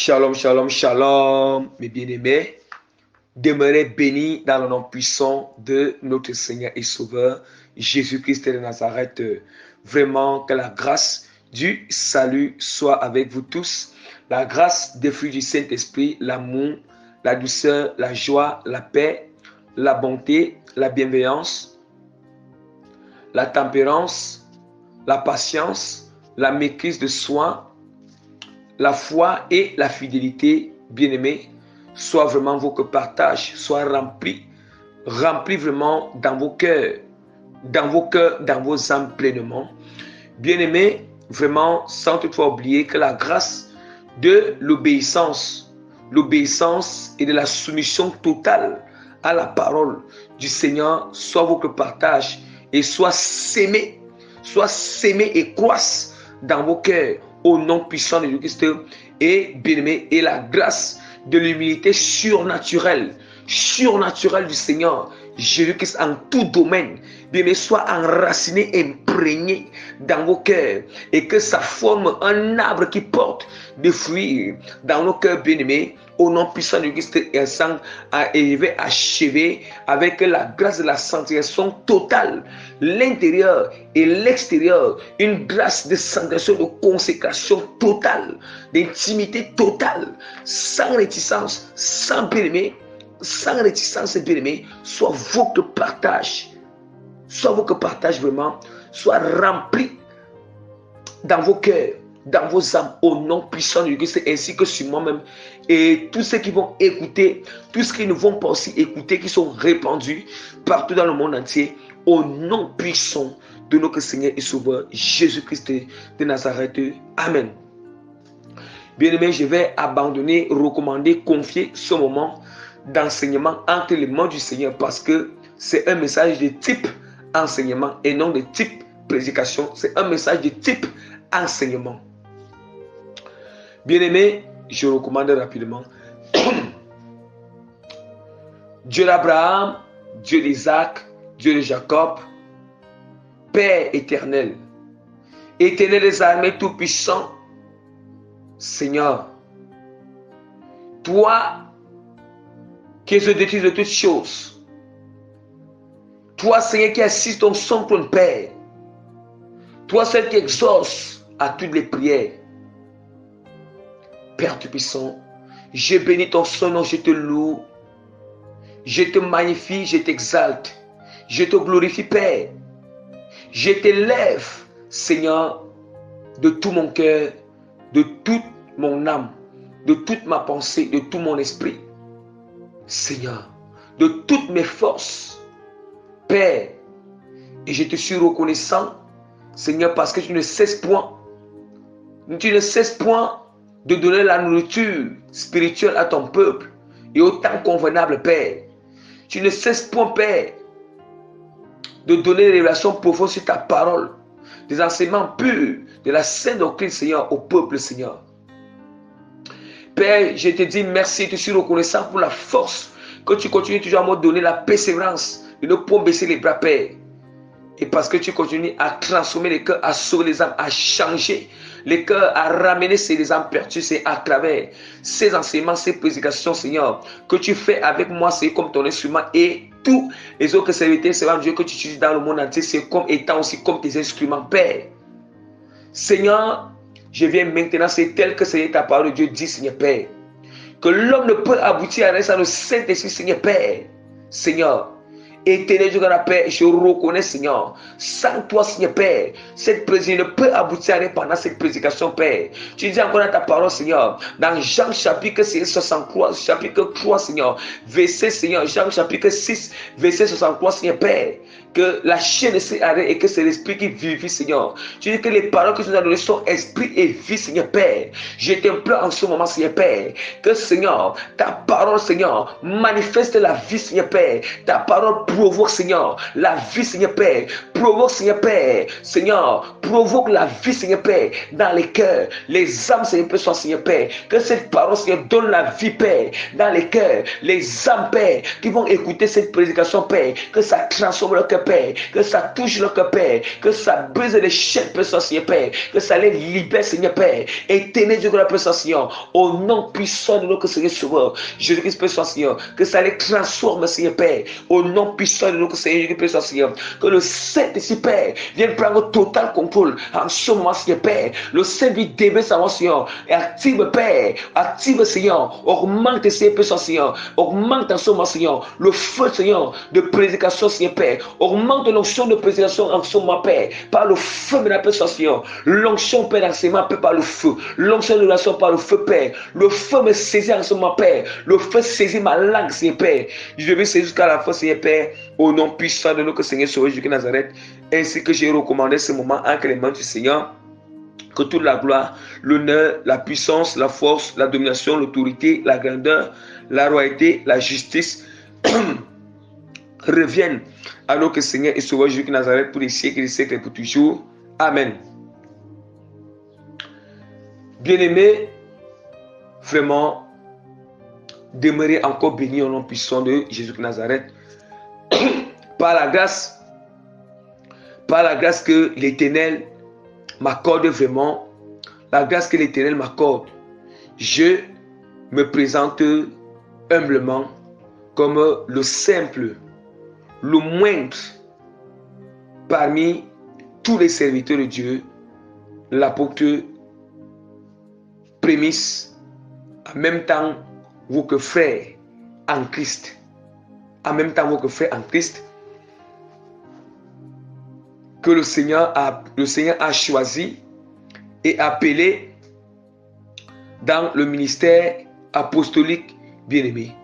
Shalom, shalom, shalom, mes bien-aimés. Demeurez bénis dans le nom puissant de notre Seigneur et Sauveur, Jésus-Christ de Nazareth. Vraiment, que la grâce du salut soit avec vous tous. La grâce des fruits du Saint-Esprit, l'amour, la douceur, la joie, la paix, la bonté, la bienveillance, la tempérance, la patience, la maîtrise de soi, la foi et la fidélité, bien-aimés, soit vraiment votre partage, soit rempli vraiment dans vos cœurs, dans vos âmes pleinement. Bien-aimés, vraiment, sans toutefois oublier que la grâce de l'obéissance et de la soumission totale à la parole du Seigneur soit votre partage et soit sémé et croisse dans vos cœurs au nom puissant de Jésus-Christ. Et bien-aimé, et la grâce de l'humilité surnaturelle du Seigneur Jésus-Christ en tout domaine, bien-aimé, soit enraciné, imprégné dans vos cœurs et que ça forme un arbre qui porte des fruits dans nos cœurs, bien-aimés, au nom puissant de Christ, et sans arriver à achever avec la grâce de la sanctification totale, l'intérieur et l'extérieur, une grâce de sanctification, de consécration totale, d'intimité totale, sans réticence, bien-aimé, soit votre partage vraiment, soit rempli dans vos cœurs, dans vos âmes, au nom puissant de Christ, ainsi que sur moi-même. Et tous ceux qui vont écouter, tous ceux qui ne vont pas aussi écouter, qui sont répandus partout dans le monde entier, au nom puissant de notre Seigneur et Sauveur, Jésus-Christ de Nazareth. Amen. Bien-aimés, je vais abandonner, recommander, confier ce moment d'enseignement entre les mains du Seigneur, parce que c'est un message de type enseignement et non de type prédication. C'est un message de type enseignement. Bien-aimé, je recommande rapidement. Dieu d'Abraham, Dieu d'Isaac, Dieu de Jacob, Père éternel, éternel des armées tout-puissant, Seigneur, toi qui se détruis de toutes choses, toi, Seigneur, qui assiste ton son trône, Père, toi, celle qui exauce à toutes les prières, Père Tout-Puissant, je bénis ton nom, je te loue, je te magnifie, je t'exalte, je te glorifie, Père. Je t'élève, Seigneur, de tout mon cœur, de toute mon âme, de toute ma pensée, de tout mon esprit. Seigneur, de toutes mes forces, Père. Et je te suis reconnaissant, Seigneur, parce que tu ne cesses point de donner la nourriture spirituelle à ton peuple et au temps convenable, Père. Tu ne cesses point, Père, de donner des révélations profondes sur ta parole, des enseignements purs de la sainte doctrine, Seigneur, au peuple, Seigneur. Père, je te dis merci et je suis reconnaissant pour la force que tu continues toujours à me donner, la persévérance de ne pas baisser les bras, Père. Et parce que tu continues à transformer les cœurs, à sauver les âmes, à changer les cœurs, à ramener ces âmes perdues, c'est à travers ces enseignements, ces prédications, Seigneur, que tu fais avec moi, c'est comme ton instrument, et tous les autres serviteurs, Seigneur Dieu, que tu utilises dans le monde entier, c'est comme étant aussi comme tes instruments, Père. Seigneur, je viens maintenant, c'est tel que Seigneur ta parole de Dieu dit, Seigneur Père, que l'homme ne peut aboutir à rien sans le Saint-Esprit, Seigneur Père. Seigneur, éternel Dieu de la paix, je reconnais, Seigneur, sans toi, Seigneur Père, cette prédication ne peut aboutir à rien pendant cette prédication, Père. Tu dis encore dans ta parole, Seigneur, dans Jean chapitre 63, chapitre 3, Seigneur, verset, Seigneur, Jean chapitre 6, verset 63, Seigneur Père, que la chair ne s'arrête et que c'est l'esprit qui vivifie, Seigneur. Tu dis que les paroles que tu nous as données sont esprit et vie, Seigneur Père. Je t'implore en ce moment, Seigneur Père, que Seigneur, ta parole, Seigneur, manifeste la vie, Seigneur Père. Ta parole provoque, Seigneur, la vie, Seigneur Père. Provoque, Seigneur Père. Seigneur, provoque la vie, Seigneur Père, dans les cœurs, les âmes, Seigneur Père, Seigneur Père. Que cette parole, Seigneur, donne la vie, Père, dans les cœurs, les âmes, Père, qui vont écouter cette prédication, Père. Que ça transforme leur cœur, Père. Que ça touche leur cœur, Père. Que ça brise les chaînes, Père Seigneur, Père. Que ça les libère, Seigneur, Père. Éternel Dieu, Père Seigneur. Au nom puissant de notre Seigneur Sauveur, Jésus-Christ, Père Seigneur. Que ça les transforme, Seigneur, Père. Au nom puissant de notre Seigneur Jésus-Christ, Père Seigneur. Que le Saint-Esprit, Père, vienne prendre total contrôle en ce moment, Seigneur, Père. Le Saint-Esprit déveille sa voix, Seigneur. Et active, Père. Active, Seigneur. Augmente, Seigneur, Père Seigneur. Augmente en ce moment, Seigneur. Le feu, Seigneur, de prédication, Seigneur, Père. Augmente l'onction de prédication en ce moment, Père. Par le feu de la paix, Seigneur. L'onction, Père, d'enseignement, Père, par le feu. L'onction de relation par le feu, Père. Le feu me saisit en ce moment, Père. Le feu saisit ma langue, Seigneur, Père. Je vais saisir jusqu'à la fin, Seigneur, Père. Au nom puissant de notre Seigneur Sauveur Jésus de Nazareth. Ainsi que j'ai recommandé ce moment entre les mains du Seigneur. Que toute la gloire, l'honneur, la puissance, la force, la domination, l'autorité, la grandeur, la royauté, la justice reviennent à notre Seigneur et Sauveur Jésus de Nazareth pour les siècles et les siècles et pour toujours. Amen. Bien-aimés, vraiment, demeurez encore bénis au nom puissant de Jésus de Nazareth. Par la grâce que l'Éternel m'accorde vraiment, la grâce que l'Éternel m'accorde, je me présente humblement comme le simple, le moindre parmi tous les serviteurs de Dieu, l'apôtre Prémisse, en même temps vous que frères en Christ, en même temps vous que frères en Christ, que le Seigneur a choisi et appelé dans le ministère apostolique bien-aimé,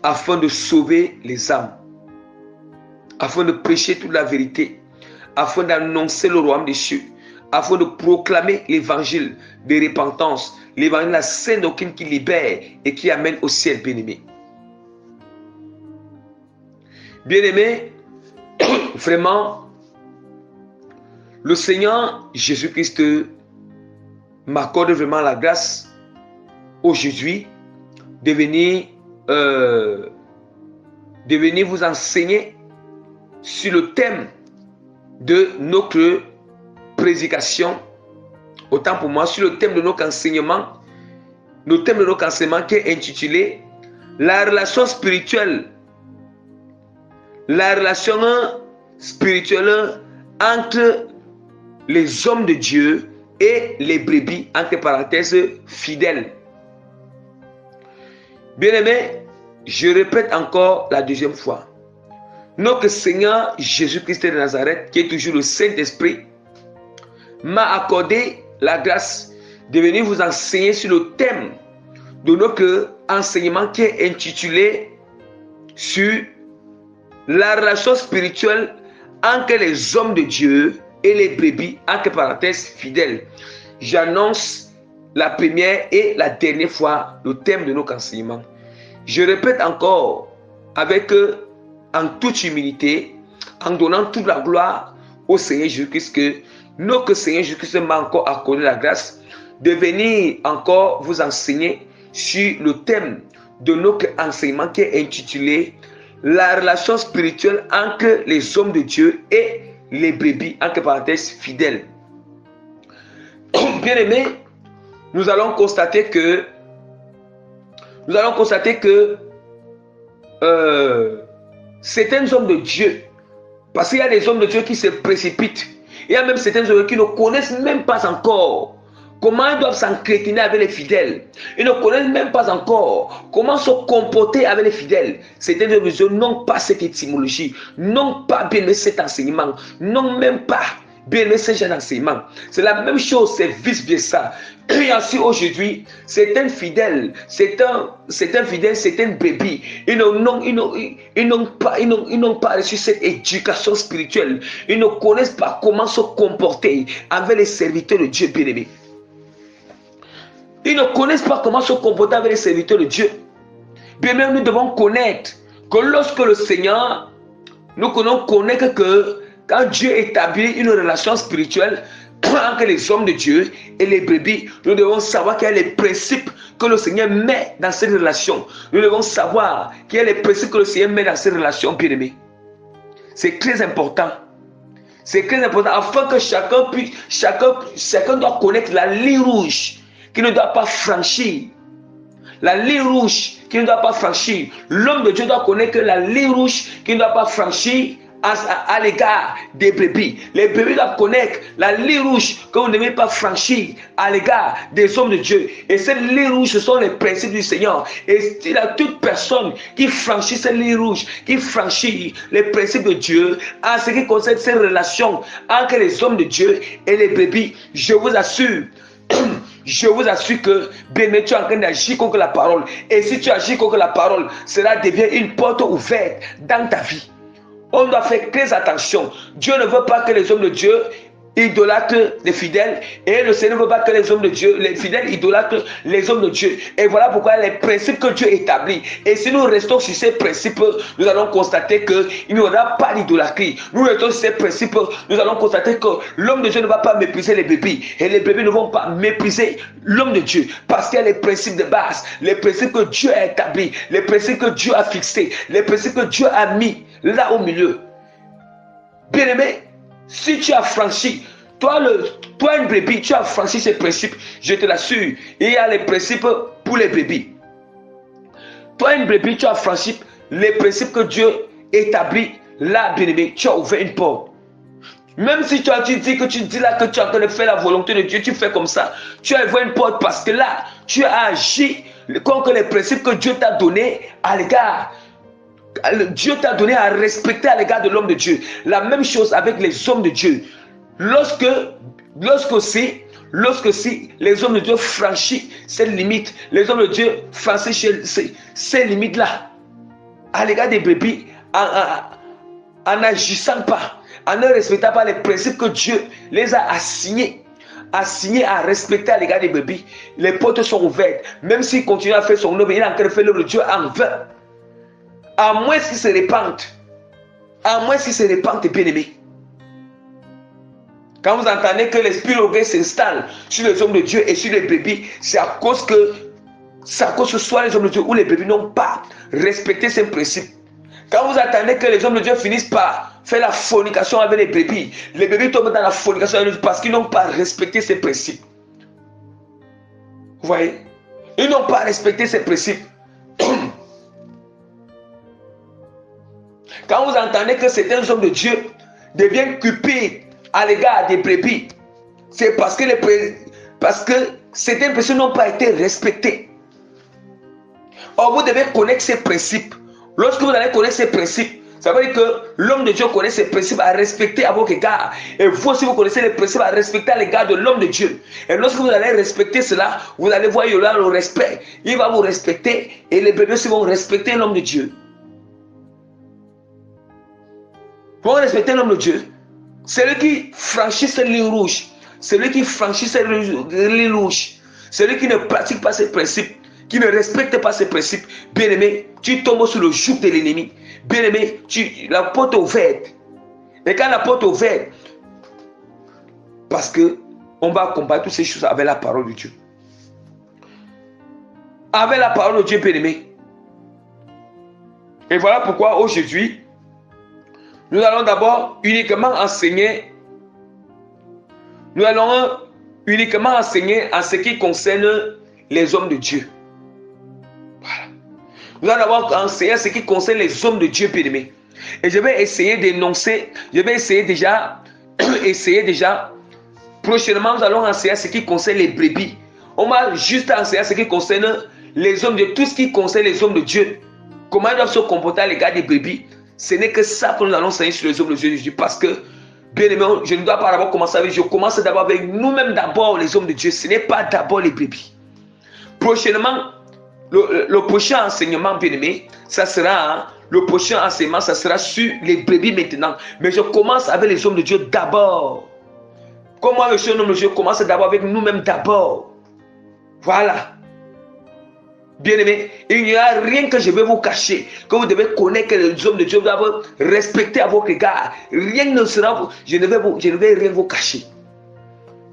afin de sauver les âmes, afin de prêcher toute la vérité, afin d'annoncer le royaume des cieux, afin de proclamer l'évangile de repentance, l'évangile de la sainte doctrine qui libère et qui amène au ciel, bien-aimé. Bien-aimé, vraiment, le Seigneur Jésus-Christ m'accorde vraiment la grâce aujourd'hui de venir vous enseigner sur le thème de notre prédication, autant pour moi, sur le thème de notre enseignement, qui est intitulé la relation spirituelle entre les hommes de Dieu et les brebis, entre parenthèses, fidèles. Bien-aimés, je répète encore la deuxième fois. Notre Seigneur Jésus-Christ de Nazareth, qui est toujours le Saint-Esprit, m'a accordé la grâce de venir vous enseigner sur le thème de notre enseignement qui est intitulé sur la relation spirituelle entre les hommes de Dieu et les brebis, entre parenthèses, fidèles. J'annonce la première et la dernière fois le thème de notre enseignement. Je répète encore en toute humilité, en donnant toute la gloire au Seigneur Jésus-Christ, que notre Seigneur Jésus-Christ m'a encore accordé la grâce de venir encore vous enseigner sur le thème de notre enseignement qui est intitulé la relation spirituelle entre les hommes de Dieu et les brebis, entre parenthèses, fidèles. Bien aimés, nous allons constater que certains hommes de Dieu, parce qu'il y a des hommes de Dieu qui se précipitent, il y a même certains hommes qui ne connaissent même pas encore comment ils doivent s'entretenir avec les fidèles. Ils ne connaissent même pas encore comment se comporter avec les fidèles. Certains hommes de Dieu n'ont pas cette étymologie, n'ont pas bien cet enseignement, n'ont même pas bien ce genre d'enseignement. C'est la même chose, c'est vice-versa. Et ainsi aujourd'hui, certains fidèles, certaines brebis, ils n'ont pas reçu cette éducation spirituelle. Ils ne connaissent pas comment se comporter avec les serviteurs de Dieu bien-aimés. Ils ne connaissent pas comment se comporter avec les serviteurs de Dieu. Bien même, nous devons connaître que lorsque le Seigneur, nous devons connaître que quand Dieu établit une relation spirituelle entre les hommes de Dieu et les brebis, nous devons savoir quels sont les principes que le Seigneur met dans cette relation. Nous devons savoir quels sont les principes que le Seigneur met dans cette relation, bien-aimés. C'est très important. C'est très important afin que chacun doit connaître la ligne rouge qui ne doit pas franchir. La ligne rouge qui ne doit pas franchir. L'homme de Dieu doit connaître que la ligne rouge qui ne doit pas franchir à l'égard des brebis. Les brebis doivent connaître la ligne rouge que vous ne devez pas franchir à l'égard des hommes de Dieu. Et cette ligne rouge, ce sont les principes du Seigneur. Et il y a toute personne qui franchit cette ligne rouge, qui franchit les principes de Dieu en ce qui concerne ces relations entre les hommes de Dieu et les brebis, je vous assure, que bien, tu es en train d'agir contre la parole. Et si tu agis contre la parole, cela devient une porte ouverte dans ta vie. On doit faire très attention. Dieu ne veut pas que les hommes de Dieu idolâtrent les fidèles. Et le Seigneur ne veut pas que les hommes de Dieu, les fidèles idolâtrent les hommes de Dieu. Et voilà pourquoi les principes que Dieu établit. Et si nous restons sur ces principes, nous allons constater qu'il n'y aura pas d'idolâtrie. Nous restons sur ces principes, nous allons constater que l'homme de Dieu ne va pas mépriser les brebis. Et les brebis ne vont pas mépriser l'homme de Dieu. Parce qu'il y a les principes de base, les principes que Dieu a établis, les principes que Dieu a fixés, les principes que Dieu a mis là au milieu. Bien-aimé, si tu as franchi, toi une brebis, tu as franchi ces principes, je te l'assure, il y a les principes pour les brebis. Toi une brebis, tu as franchi les principes que Dieu établit là, bien-aimé, tu as ouvert une porte. Même si tu dis là que tu es en train de faire la volonté de Dieu, tu fais comme ça, tu as ouvert une porte parce que là, tu as agi contre les principes que Dieu t'a donnés à l'égard. Dieu t'a donné à respecter à l'égard de l'homme de Dieu. La même chose avec les hommes de Dieu. Lorsque les hommes de Dieu franchissent ces limites, les hommes de Dieu franchissent ces limites-là, à l'égard des brebis, en n'agissant pas, en ne respectant pas les principes que Dieu les a assignés à respecter à l'égard des brebis, les portes sont ouvertes. Même s'il continue à faire son œuvre, il est en train de faire l'œuvre de Dieu en vain. À moins qu'ils se répandent. À moins qu'ils se répandent, bien-aimés. Quand vous entendez que l'esprit orgueil s'installe sur les hommes de Dieu et sur les brebis, c'est à cause que ce soit les hommes de Dieu ou les brebis n'ont pas respecté ces principes. Quand vous attendez que les hommes de Dieu finissent par faire la fornication avec les brebis tombent dans la fornication avec eux parce qu'ils n'ont pas respecté ces principes. Vous voyez? Ils n'ont pas respecté ces principes. Quand vous entendez que certains hommes de Dieu deviennent cupides à l'égard des brebis, c'est parce que certaines personnes n'ont pas été respectées. Or, vous devez connaître ces principes. Lorsque vous allez connaître ces principes, ça veut dire que l'homme de Dieu connaît ces principes à respecter à votre égard. Et vous aussi, vous connaissez les principes à respecter à l'égard de l'homme de Dieu. Et lorsque vous allez respecter cela, vous allez voir, il y aura le respect. Il va vous respecter et les brebis aussi vont respecter l'homme de Dieu. Pour respecter l'homme de Dieu, celui qui franchit cette ligne rouge, celui qui franchit cette ligne rouge, celui qui ne pratique pas ces principes, qui ne respecte pas ces principes, bien-aimé, tu tombes sous le joug de l'ennemi. Bien-aimé, la porte est ouverte. Et quand la porte est ouverte, parce que on va combattre toutes ces choses avec la parole de Dieu. Avec la parole de Dieu, bien-aimé. Et voilà pourquoi aujourd'hui, nous allons d'abord uniquement enseigner. Nous allons uniquement enseigner en ce qui concerne les hommes de Dieu. Voilà. Nous allons d'abord enseigner en ce qui concerne les hommes de Dieu, bien-aimés. Et je vais essayer d'énoncer, prochainement nous allons enseigner en ce qui concerne les brebis. On va juste enseigner en ce qui concerne les hommes de Dieu, tout ce qui concerne les hommes de Dieu. Comment ils doivent se comporter à l'égard des brebis. Ce n'est que ça que nous allons enseigner sur les hommes de Dieu. Parce que, bien aimé, je ne dois pas d'abord commencer avec, je commence d'abord avec nous-mêmes d'abord les hommes de Dieu. Ce n'est pas d'abord les brebis. Prochainement, le prochain enseignement, bien aimé, ça sera sur les brebis maintenant. Mais je commence avec les hommes de Dieu d'abord. Comme moi, je suis un homme de Dieu, je commence d'abord avec nous-mêmes d'abord. Voilà. Bien-aimé, il n'y a rien que je vais vous cacher, que vous devez connaître que les hommes de Dieu doivent respecter à votre égard. Rien ne sera, je ne vais rien vous cacher.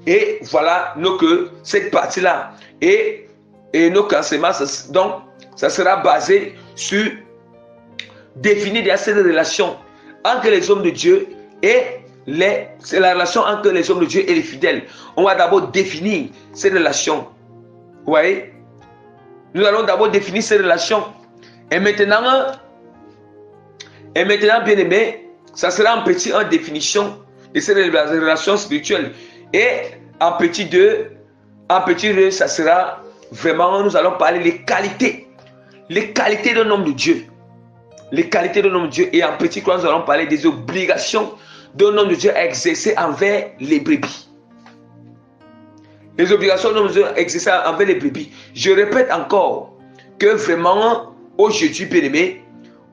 Et voilà, donc cette partie-là et nos enseignements, donc ça sera basé sur définir cette relation entre les hommes de Dieu et c'est la relation entre les hommes de Dieu et les fidèles. On va d'abord définir cette relation. Vous voyez? Nous allons d'abord définir cette relation. Et maintenant, bien aimé, ça sera en petit 1 définition de cette relation spirituelle. Et en petit 2, ça sera vraiment, nous allons parler des qualités. Les qualités d'un homme de Dieu. Les qualités d'un homme de Dieu. Et en petit 3, nous allons parler des obligations d'un homme de Dieu à exercer envers les brebis. Les obligations d'un homme de Dieu à exercer envers les brebis. Je répète encore que vraiment, aujourd'hui, bien aimé,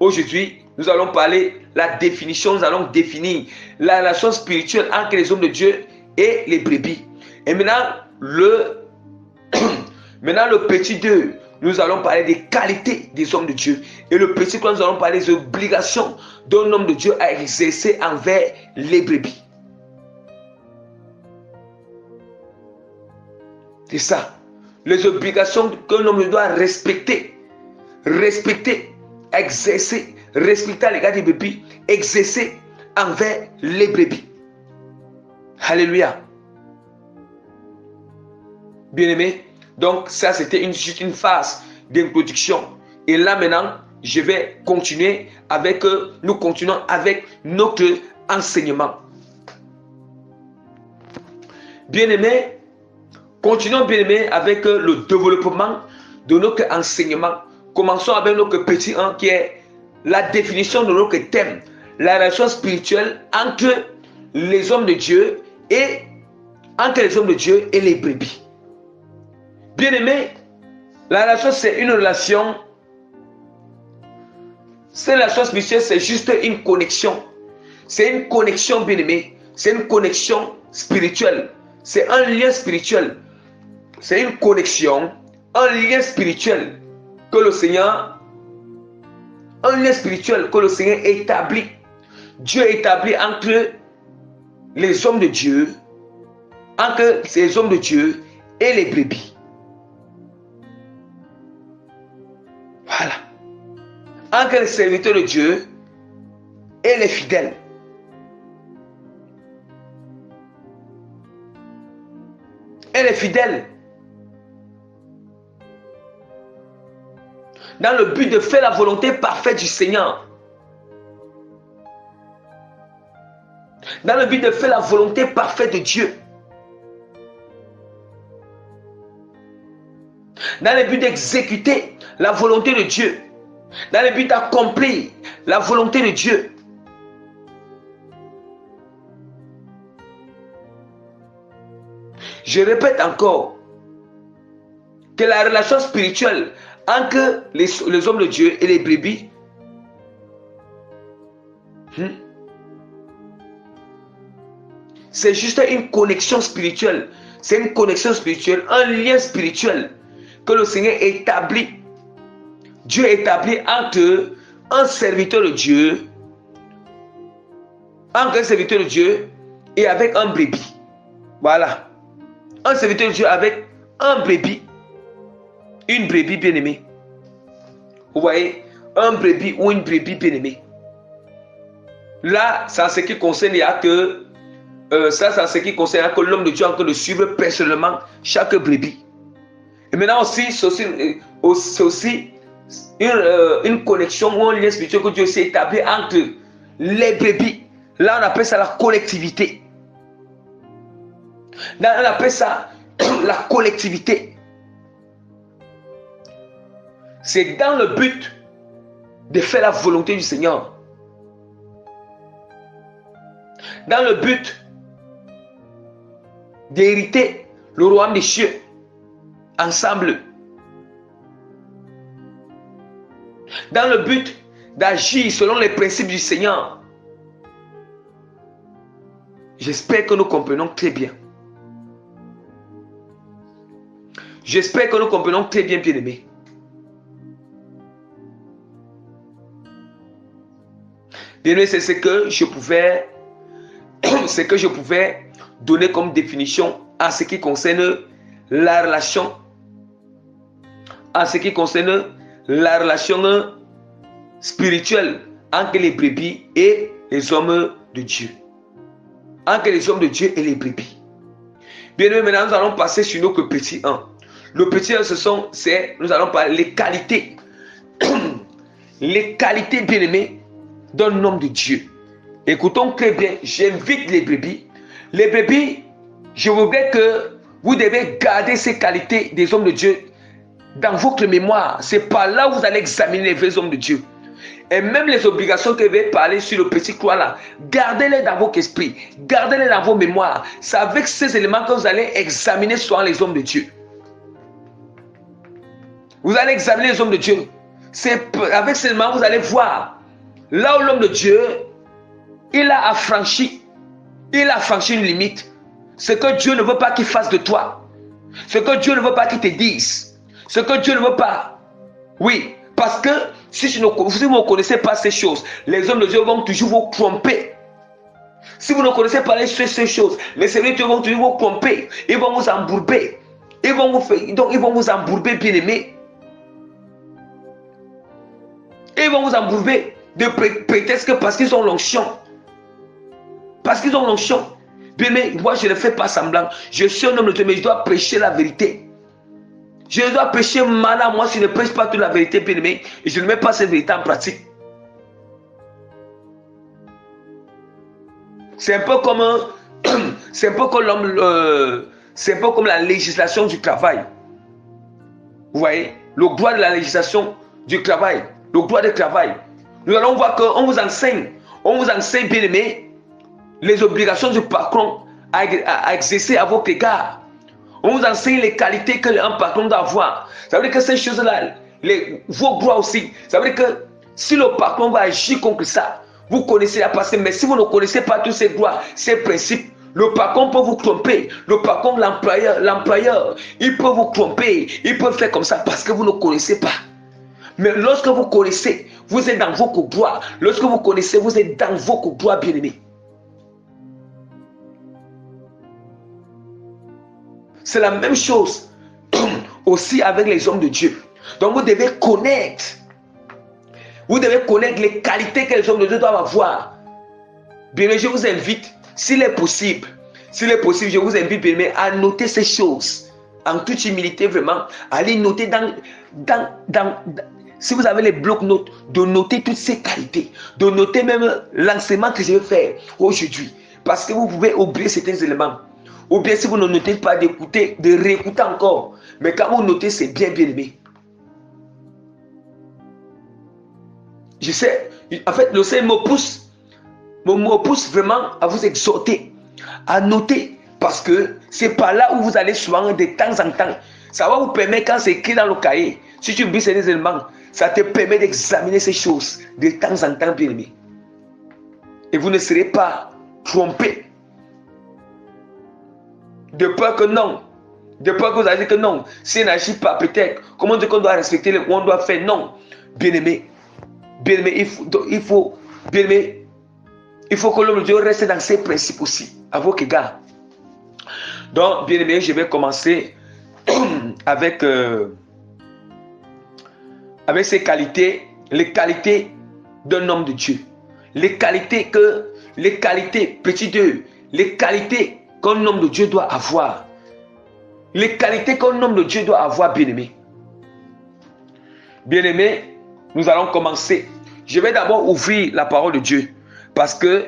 aujourd'hui, nous allons parler la définition, nous allons définir la relation spirituelle entre les hommes de Dieu et les brebis. Et maintenant, le petit 2, nous allons parler des qualités des hommes de Dieu. Et le petit 3, nous allons parler des obligations d'un homme de Dieu à exercer envers les brebis. C'est ça. Les obligations qu'un homme doit respecter, exercer, respecter à l'égard des brebis, exercer envers les brebis. Alléluia. Bien-aimé, donc ça c'était juste une phase d'introduction. Et là maintenant, je vais continuer avec, nous continuons avec notre enseignement. Bien-aimé, continuons bien-aimé avec le développement de notre enseignement. Commençons avec notre petit 1 qui est la définition de notre thème, la relation spirituelle entre les hommes de Dieu et les brebis. Bien-aimé, la relation c'est une relation. Cette relation spirituelle c'est juste une connexion. C'est une connexion bien-aimé. C'est une connexion spirituelle. C'est un lien spirituel. C'est une connexion, un lien spirituel que le Seigneur, établit. Dieu établit entre les hommes de Dieu, entre ces hommes de Dieu et les brebis. Voilà. Entre les serviteurs de Dieu et les fidèles. Et les fidèles. Dans le but de faire la volonté parfaite du Seigneur. Dans le but de faire la volonté parfaite de Dieu. Dans le but d'exécuter la volonté de Dieu. Dans le but d'accomplir la volonté de Dieu. Je répète encore que la relation spirituelle entre les hommes de Dieu et les brebis, c'est juste une connexion spirituelle. C'est une connexion spirituelle, un lien spirituel que le Seigneur établit. Dieu établit entre un serviteur de Dieu, et avec un brebis. Voilà. Un serviteur de Dieu avec un brebis. Une brebis bien-aimée. Vous voyez, un brebis ou une brebis bien-aimée. Là, c'est en ce qui concerne, il y a que que l'homme de Dieu est en train de suivre personnellement chaque brebis. Et maintenant aussi, c'est aussi une connexion ou un lien spirituel que Dieu s'est établi entre les brebis. Là, on appelle ça la collectivité. Là, on appelle ça la collectivité. C'est dans le but de faire la volonté du Seigneur. Dans le but d'hériter le royaume des cieux ensemble. Dans le but d'agir selon les principes du Seigneur. J'espère que nous comprenons très bien. J'espère que nous comprenons très bien, bien-aimés. Bien-aimés, c'est ce que je pouvais donner comme définition en ce qui concerne la relation, spirituelle entre les brebis et les hommes de Dieu. Entre les hommes de Dieu et les brebis. Bien aimé, maintenant nous allons passer sur notre petit 1. Le petit 1, nous allons parler les qualités. Les qualités, bien aimés, d'un homme de Dieu. Écoutons très bien, j'invite les brebis. Les brebis, je voudrais que vous devez garder ces qualités des hommes de Dieu dans votre mémoire. C'est par là où vous allez examiner les vrais hommes de Dieu. Et même les obligations que je vais parler sur le petit croix là, gardez-les dans votre esprit, gardez-les dans vos mémoires. C'est avec ces éléments que vous allez examiner souvent les hommes de Dieu. Vous allez examiner les hommes de Dieu. C'est avec ces éléments que vous allez voir là où l'homme de Dieu, il a affranchi une limite. Ce que Dieu ne veut pas qu'il fasse de toi. Ce que Dieu ne veut pas qu'il te dise. Ce que Dieu ne veut pas. Oui, parce que si vous ne connaissez pas ces choses, les hommes de Dieu vont toujours vous tromper. Si vous ne connaissez pas ces choses, les serviteurs de Dieu vont toujours vous tromper. Ils vont vous embourber. Ils vont vous embourber, bien aimés. Ils vont vous embourber de prétexte que parce qu'ils ont l'onction. Parce qu'ils ont l'onction. Bien aimé, moi je ne fais pas semblant. Je suis un homme de Dieu, mais je dois prêcher la vérité. Je dois prêcher maintenant. Moi, si je ne prêche pas toute la vérité, bien aimé, et je ne mets pas cette vérité en pratique. C'est un peu comme la législation du travail. Vous voyez, le droit de la législation du travail, le droit du travail. Nous allons voir qu'on vous enseigne, bien aimé, les obligations du patron à exercer à votre égard. On vous enseigne les qualités qu'un patron doit avoir. Ça veut dire que ces choses-là, vos droits aussi. Ça veut dire que si le patron va agir contre ça, vous connaissez la passé. Mais si vous ne connaissez pas tous ces droits, ces principes, le patron peut vous tromper. Le patron, l'employeur, il peut vous tromper. Il peut faire comme ça parce que vous ne connaissez pas. Mais lorsque vous connaissez, vous êtes dans vos droits. Lorsque vous connaissez, vous êtes dans vos droits, bien-aimés. C'est la même chose aussi avec les hommes de Dieu. Donc vous devez connaître. Vous devez connaître les qualités que les hommes de Dieu doivent avoir. Bien, je vous invite, s'il est possible, je vous invite bien à noter ces choses. En toute humilité, vraiment, allez noter si vous avez les blocs-notes, de noter toutes ces qualités. De noter même l'enseignement que je vais faire aujourd'hui. Parce que vous pouvez oublier certains éléments. Ou bien si vous ne notez pas, d'écouter, de réécouter encore. Mais quand vous notez, c'est bien aimé. Je sais, en fait, le Seigneur me pousse vraiment à vous exhorter, à noter. Parce que c'est par là où vous allez souvent de temps en temps. Ça va vous permettre, quand c'est écrit dans le cahier, si tu oublies ces éléments, ça te permet d'examiner ces choses de temps en temps, bien aimé. Et vous ne serez pas trompé. De peur que non. De peur que vous allez dire que non. Si on n'agit pas, peut-être. Comment dire qu'on doit respecter, on doit faire? Non. Bien-aimé. Bien-aimé, il faut que l'homme de Dieu reste dans ses principes aussi. À vos égards. Donc, bien-aimé, je vais commencer avec ces qualités. Les qualités d'un homme de Dieu. Les qualités, petit 2. Les qualités qu'un homme de Dieu doit avoir. Les qualités qu'un homme de Dieu doit avoir, bien-aimé. Bien-aimé, nous allons commencer. Je vais d'abord ouvrir la parole de Dieu. Parce que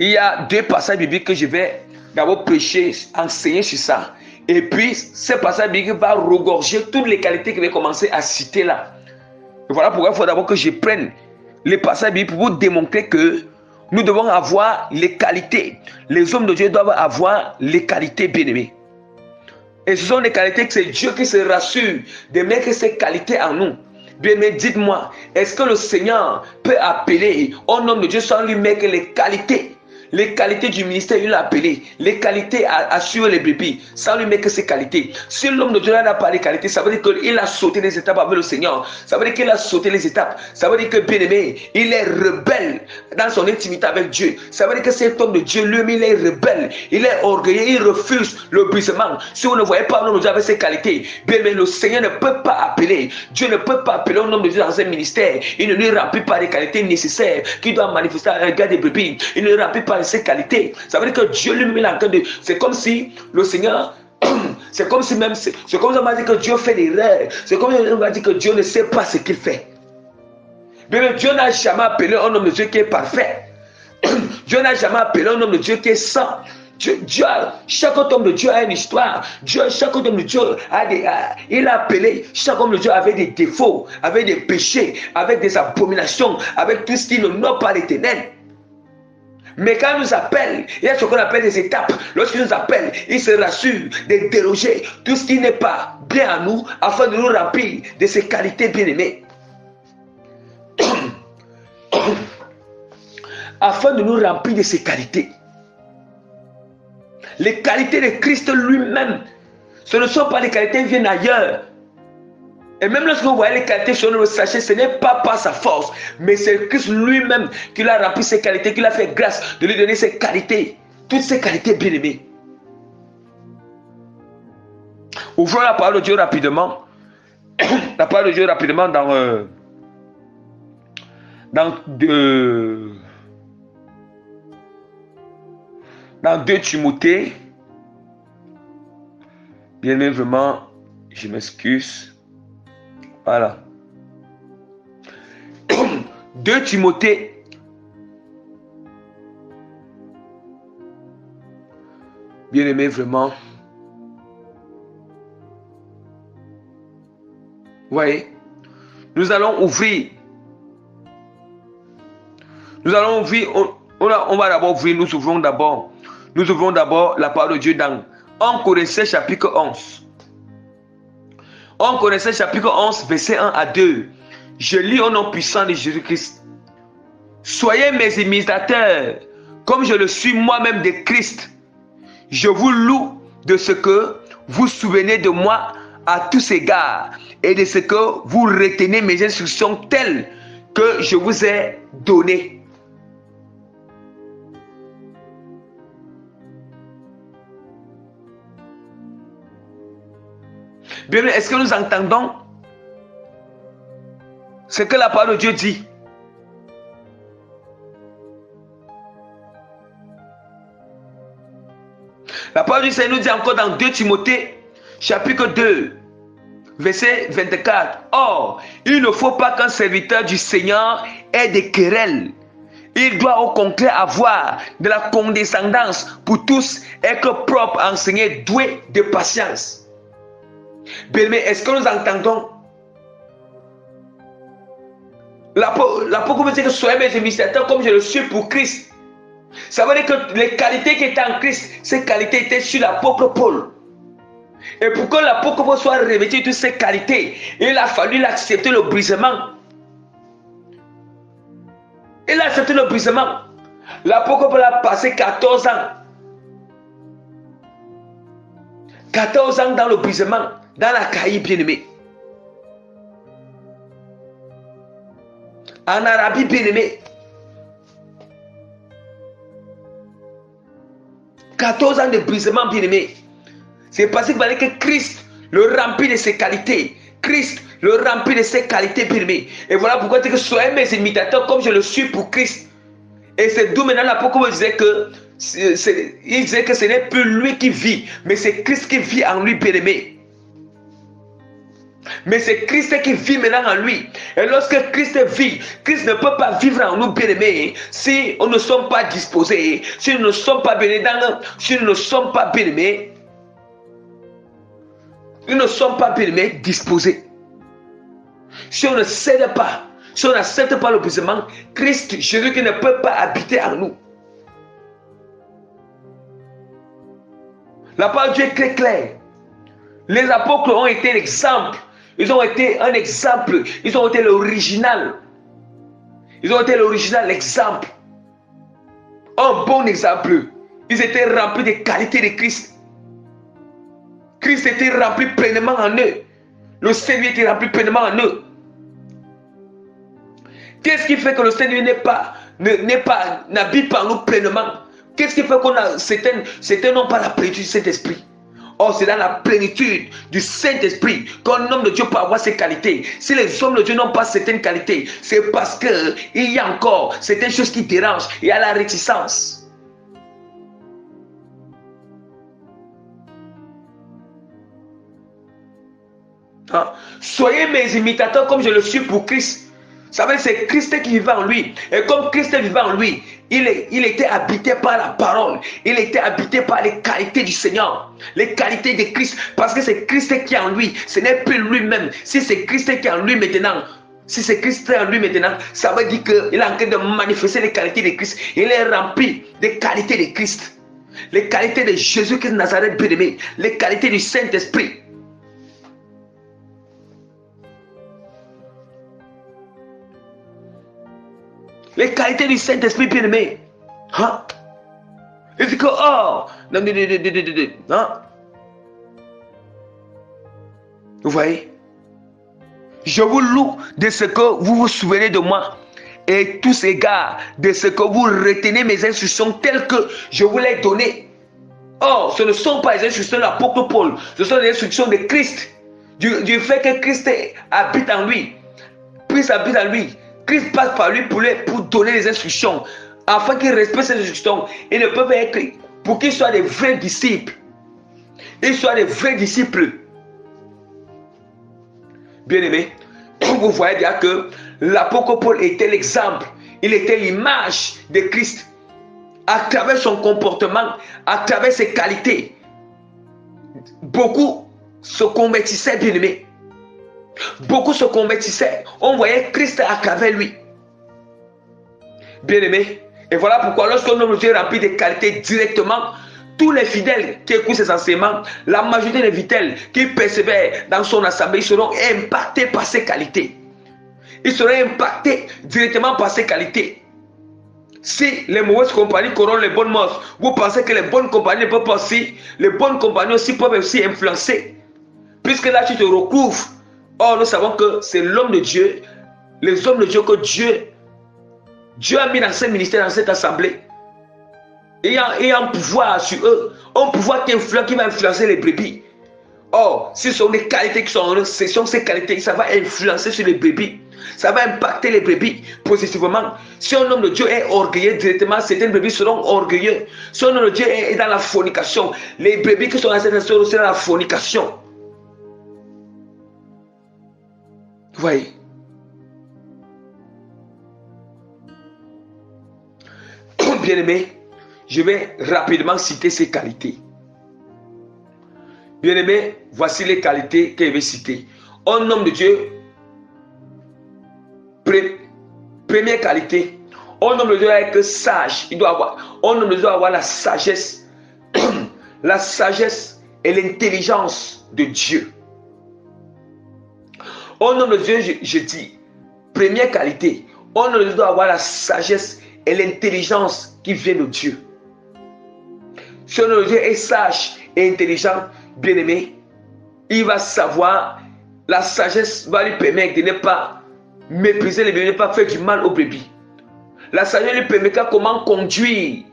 il y a 2 passages bibliques que je vais d'abord prêcher, enseigner sur ça. Et puis, ce passage biblique va regorger toutes les qualités que je vais commencer à citer là. Et voilà pourquoi il faut d'abord que je prenne les passages bibliques pour vous démontrer que nous devons avoir les qualités. Les hommes de Dieu doivent avoir les qualités, bien-aimées. Et ce sont les qualités que c'est Dieu qui se rassure de mettre ces qualités en nous. Bien-aimés, dites-moi, est-ce que le Seigneur peut appeler un homme de Dieu sans lui mettre les qualités Les qualités du ministère, il l'a appelé. Les qualités à suivre les brebis. Ça lui met que ses qualités. Si l'homme de Dieu n'a pas les qualités, ça veut dire qu'il a sauté les étapes avec le Seigneur. Ça veut dire qu'il a sauté les étapes. Ça veut dire que, bien aimé, il est rebelle dans son intimité avec Dieu. Ça veut dire que cet homme de Dieu, lui, il est rebelle. Il est orgueilleux. Il refuse le brisement. Si vous ne voyez pas un homme de Dieu avec ses qualités, bien aimé, le Seigneur ne peut pas appeler. Dieu ne peut pas appeler un homme de Dieu dans un ministère. Il ne lui remplit pas les qualités nécessaires qu'il doit manifester à l'égard des brebis. Il ne lui remplit pas ses qualités. Ça veut dire que Dieu lui met en train de... C'est comme si le Seigneur... C'est comme si même... C'est comme si on m'a dit que Dieu fait des erreurs. C'est comme si on m'a dit que Dieu ne sait pas ce qu'il fait. Mais Dieu n'a jamais appelé un homme de Dieu qui est parfait. Dieu n'a jamais appelé un homme de Dieu qui est saint. Chaque homme de Dieu a une histoire. Chaque homme de Dieu il a appelé. Chaque homme de Dieu avait des défauts, avait des péchés, avec des abominations, avec tout ce qui n'honore pas l'Éternel. Mais quand il nous appelle, il y a ce qu'on appelle des étapes. Lorsqu'il nous appelle, il se rassure de déroger tout ce qui n'est pas bien à nous, afin de nous remplir de ses qualités bien-aimées. Afin de nous remplir de ses qualités. Les qualités de Christ lui-même, ce ne sont pas les qualités qui viennent ailleurs. Et même lorsque vous voyez les qualités sur le sachet, ce n'est pas par sa force, mais c'est Christ lui-même qui l'a rempli ses qualités, qui l'a fait grâce de lui donner ses qualités, toutes ces qualités bien-aimées. Ouvrons la parole de Dieu rapidement. La parole de Dieu rapidement dans 2 Timothée. Bien-aimé, vraiment, je m'excuse. Voilà. 2 Timothée. Bien-aimé, vraiment. Vous voyez, nous allons ouvrir. Nous allons ouvrir. On va d'abord ouvrir. Nous ouvrons d'abord la parole de Dieu dans 1 Corinthiens chapitre 11. 1 Corinthiens chapitre 11, verset 1 à 2. Je lis au nom puissant de Jésus-Christ. Soyez mes imitateurs, comme je le suis moi-même de Christ. Je vous loue de ce que vous souvenez de moi à tous égards et de ce que vous retenez mes instructions telles que je vous ai données. Bien, est-ce que nous entendons ce que la parole de Dieu dit? La parole du Seigneur nous dit encore dans 2 Timothée, chapitre 2, verset 24. Or, il ne faut pas qu'un serviteur du Seigneur ait des querelles. Il doit au contraire avoir de la condescendance pour tous, être propre, enseigné, doué de patience. Bien-aimé, est-ce que nous entendons? L'apôtre veut dire que soyez mes imitateurs comme je le suis pour Christ. Ça veut dire que les qualités qui étaient en Christ, ces qualités étaient sur l'apôtre Paul. Et pour que l'apôtre Paul soit revêtu de toutes ces qualités, il a fallu accepter le brisement. Il a accepté le brisement. L'apôtre Paul a passé 14 ans. 14 ans dans le brisement, dans la caille bien-aimée. En Arabie bien-aimée. 14 ans de brisement bien-aimé. C'est parce qu'il fallait que Christ le remplit de ses qualités. Christ le remplit de ses qualités bien-aimées. Et voilà pourquoi il dit que soyez mes imitateurs comme je le suis pour Christ. Et c'est d'où maintenant l'apôtre disait que il disait que ce n'est plus lui qui vit, mais c'est Christ qui vit en lui, bien-aimé. Mais c'est Christ qui vit maintenant en lui. Et lorsque Christ vit, Christ ne peut pas vivre en nous, bien-aimés, si on ne sommes pas disposés, si nous ne sommes pas bien-aimés, si nous ne sommes pas bien-aimés, nous ne sommes pas bien-aimés, disposés. Si on ne cède pas, si on n'accepte pas le brisement, Christ, Jésus qui ne peut pas habiter en nous. La parole de Dieu est très claire. Les apôtres ont été l'exemple. Ils ont été un exemple. Ils ont été l'original. Ils ont été l'original, l'exemple. Un bon exemple. Ils étaient remplis des qualités de Christ. Christ était rempli pleinement en eux. Le Seigneur était rempli pleinement en eux. Qu'est-ce qui fait que le Seigneur n'habite pas en nous pleinement? Qu'est-ce qui fait qu'on a certains n'ont pas la plénitude du Saint-Esprit? Or, c'est dans la plénitude du Saint-Esprit qu'un homme de Dieu peut avoir ses qualités. Si les hommes de Dieu n'ont pas certaines qualités, c'est parce qu'il y a encore certaines choses qui dérangent. Il y a la réticence. Hein? Soyez mes imitateurs comme je le suis pour Christ. Vous savez, c'est Christ qui vivait en lui. Et comme Christ vivait en lui, il était habité par la parole. Il était habité par les qualités du Seigneur. Les qualités de Christ. Parce que c'est Christ qui est en lui. Ce n'est plus lui-même. Si c'est Christ qui est en lui maintenant, ça veut dire qu'il est en train de manifester les qualités de Christ. Il est rempli des qualités de Christ. Les qualités de Jésus-Christ de Nazareth bien-aimé. Les qualités du Saint-Esprit. Les qualités du Saint-Esprit bien-aimé. Hein? Il dit que, oh, non. Hein? Vous voyez? Je vous loue de ce que vous vous souvenez de moi. Et tous égards de ce que vous retenez mes instructions telles que je vous les ai données. Or, ce ne sont pas les instructions de l'apôtre Paul. Ce sont les instructions de Christ. Du fait que Christ habite en lui. Christ habite en lui. Christ passe par lui pour donner les instructions, afin qu'il respecte ces instructions. Ils ne peuvent être pour qu'ils soient des vrais disciples. Ils soient des vrais disciples. Bien-aimés, vous voyez bien que l'apôtre Paul était l'exemple. Il était l'image de Christ. À travers son comportement, à travers ses qualités, beaucoup se convertissaient, bien-aimés. Beaucoup se convertissaient. On voyait Christ à travers lui. Bien-aimé. Et voilà pourquoi lorsqu'un homme de Dieu est rempli de qualités directement, tous les fidèles qui écoutent ses enseignements, la majorité des fidèles qui persévèrent dans son assemblée, ils seront impactés par ses qualités. Ils seront impactés directement par ses qualités. Si les mauvaises compagnies corrompent les bonnes mœurs, vous pensez que les bonnes compagnies ne peuvent pas aussi, les bonnes compagnies aussi peuvent aussi influencer. Puisque là tu te recouvres. Or, nous savons que c'est l'homme de Dieu, les hommes de Dieu que Dieu a mis dans ce ministère, dans cette assemblée. Il y a un pouvoir sur eux, un pouvoir qui va influencer les brebis. Or, si ce sont des qualités qui sont en eux, ce sont ces qualités, ça va influencer sur les brebis. Ça va impacter les brebis positivement. Si un homme de Dieu est orgueilleux directement, certaines brebis seront orgueilleux. Si un homme de Dieu est dans la fornication, les brebis qui sont dans cette assemblée seront dans la fornication. Vous voyez? Bien-aimé, je vais rapidement citer ces qualités. Bien-aimé, voici les qualités que je vais citer. Un homme de Dieu, première qualité, un homme de Dieu doit être sage. Un homme de Dieu doit avoir la sagesse, la sagesse et l'intelligence de Dieu. Un homme de Dieu, je dis, première qualité, un homme de Dieu doit avoir la sagesse et l'intelligence qui vient de Dieu. Si un homme de Dieu est sage et intelligent, bien-aimé, il va savoir, la sagesse va lui permettre de ne pas mépriser les brebis, de ne pas faire du mal aux brebis. La sagesse lui permettra comment conduire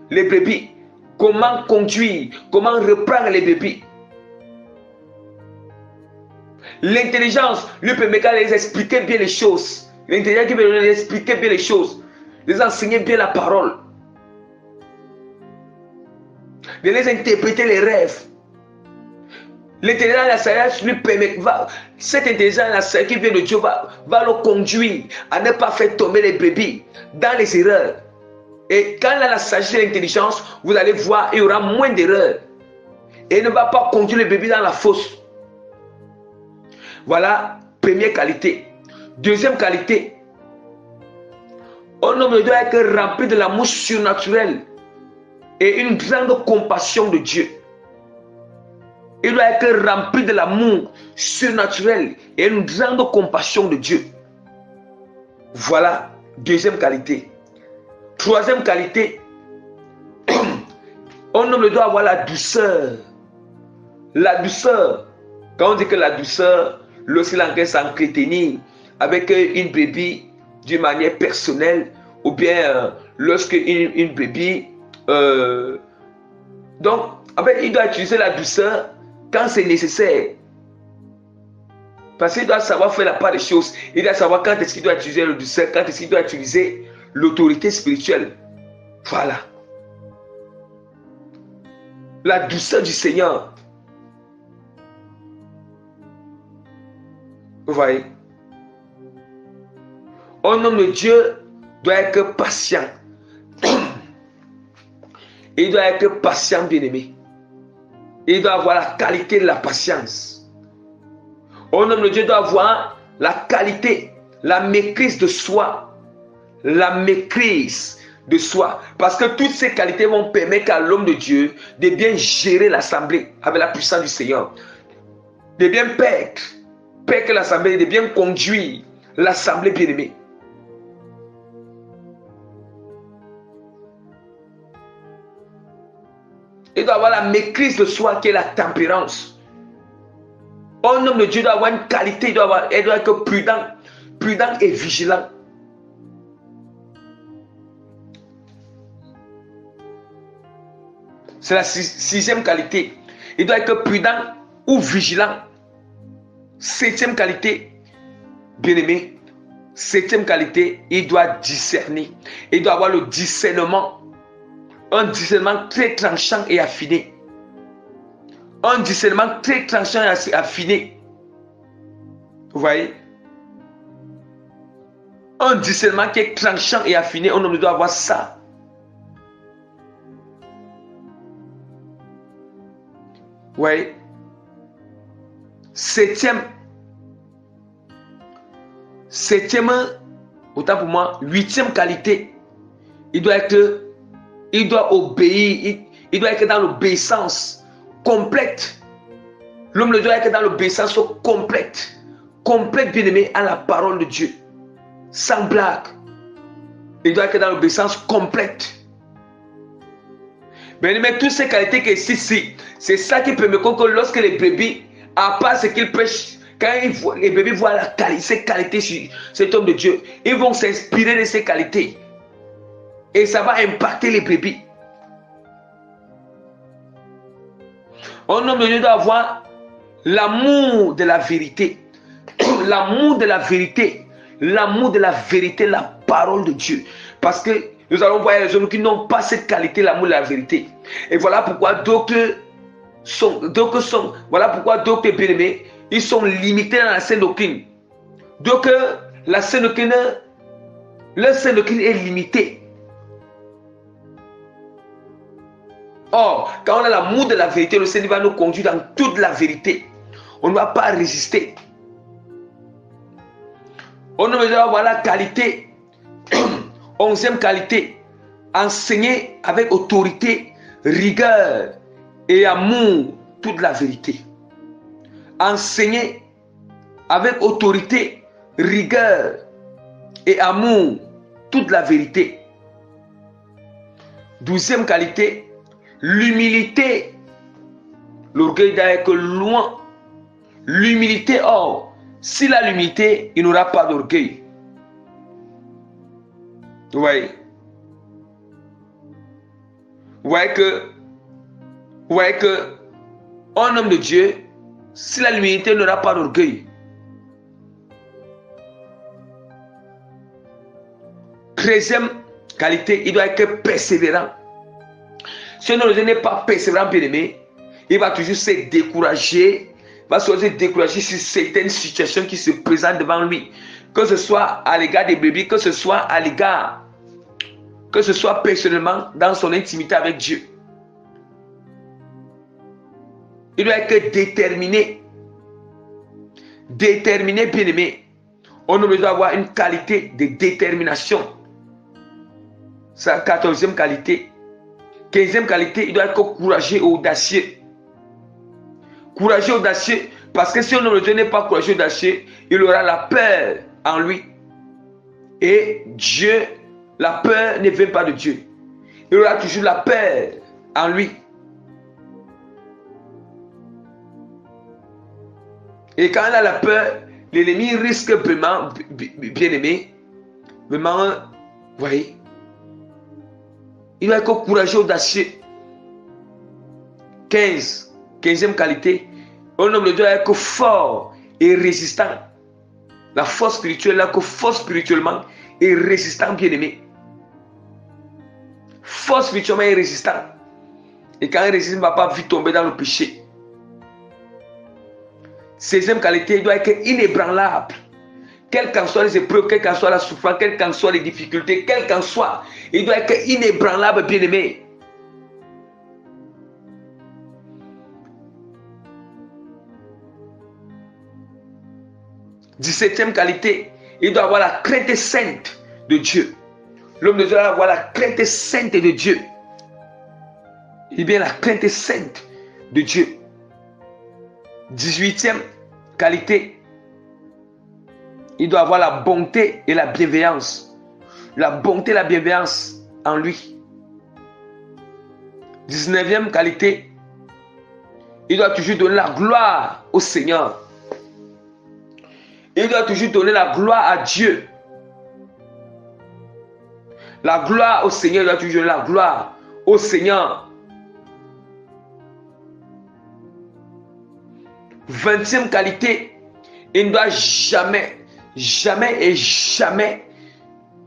les brebis, comment conduire, comment reprendre les brebis. L'intelligence lui permettra de les expliquer bien les choses. L'intelligence qui permet de les expliquer bien les choses. De les enseigner bien la parole. De les interpréter les rêves. L'intelligence de la sagesse lui permet, cette intelligence de la sagesse qui vient de Dieu va le conduire à ne pas faire tomber les brebis dans les erreurs. Et quand il a la sagesse et l'intelligence, vous allez voir, il y aura moins d'erreurs. Et il ne va pas conduire les brebis dans la fosse. Voilà, première qualité. Deuxième qualité, un homme doit être rempli de l'amour surnaturel et une grande compassion de Dieu. Il doit être rempli de l'amour surnaturel et une grande compassion de Dieu. Voilà, deuxième qualité. Troisième qualité, Un homme doit avoir la douceur. La douceur. Quand on dit que la douceur, lorsqu'il engage s'entretenir avec une brebis d'une manière personnelle, ou bien lorsque une brebis... donc, en fait, il doit utiliser la douceur quand c'est nécessaire. Parce qu'il doit savoir faire la part des choses. Il doit savoir quand est-ce qu'il doit utiliser la douceur, quand est-ce qu'il doit utiliser l'autorité spirituelle. Voilà. La douceur du Seigneur. Vous voyez? Un homme de Dieu doit être patient. Il doit être patient, bien-aimé. Il doit avoir la qualité de la patience. Un homme de Dieu doit avoir la qualité, la maîtrise de soi. La maîtrise de soi. Parce que toutes ces qualités vont permettre à l'homme de Dieu de bien gérer l'assemblée avec la puissance du Seigneur. De bien paître l'assemblée, de bien conduire l'assemblée, bien-aimée. Il doit avoir la maîtrise de soi qui est la tempérance. Un homme de Dieu doit avoir une qualité, il doit être prudent et vigilant. C'est la sixième qualité. Il doit être prudent ou vigilant. Septième qualité, bien-aimé. Septième qualité, il doit discerner. Il doit avoir le discernement. Un discernement très tranchant et affiné. Un discernement très tranchant et affiné. Vous voyez? Un discernement qui est tranchant et affiné, un homme doit avoir ça. Vous voyez? Septième, autant pour moi, huitième qualité, il doit obéir, il doit être dans l'obéissance complète. L'homme doit être dans l'obéissance complète, bien aimé à la parole de Dieu, sans blague. Il doit être dans l'obéissance complète. Bien aimé, toutes ces qualités qui existent ici, c'est ça qui permet que lorsque les brebis, à part ce qu'ils prêchent, quand les brebis voient ces qualités sur cet homme de Dieu, ils vont s'inspirer de ces qualités. Et ça va impacter les brebis. Un homme de Dieu doit avoir l'amour de la vérité. L'amour de la vérité. L'amour de la vérité, la parole de Dieu. Parce que nous allons voir les hommes qui n'ont pas cette qualité, l'amour de la vérité. Et voilà pourquoi d'autres voilà pourquoi d'autres bien-aimés, ils sont limités dans la sainte doctrine. Donc la sainte doctrine, leur sainte doctrine est limitée. Or, quand on a l'amour de la vérité, le Seigneur va nous conduire dans toute la vérité. On ne va pas résister. On doit avoir la qualité, 11e qualité, enseigner avec autorité, rigueur et amour toute la vérité. Enseigner avec autorité, rigueur et amour toute la vérité. 12e qualité, l'humilité. L'orgueil doit être loin. L'humilité, or, s'il a l'humilité, il n'aura pas d'orgueil. Vous voyez? Vous voyez que un homme de Dieu, s'il a l'humilité, il n'aura pas d'orgueil. 13e qualité, il doit être persévérant. Si un homme de Dieu n'est pas persévérant, bien aimé, il va toujours se décourager, va se décourager sur certaines situations qui se présentent devant lui, que ce soit à l'égard des brebis, que ce soit personnellement dans son intimité avec Dieu. Il doit être déterminé, bien aimé. On doit avoir une qualité de détermination. C'est la 14e qualité. 15e qualité, il doit être courageux et audacieux. Courageux et audacieux, parce que si on ne n'est pas courageux et audacieux, il aura la peur en lui. Et Dieu, la peur ne vient pas de Dieu. Il aura toujours la peur en lui. Et quand on a la peur, l'ennemi risque vraiment, bien aimé, vraiment, vous voyez, il doit être courageux, audacieux. 15e qualité, un homme doit être fort et résistant. La force spirituelle, là, que fort spirituellement et résistant, bien aimé. Fort spirituellement et résistant. Et quand il résiste, il ne va pas vite tomber dans le péché. 16e qualité, il doit être inébranlable. Quelles qu'en soient les épreuves, quelle qu'en soit la souffrance, quelles qu'en soient les difficultés, quelles qu'en soient, il doit être inébranlable, bien aimé. « 17e qualité, il doit avoir la crainte sainte de Dieu. L'homme doit avoir la crainte sainte de Dieu. Il bien la crainte sainte de Dieu. 18e qualité, il doit avoir la bonté et la bienveillance. La bonté et la bienveillance en lui. 19e qualité, il doit toujours donner la gloire au Seigneur. Il doit toujours donner la gloire à Dieu. La gloire au Seigneur, il doit toujours donner la gloire au Seigneur. 20e qualité, il ne doit jamais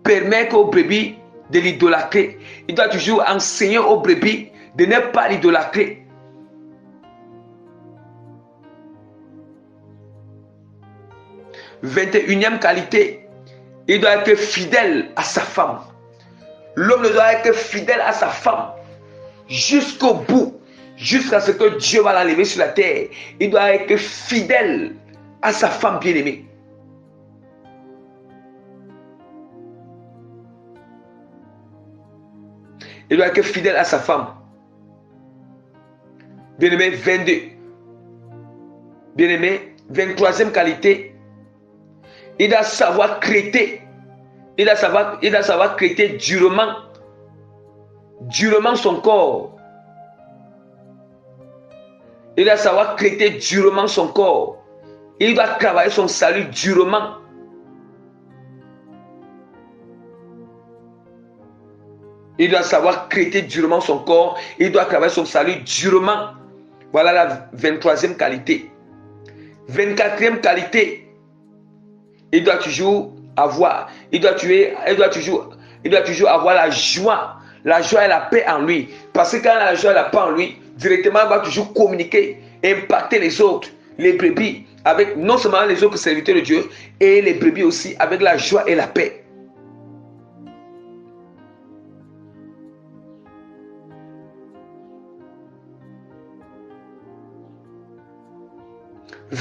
permettre aux brebis de l'idolâtrer. Il doit toujours enseigner aux brebis de ne pas l'idolâtrer. 21e qualité, il doit être fidèle à sa femme. L'homme doit être fidèle à sa femme jusqu'au bout, jusqu'à ce que Dieu va l'enlever sur la terre. Il doit être fidèle à sa femme bien-aimée. Il doit être fidèle à sa femme. Bien-aimé, 22. Bien-aimé, 23e qualité, il doit savoir traiter. Il doit savoir traiter durement son corps. Il doit savoir traiter durement son corps. Il doit travailler son salut durement. Il doit savoir traiter durement son corps. Il doit travailler son salut durement. Voilà la 23e qualité. 24e qualité. Il doit toujours avoir la joie et la paix en lui. Parce que quand il a la joie et la paix en lui, directement il va toujours communiquer, impacter les autres, les brebis, avec non seulement les autres serviteurs de Dieu, et les brebis aussi, avec la joie et la paix. «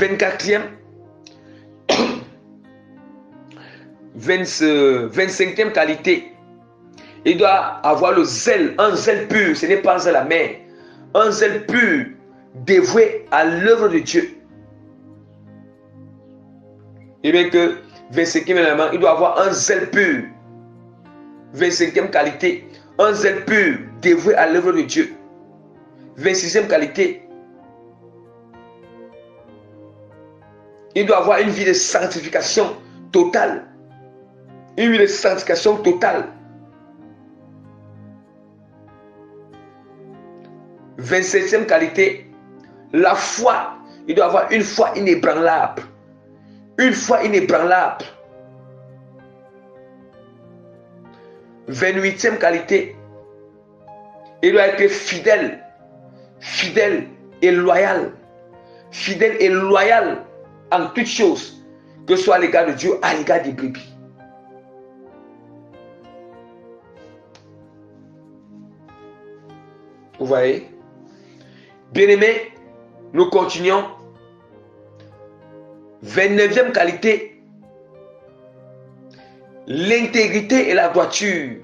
25e qualité, il doit avoir le zèle, un zèle pur, ce n'est pas un zèle amer, un zèle pur, dévoué à l'œuvre de Dieu. Et bien que 25e élément, il doit avoir un zèle pur. 25e qualité, un zèle pur, dévoué à l'œuvre de Dieu. 26e qualité, il doit avoir une vie de sanctification totale. Une vie de sanctification totale. 27e qualité, la foi. Il doit avoir une foi inébranlable. Une foi inébranlable. 28e qualité, il doit être fidèle. Fidèle et loyal. Fidèle et loyal en toutes choses, que ce soit à l'égard de Dieu, à l'égard des brebis. Vous voyez? Bien-aimés, nous continuons. 29e qualité, l'intégrité et la droiture.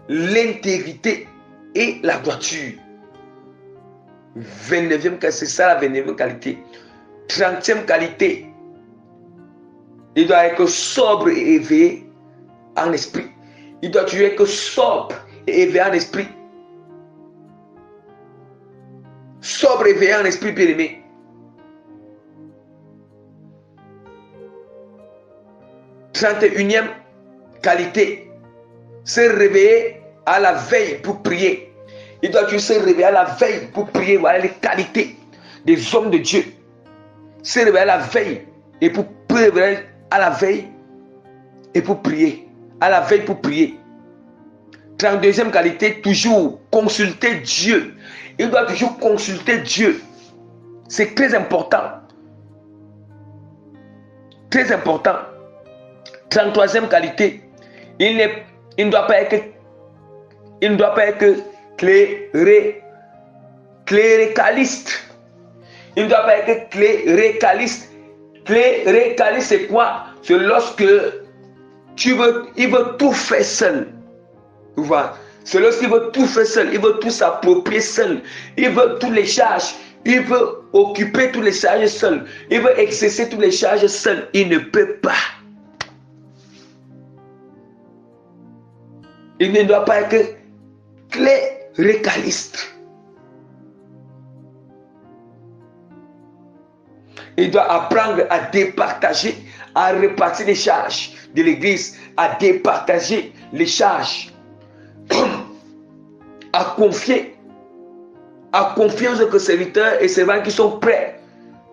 L'intégrité et la droiture. 29e qualité, c'est ça la 29e qualité. 30e qualité, il doit être sobre et éveillé en esprit. Il doit toujours être sobre et éveillé en esprit. Sobre et éveillé en esprit, bien-aimé. 31e qualité, se réveiller à la veille pour prier. Il doit toujours se réveiller à la veille pour prier. Voilà les qualités des hommes de Dieu. Se réveiller à la veille et pour prier à la veille et pour prier. À la veille pour prier. 32e qualité, toujours consulter Dieu. Il doit toujours consulter Dieu. C'est très important. Très important. 33e qualité, il ne doit pas être cléricaliste. Il ne doit pas être cléricaliste. Cléricaliste, c'est quoi? C'est lorsque il veut tout faire seul. Tu vois? C'est lorsqu'il veut tout faire seul. Il veut tout s'approprier seul. Il veut toutes les charges. Il veut occuper toutes les charges seul. Il veut exercer toutes les charges seul. Il ne peut pas. Il ne doit pas être cléricaliste. Il doit apprendre à départager, à répartir les charges de l'église, à départager les charges, à confier aux autres serviteurs et servants qui sont près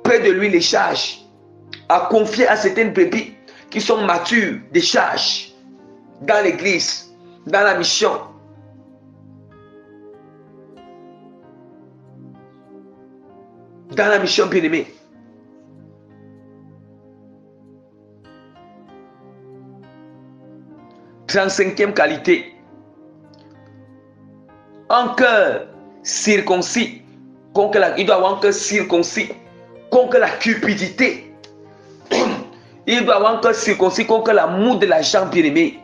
de lui les charges, à confier à certaines brebis qui sont matures des charges dans l'église, dans la mission. Dans la mission bien-aimée. « 35e qualité. Un cœur circoncis. Il doit avoir un cœur circoncis contre la cupidité. Il doit avoir un cœur circoncis contre l'amour de l'argent bien-aimé.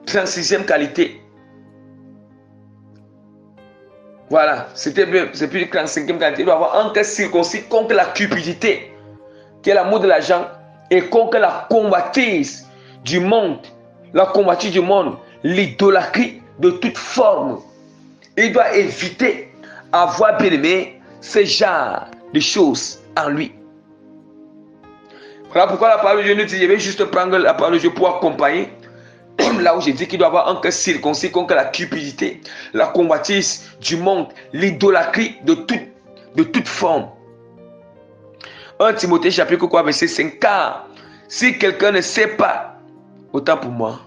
« 36e qualité. Voilà, c'était bien, c'est plus de 35e qualité. Il doit avoir un cœur circoncis contre la cupidité, qui est l'amour de l'argent, et contre la convoitise du monde, l'idolâtrie de toute forme. Il doit éviter avoir bien aimé ce genre de choses en lui. Voilà pourquoi la parole de Dieu nous dit, je vais juste prendre la parole de Dieu pour accompagner. Là où j'ai dit qu'il doit avoir un cœur circoncis contre la cupidité, la convoitise du monde, l'idolâtrie de toute forme. 1 Timothée chapitre 3 verset 5. Car si quelqu'un ne sait pas, autant pour moi.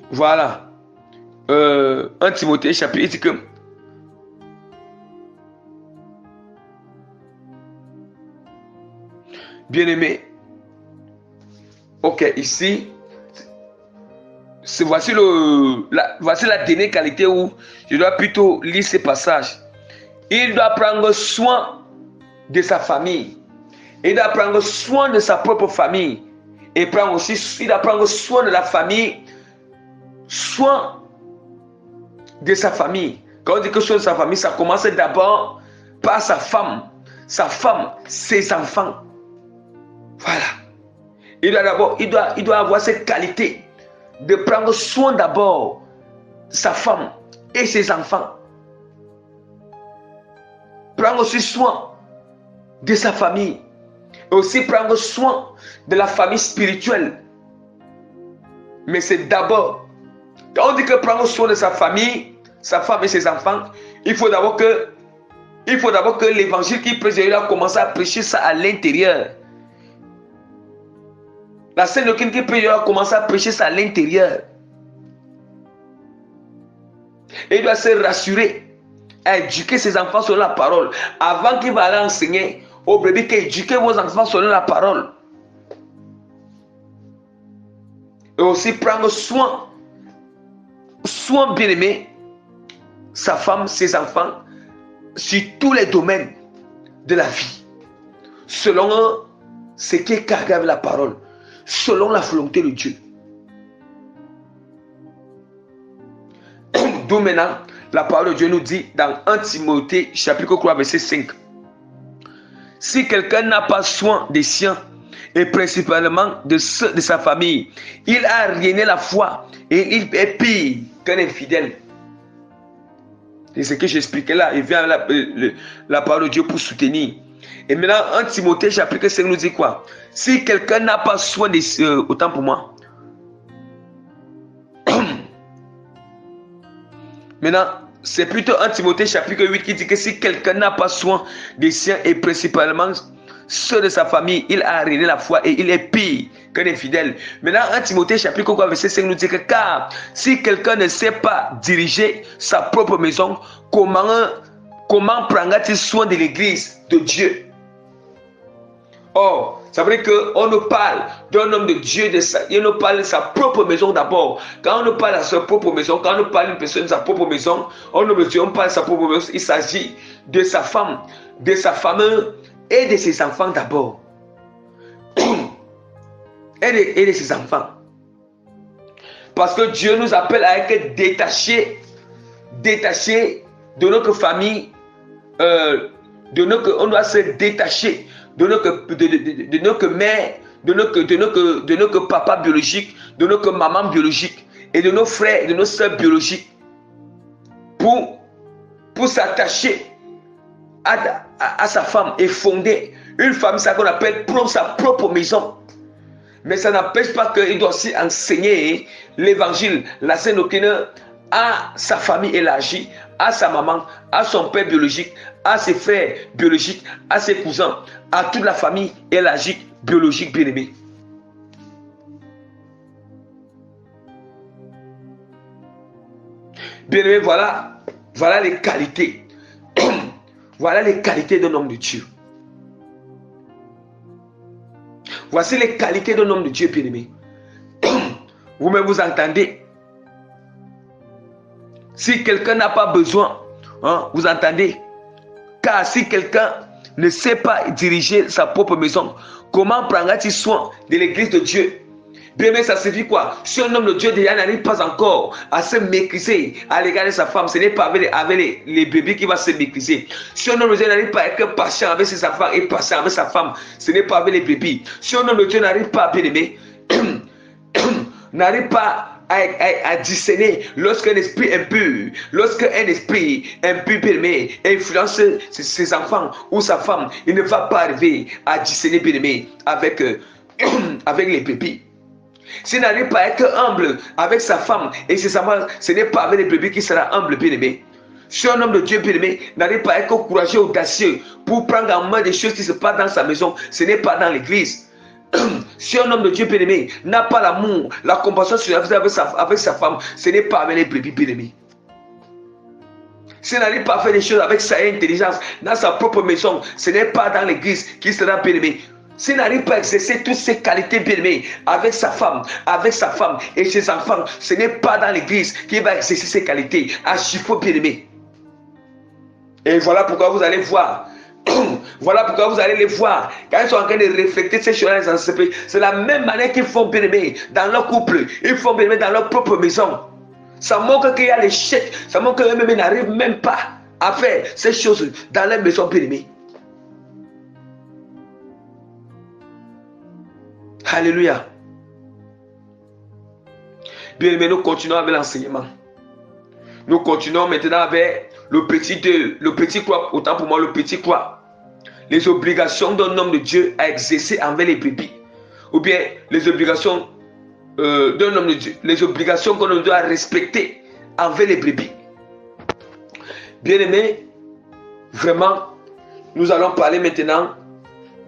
Voilà. 1 Timothée chapitre, il dit que bien-aimé, ok, ici, voici la dernière qualité où je dois plutôt lire ce passage. Il doit prendre soin de sa famille. Il doit prendre soin de sa propre famille. Et il doit prendre soin de la famille. Soin de sa famille. Quand on dit que soin de sa famille, ça commence d'abord par sa femme, ses enfants. Voilà. Il doit avoir cette qualité de prendre soin d'abord de sa femme et ses enfants. Prendre aussi soin de sa famille. Et aussi prendre soin de la famille spirituelle. Mais c'est d'abord, quand on dit que prendre soin de sa famille, sa femme et ses enfants, il faut d'abord que l'évangile qui prêche, il a commencé à prêcher ça à l'intérieur. La Sainte Doctrine qui prêche, il a commencé à prêcher ça à l'intérieur. Et il doit se rassurer à éduquer ses enfants selon la parole. Avant qu'il va aller enseigner aux brebis, qu'éduquez vos enfants selon la parole. Et aussi prendre soin bien-aimé, sa femme, ses enfants, sur tous les domaines de la vie. Selon ce qui est carré avec la parole. Selon la volonté de Dieu. D'où maintenant, la parole de Dieu nous dit dans 1 Timothée chapitre 3 verset 5. Si quelqu'un n'a pas soin des siens, et principalement de ceux de sa famille. Il a renié la foi et il est pire qu'un infidèle. C'est ce que j'expliquais là. Il vient la parole de Dieu pour soutenir. Et maintenant, en Timothée, chapitre 5 nous dit quoi? Si quelqu'un n'a pas soin de... autant pour moi. Maintenant, c'est plutôt en Timothée chapitre 8 qui dit que si quelqu'un n'a pas soin des siens et principalement ceux de sa famille, il a renié la foi et il est pire qu'un infidèle. Maintenant, en Timothée chapitre 3 verset 5 nous dit que car si quelqu'un ne sait pas diriger sa propre maison, comment prendra-t-il soin de l'église de Dieu? Or, ça veut dire qu'on nous parle d'un homme de Dieu, il nous parle de sa propre maison d'abord. Quand on nous parle de sa propre maison, quand on nous parle d'une personne de sa propre maison, on parle de sa propre maison, il s'agit de sa femme, de sa femme et de ses enfants d'abord. et de ses enfants. Parce que Dieu nous appelle à être détachés de notre famille, on doit se détacher de notre mère, de notre papa biologique, de notre maman biologique et de nos frères et de nos soeurs biologiques pour s'attacher à sa femme et fonder une famille, ça qu'on appelle pour sa propre maison. Mais ça n'empêche pas qu'il doit aussi enseigner l'évangile, la sainte doctrine à sa famille élargie, à sa maman, à son père biologique, à ses frères biologiques, à ses cousins, à toute la famille élargie biologique bien-aimée. Bien-aimé, voilà les qualités. Voilà les qualités d'un homme de Dieu. Voici les qualités d'un homme de Dieu, bien-aimé. Vous-même vous entendez. Si quelqu'un n'a pas besoin, vous entendez? Car si quelqu'un ne sait pas diriger sa propre maison, comment prendra-t-il soin de l'église de Dieu? Bien, mais ça signifie quoi? Si un homme de Dieu déjà n'arrive pas encore à se maîtriser à l'égard de sa femme, ce n'est pas avec les bébés qui va se maîtriser. Si un homme de Dieu n'arrive pas à être patient avec ses enfants et patient avec sa femme, ce n'est pas avec les bébés. Si un homme de Dieu n'arrive pas à bien aimer, n'arrive pas à discerner lorsqu'un esprit impur, bien aimé, influence ses enfants ou sa femme, il ne va pas arriver à discerner bien aimé avec les bébés. S'il n'arrive pas à être humble avec sa femme et ses enfants, ce n'est pas avec les bébés qui sera humble, bien aimé. Si un homme de Dieu, bien aimé, n'arrive pas à être courageux, audacieux pour prendre en main des choses qui se passent dans sa maison, ce n'est pas dans l'église. Si un homme de Dieu, bien aimé, n'a pas l'amour, la compassion avec sa femme, ce n'est pas avec les brebis, bien aimé. S'il n'arrive pas à faire des choses avec sa intelligence dans sa propre maison, ce n'est pas dans l'église qu'il sera bien aimé. S'il n'arrive pas à exercer toutes ses qualités bien-aimées avec sa femme et ses enfants, ce n'est pas dans l'église qu'il va exercer ses qualités à chiffre bien-aimé. Et voilà pourquoi vous allez voir. Voilà pourquoi vous allez les voir. Quand ils sont en train de réfléchir ces choses-là, c'est la même manière qu'ils font bien-aimé dans leur couple. Ils font bien-aimé dans leur propre maison. Ça montre qu'il y a l'échec. Ça montre qu'eux-mêmes n'arrivent même pas à faire ces choses dans leur maison bien-aimée. Alléluia. Bien aimé, nous continuons avec l'enseignement. Nous continuons maintenant avec le petit 2, le petit quoi, autant pour moi le petit quoi. Les obligations d'un homme de Dieu à exercer envers les brebis. Ou bien les obligations d'un homme de Dieu, les obligations qu'on doit respecter envers les brebis. Bien aimé, vraiment, nous allons parler maintenant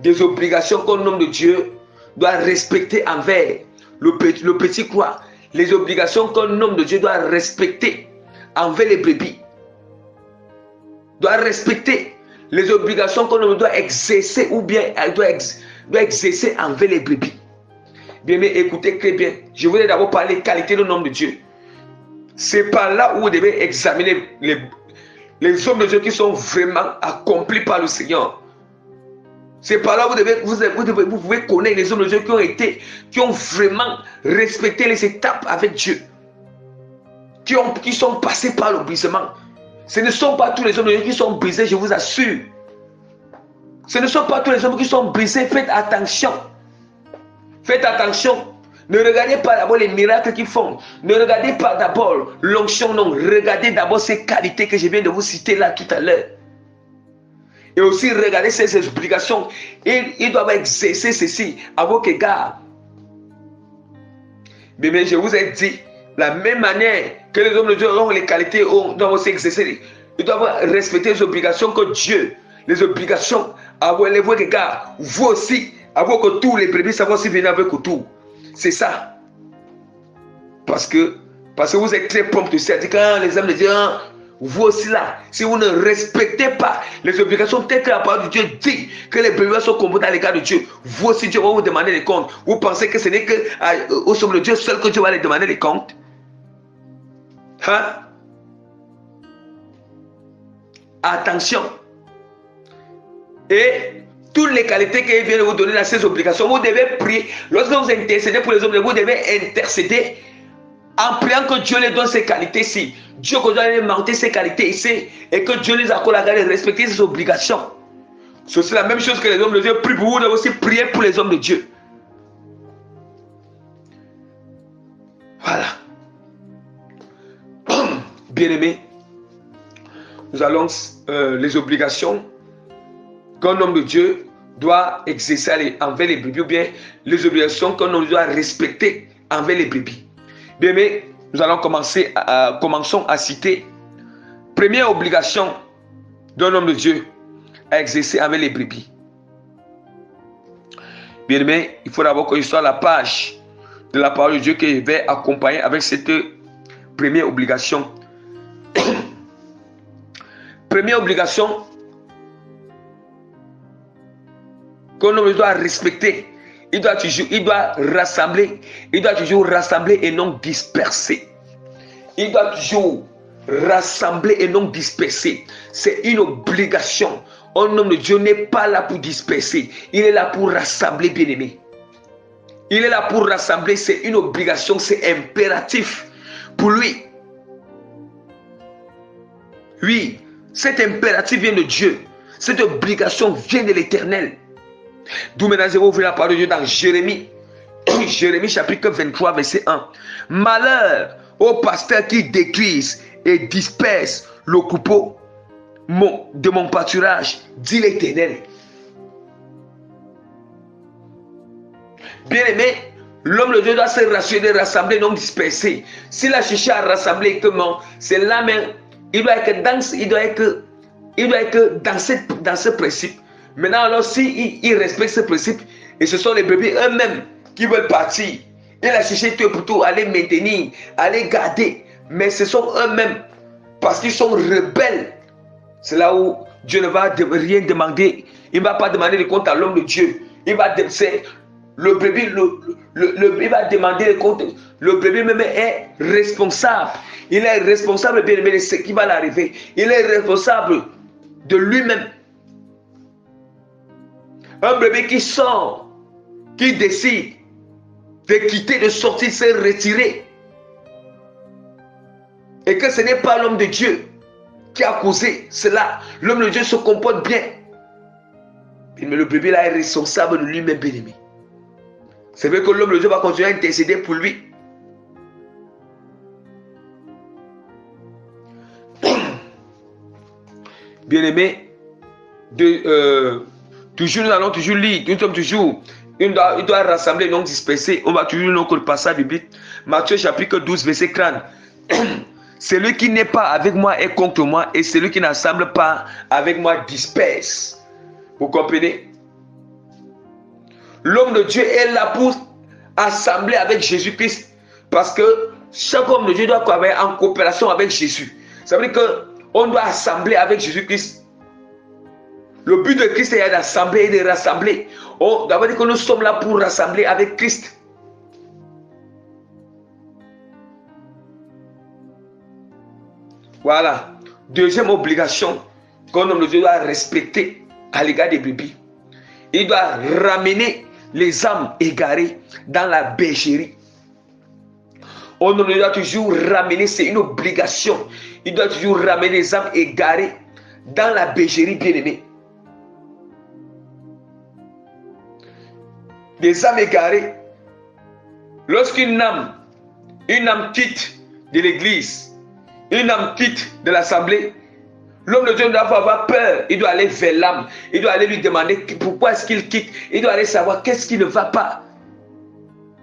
des obligations qu'un homme de Dieu doit respecter envers le petit quoi. Les obligations qu'un homme de Dieu doit respecter envers les brebis. Doit respecter les obligations qu'on doit exercer ou bien doit exercer envers les brebis. Bien, mais écoutez très bien. Je voudrais d'abord parler des qualités d'un homme de Dieu. C'est par là où vous devez examiner les hommes de Dieu qui sont vraiment accomplis par le Seigneur. C'est par là où vous pouvez connaître les hommes de Dieu qui ont vraiment respecté les étapes avec Dieu. Qui sont passés par le brisement. Ce ne sont pas tous les hommes de Dieu qui sont brisés, je vous assure. Ce ne sont pas tous les hommes qui sont brisés, faites attention. Faites attention. Ne regardez pas d'abord les miracles qu'ils font. Ne regardez pas d'abord l'onction, non. Regardez d'abord ces qualités que je viens de vous citer là tout à l'heure. Et aussi regardez ces obligations. Ils doivent exercer ceci à vos égards. Mais je vous ai dit, la même manière que les hommes de Dieu ont les qualités, doivent aussi exercer. Ils doivent respecter les obligations que Dieu, les obligations à vos égards. Vous aussi, à vos autour, les brebis, ça va aussi venir avec autour. C'est ça. Parce que vous êtes très prompt aussi à dire quand les hommes de Dieu, vous aussi là, si vous ne respectez pas les obligations telles que la parole de Dieu dit que les brebis sont comportés à l'égard de Dieu, vous aussi Dieu va vous demander des comptes. Vous pensez que ce n'est qu'au sommet de Dieu seul que Dieu va les demander des comptes? Hein? Attention. Et toutes les qualités qu'il vient de vous donner dans ces obligations, vous devez prier. Lorsque vous intercédez pour les hommes, vous devez intercéder en priant que Dieu les donne ces qualités-ci. Dieu doit les monter ces qualités ici et que Dieu les accorde à respecter ses obligations. C'est la même chose que les hommes de Dieu prient pour vous, vous devez aussi prier pour les hommes de Dieu. Voilà. Bien-aimés, nous allons les obligations qu'un homme de Dieu doit exercer envers les brebis, ou bien les obligations qu'un homme doit respecter envers les brebis. Bien, mais nous allons commençons à citer première obligation d'un homme de Dieu à exercer envers les brebis. Bien aimé, il faut d'abord que je sois à la page de la parole de Dieu que je vais accompagner avec cette première obligation. Première obligation qu'un homme doit respecter. Il doit rassembler. Il doit toujours rassembler et non disperser. Il doit toujours rassembler et non disperser. C'est une obligation. Un homme de Dieu n'est pas là pour disperser. Il est là pour rassembler, bien-aimé. Il est là pour rassembler. C'est une obligation. C'est impératif pour lui. Oui, cet impératif vient de Dieu. Cette obligation vient de l'Éternel. D'où maintenant je vais ouvrir la parole de Dieu dans Jérémie. Jérémie chapitre 23 verset 1. Malheur aux pasteurs qui détruisent et dispersent le troupeau de mon pâturage, dit l'Éternel. Bien aimé, l'homme de Dieu doit se rassurer, rassembler, non disperser. S'il a cherché à rassembler exactement, c'est là même, il doit être dans ce principe. Maintenant, alors, s'il respecte ce principe, et ce sont les brebis eux-mêmes qui veulent partir, il a cherché tout pour tout, à les maintenir, à les garder, mais ce sont eux-mêmes, parce qu'ils sont rebelles. C'est là où Dieu ne va rien demander. Il ne va pas demander de compte à l'homme de Dieu. Il va va demander le compte. Le brebis même est responsable. Il est responsable bien aimé de ce qui va l'arriver. Il est responsable de lui-même. Un bébé qui sort, qui décide de quitter, de sortir, se retirer. Et que ce n'est pas l'homme de Dieu qui a causé cela. L'homme de Dieu se comporte bien. Mais le bébé là est responsable de lui-même, bien-aimé. C'est vrai que l'homme de Dieu va continuer à intercéder pour lui. Bien-aimé, toujours nous allons toujours lire, nous sommes toujours, il doit rassembler, non disperser. On va toujours lire notre passage biblique. Matthieu chapitre 12, verset 30. Celui qui n'est pas avec moi est contre moi, et celui qui n'assemble pas avec moi disperse. Vous comprenez? L'homme de Dieu est là pour assembler avec Jésus-Christ, parce que chaque homme de Dieu doit travailler en coopération avec Jésus. Ça veut dire qu'on doit assembler avec Jésus-Christ. Le but de Christ est d'assembler et de rassembler. On doit dire que nous sommes là pour rassembler avec Christ. Voilà. Deuxième obligation qu'un homme de Dieu doit respecter à l'égard des brebis. Il doit ramener les âmes égarées dans la bergerie. Un homme de Dieu doit toujours ramener, c'est une obligation. Il doit toujours ramener les âmes égarées dans la bergerie, bien-aimée. Les âmes égarées Lorsqu'une âme quitte de l'église, une âme quitte de l'assemblée, l'homme de Dieu ne doit pas avoir peur. Il doit aller vers l'âme. Il doit aller lui demander pourquoi est-ce qu'il quitte. Il doit aller savoir qu'est-ce qui ne va pas.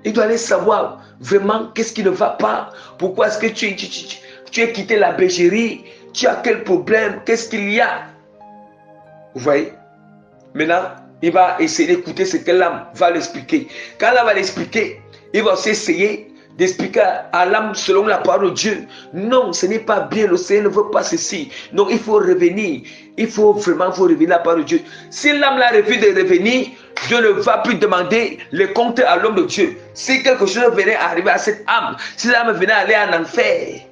Il doit aller savoir vraiment qu'est-ce qui ne va pas. Pourquoi est-ce que tu as quitté la bergerie? Tu as quel problème? Qu'est-ce qu'il y a? Vous voyez? Maintenant, il va essayer d'écouter ce que l'âme va l'expliquer. Quand l'âme va l'expliquer, il va aussi essayer d'expliquer à l'âme selon la parole de Dieu. Non, ce n'est pas bien, le Seigneur ne veut pas ceci. Non, il faut revenir. Il faut vraiment revenir à la parole de Dieu. Si l'âme l'a refusé de revenir, Dieu ne va plus demander les comptes à l'homme de Dieu. Si quelque chose venait arriver à cette âme, si l'âme venait aller en enfer,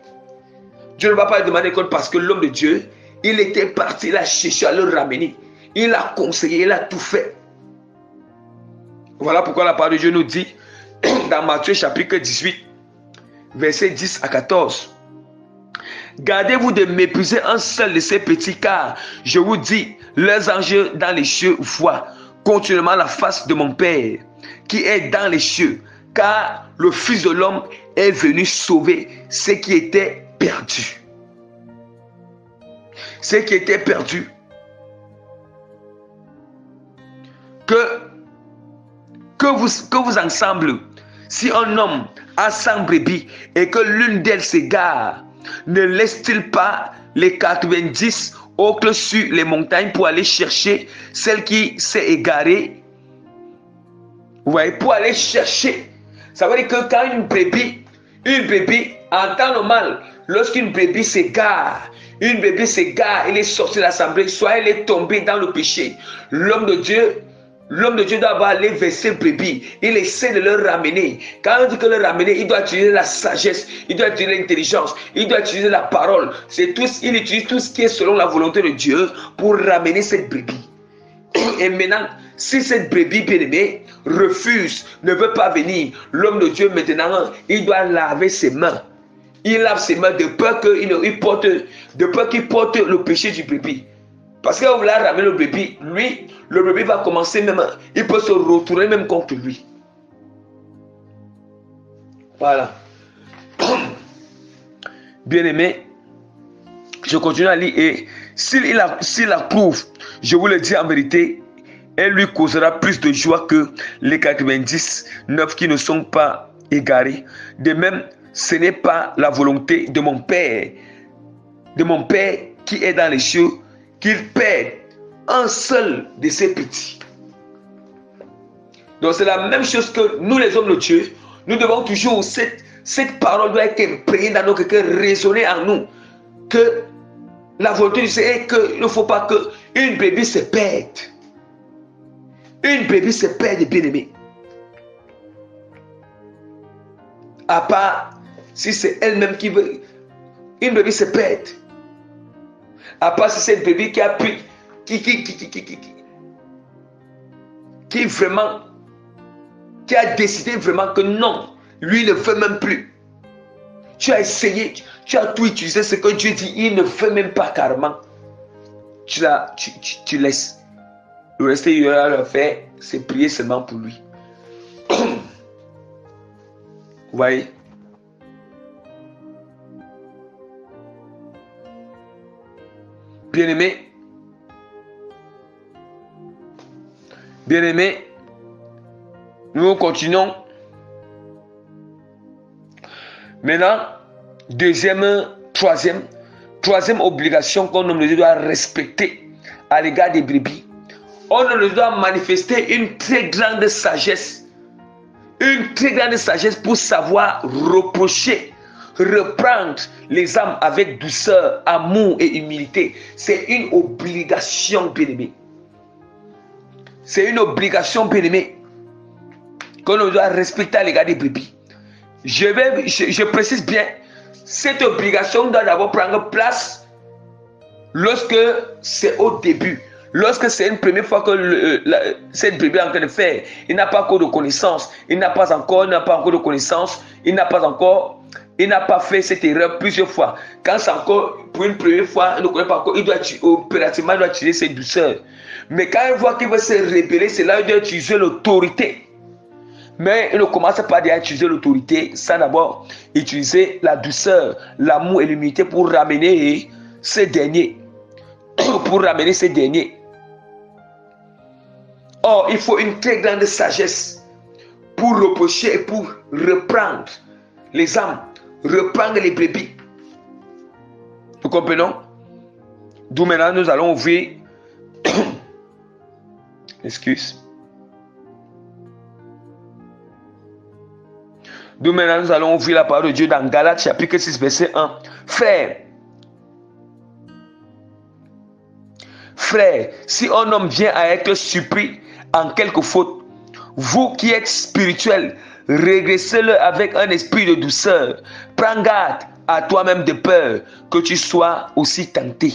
Dieu ne va pas lui demander compte parce que l'homme de Dieu, il était parti, il a cherché à le ramener. Il a conseillé, il a tout fait. Voilà pourquoi la parole de Dieu nous dit dans Matthieu chapitre 18, versets 10 à 14. Gardez-vous de mépriser un seul de ces petits, car je vous dis, leurs anges dans les cieux voient continuellement la face de mon Père qui est dans les cieux, car le Fils de l'homme est venu sauver ce qui était perdu. Ce qui était perdu. Que vous ensemble, si un homme a 100 brebis et que l'une d'elles s'égare, ne laisse-t-il pas les 90 autres sur les montagnes pour aller chercher celle qui s'est égarée? Vous voyez, pour aller chercher. Ça veut dire que quand une brebis en temps normal, lorsqu'une brebis s'égare, il est sorti de l'assemblée, soit elle est tombée dans le péché. L'homme de Dieu doit aller vers ses brebis. Il essaie de le ramener. Quand on dit que le ramener, il doit utiliser la sagesse, il doit utiliser l'intelligence, il doit utiliser la parole. Il utilise tout ce qui est selon la volonté de Dieu pour ramener cette brebis. Et maintenant, si cette brebis bien-aimée refuse, ne veut pas venir, l'homme de Dieu maintenant, il doit laver ses mains. Il lave ses mains de peur qu'il porte le péché du brebis. Parce que vous voulez ramener le brebis, lui, le brebis va commencer même, il peut se retourner même contre lui. Voilà. Bien-aimé, je continue à lire et s'il approuve, je vous le dis en vérité, elle lui causera plus de joie que les 99 qui ne sont pas égarés. De même, ce n'est pas la volonté de mon Père qui est dans les cieux, qu'il perde un seul de ses petits. Donc c'est la même chose que nous les hommes de Dieu, nous devons toujours, cette parole doit être imprégnée dans nos cœurs, résonner en nous, que la volonté du Seigneur est qu'il ne faut pas qu'une brebis se perde. Une brebis se perde, bien-aimé. À part si c'est elle-même qui veut, une brebis se perd. À part si c'est une brebis qui a pu, qui a décidé vraiment que non, lui ne veut même plus. Tu as essayé, tu as tout utilisé ce que Dieu dit, il ne veut même pas carrément. Tu laisses. Le reste, il y aura à le faire, c'est prier seulement pour lui. Vous voyez? Bien-aimé, nous continuons. Maintenant, troisième obligation qu'un homme de Dieu doit respecter à l'égard des brebis. Un homme de Dieu doit manifester une très grande sagesse. Une très grande sagesse pour savoir reprendre les âmes avec douceur, amour et humilité. C'est une obligation, bien-aimé. C'est une obligation, bien-aimé, qu'on doit respecter à l'égard des brebis. Je précise bien, cette obligation doit d'abord prendre place lorsque c'est au début. Lorsque c'est une première fois que cette brebis est en train de faire, il n'a pas encore de connaissance, il n'a pas encore de connaissance, il n'a pas fait cette erreur plusieurs fois. Quand c'est encore pour une première fois, il ne connaît pas encore, il doit opérativement utiliser ses douceurs. Mais quand il voit qu'il veut se rébeller, c'est là qu'il doit utiliser l'autorité. Mais il ne commence pas à utiliser l'autorité sans d'abord utiliser la douceur, l'amour et l'humilité pour ramener ces derniers. Pour ramener ces derniers. Or, il faut une très grande sagesse pour reprocher et pour reprendre les âmes, reprendre les brebis. Nous comprenons? D'où maintenant nous allons ouvrir. Excuse. D'où maintenant nous allons ouvrir la parole de Dieu dans Galates chapitre 6 verset 1. Frère, si un homme vient à être surpris en quelque faute, vous qui êtes spirituels, régressez-le avec un esprit de douceur. Prends garde à toi-même de peur que tu sois aussi tenté.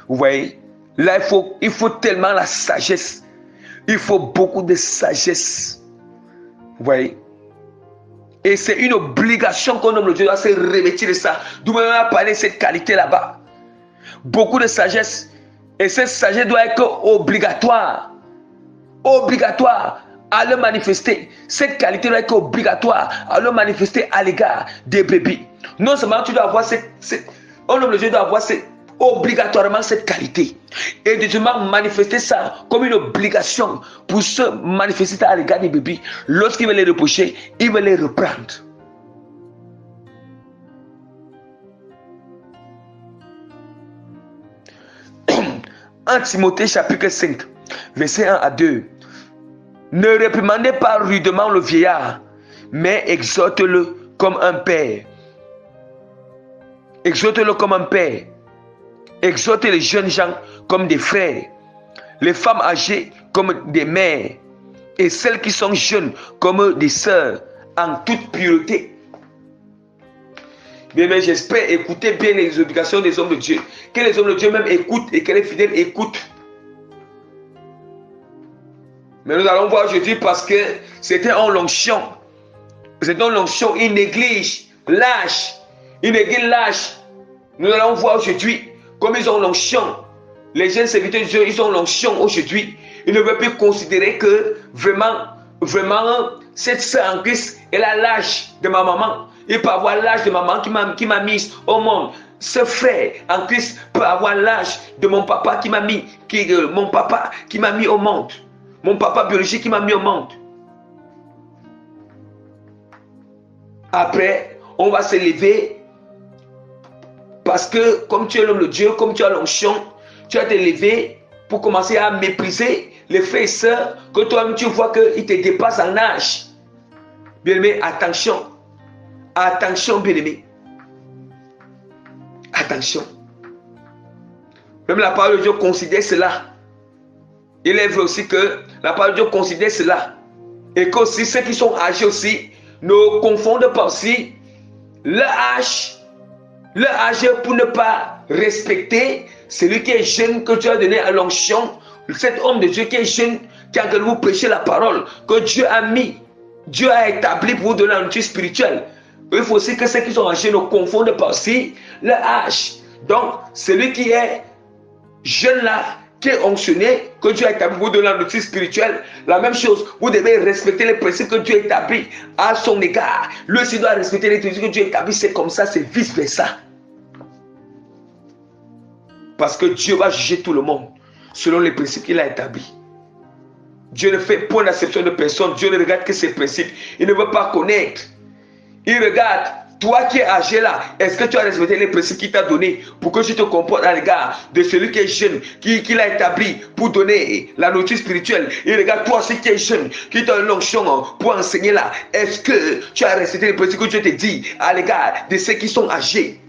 Vous voyez, là il faut tellement la sagesse. Il faut beaucoup de sagesse. Vous voyez. Et c'est une obligation qu'un homme de Dieu doit se revêtir de ça. D'où on a parlé de cette qualité là-bas. Beaucoup de sagesse. Et cette sagesse doit être obligatoire. Obligatoire à le manifester. Cette qualité doit être obligatoire à le manifester à l'égard des brebis. Non seulement tu dois avoir un homme de Dieu doit avoir obligatoirement cette qualité. Et deuxièmement, manifester ça comme une obligation pour se manifester à l'égard des brebis. Lorsqu'il veut les reprocher, il veut les reprendre. En Timothée chapitre 5, verset 1 à 2. Ne réprimandez pas rudement le vieillard, mais exhorte-le comme un père. Exhorte-le comme un père. Exhortez les jeunes gens comme des frères, les femmes âgées comme des mères, et celles qui sont jeunes comme des sœurs, en toute pureté. Bien, mais j'espère écouter bien les obligations des hommes de Dieu, que les hommes de Dieu même écoutent et que les fidèles écoutent. Mais nous allons voir aujourd'hui parce que c'était en l'onction. C'est en l'onction, ils négligent, lâchent. Ils négligent, lâchent. Nous allons voir aujourd'hui comme ils ont l'onction. Les jeunes serviteurs de Dieu, ils ont l'onction aujourd'hui. Ils ne veulent plus considérer que vraiment, cette sœur en Christ est la l'âge de ma maman. Il peut avoir l'âge de maman qui m'a mise au monde. Ce frère en Christ peut avoir l'âge de mon papa qui m'a mis, mon papa qui m'a mis au monde. Mon papa biologique qui m'a mis au monde. Après, on va se lever. Parce que comme tu es l'homme de Dieu, comme tu as l'onction, tu vas te lever pour commencer à mépriser les frères et sœurs que toi-même tu vois qu'ils te dépassent en âge. Bien-aimé, attention. Attention, bien-aimé. Attention. Même la parole de Dieu considère cela. Il est vrai aussi que la parole de Dieu considère cela. Et qu'aussi ceux qui sont âgés aussi ne confondent pas aussi leur âge pour ne pas respecter celui qui est jeune que tu as donné à l'onction, cet homme de Dieu qui est jeune, qui a que vous prêcher la parole que Dieu a mis, Dieu a établi pour vous donner la nourriture spirituelle. Il faut aussi que ceux qui sont âgés ne confondent pas aussi leur âge. Donc, celui qui est jeune là, qui est onctionné, que Dieu a établi pour vous donner la nourriture spirituelle, la même chose, vous devez respecter les principes que Dieu a établis à son égard. Lui aussi doit respecter les principes que Dieu a établis, c'est comme ça, c'est vice versa. Parce que Dieu va juger tout le monde selon les principes qu'il a établis. Dieu ne fait point d'acception de personne. Dieu ne regarde que ses principes. Il ne veut pas connaître. Il regarde, toi qui es âgé là, est-ce que tu as respecté les principes qu'il t'a donnés pour que tu te comportes à l'égard de celui qui est jeune, qu'il a établi pour donner la nourriture spirituelle. Il regarde toi aussi qui es jeune, qui t'a une onction pour enseigner là. Est-ce que tu as respecté les principes que Dieu te dit à l'égard de ceux qui sont âgés?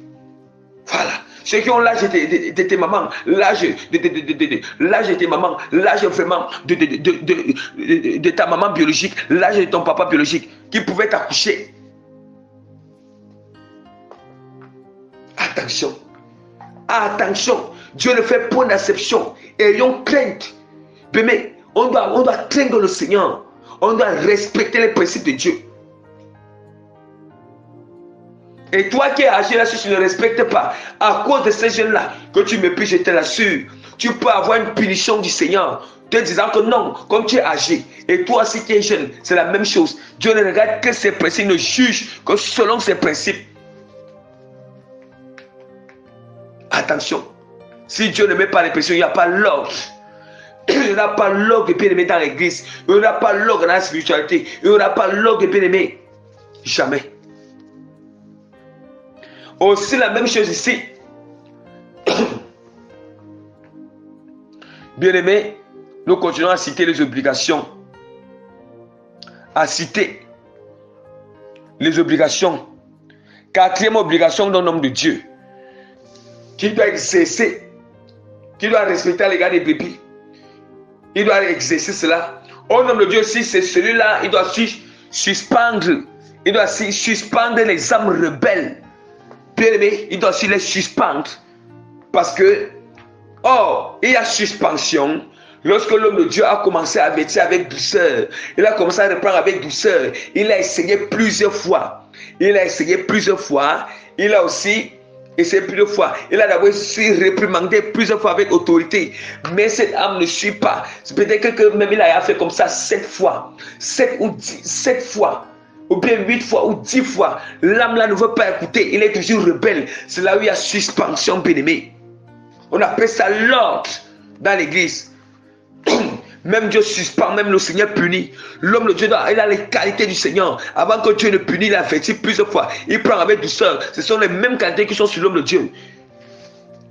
Voilà. Ceux qui ont l'âge de tes mamans, l'âge de tes mamans, l'âge vraiment de ta maman biologique, l'âge de ton papa biologique, qui pouvait t'accoucher. Attention. Attention. Dieu ne fait point d'acception. Ayons crainte. Mais on doit craindre le Seigneur. On doit respecter les principes de Dieu. Et toi qui es âgé là, si tu ne respectes pas, à cause de ces jeunes-là, que tu me piges, je te l'assure, tu peux avoir une punition du Seigneur, te disant que non, comme tu es âgé, Et toi aussi qui es jeune, c'est la même chose. Dieu ne regarde que ses principes, il ne juge que selon ses principes. Attention, si Dieu ne met pas les pressions, il n'y a pas l'ordre. Il n'y aura pas l'ordre bien-aimé dans l'église. Il n'y aura pas l'ordre dans la spiritualité. Il n'y aura pas l'ordre bien-aimé. Jamais. Aussi la même chose ici. Bien-aimé, nous continuons à citer les obligations. À citer les obligations. Quatrième obligation d'un homme de Dieu. Qui doit exercer, qui doit respecter à l'égard des brebis. Il doit exercer cela. Au nom de Dieu, si c'est celui-là, il doit suspendre. Il doit suspendre les âmes rebelles. Bien aimé, il doit aussi les suspendre. Parce que, il y a suspension. Lorsque l'homme de Dieu a commencé à avertir avec douceur, il a commencé à reprendre avec douceur. Il a essayé plusieurs fois. Il a aussi essayé plusieurs fois. Il a d'abord réprimandé plusieurs fois avec autorité. Mais cette âme ne suit pas. C'est peut-être que même il a fait comme ça 7 fois. 7 fois. Ou bien 8 fois ou 10 fois. L'âme là ne veut pas écouter. Il est toujours rebelle. C'est là où il y a suspension, bien-aimé. On appelle ça l'ordre dans l'église. Même Dieu suspend, même le Seigneur punit. L'homme de Dieu, il a les qualités du Seigneur. Avant que Dieu ne punisse, il avertit plusieurs fois. Il prend avec douceur. Ce sont les mêmes qualités qui sont sur l'homme de Dieu.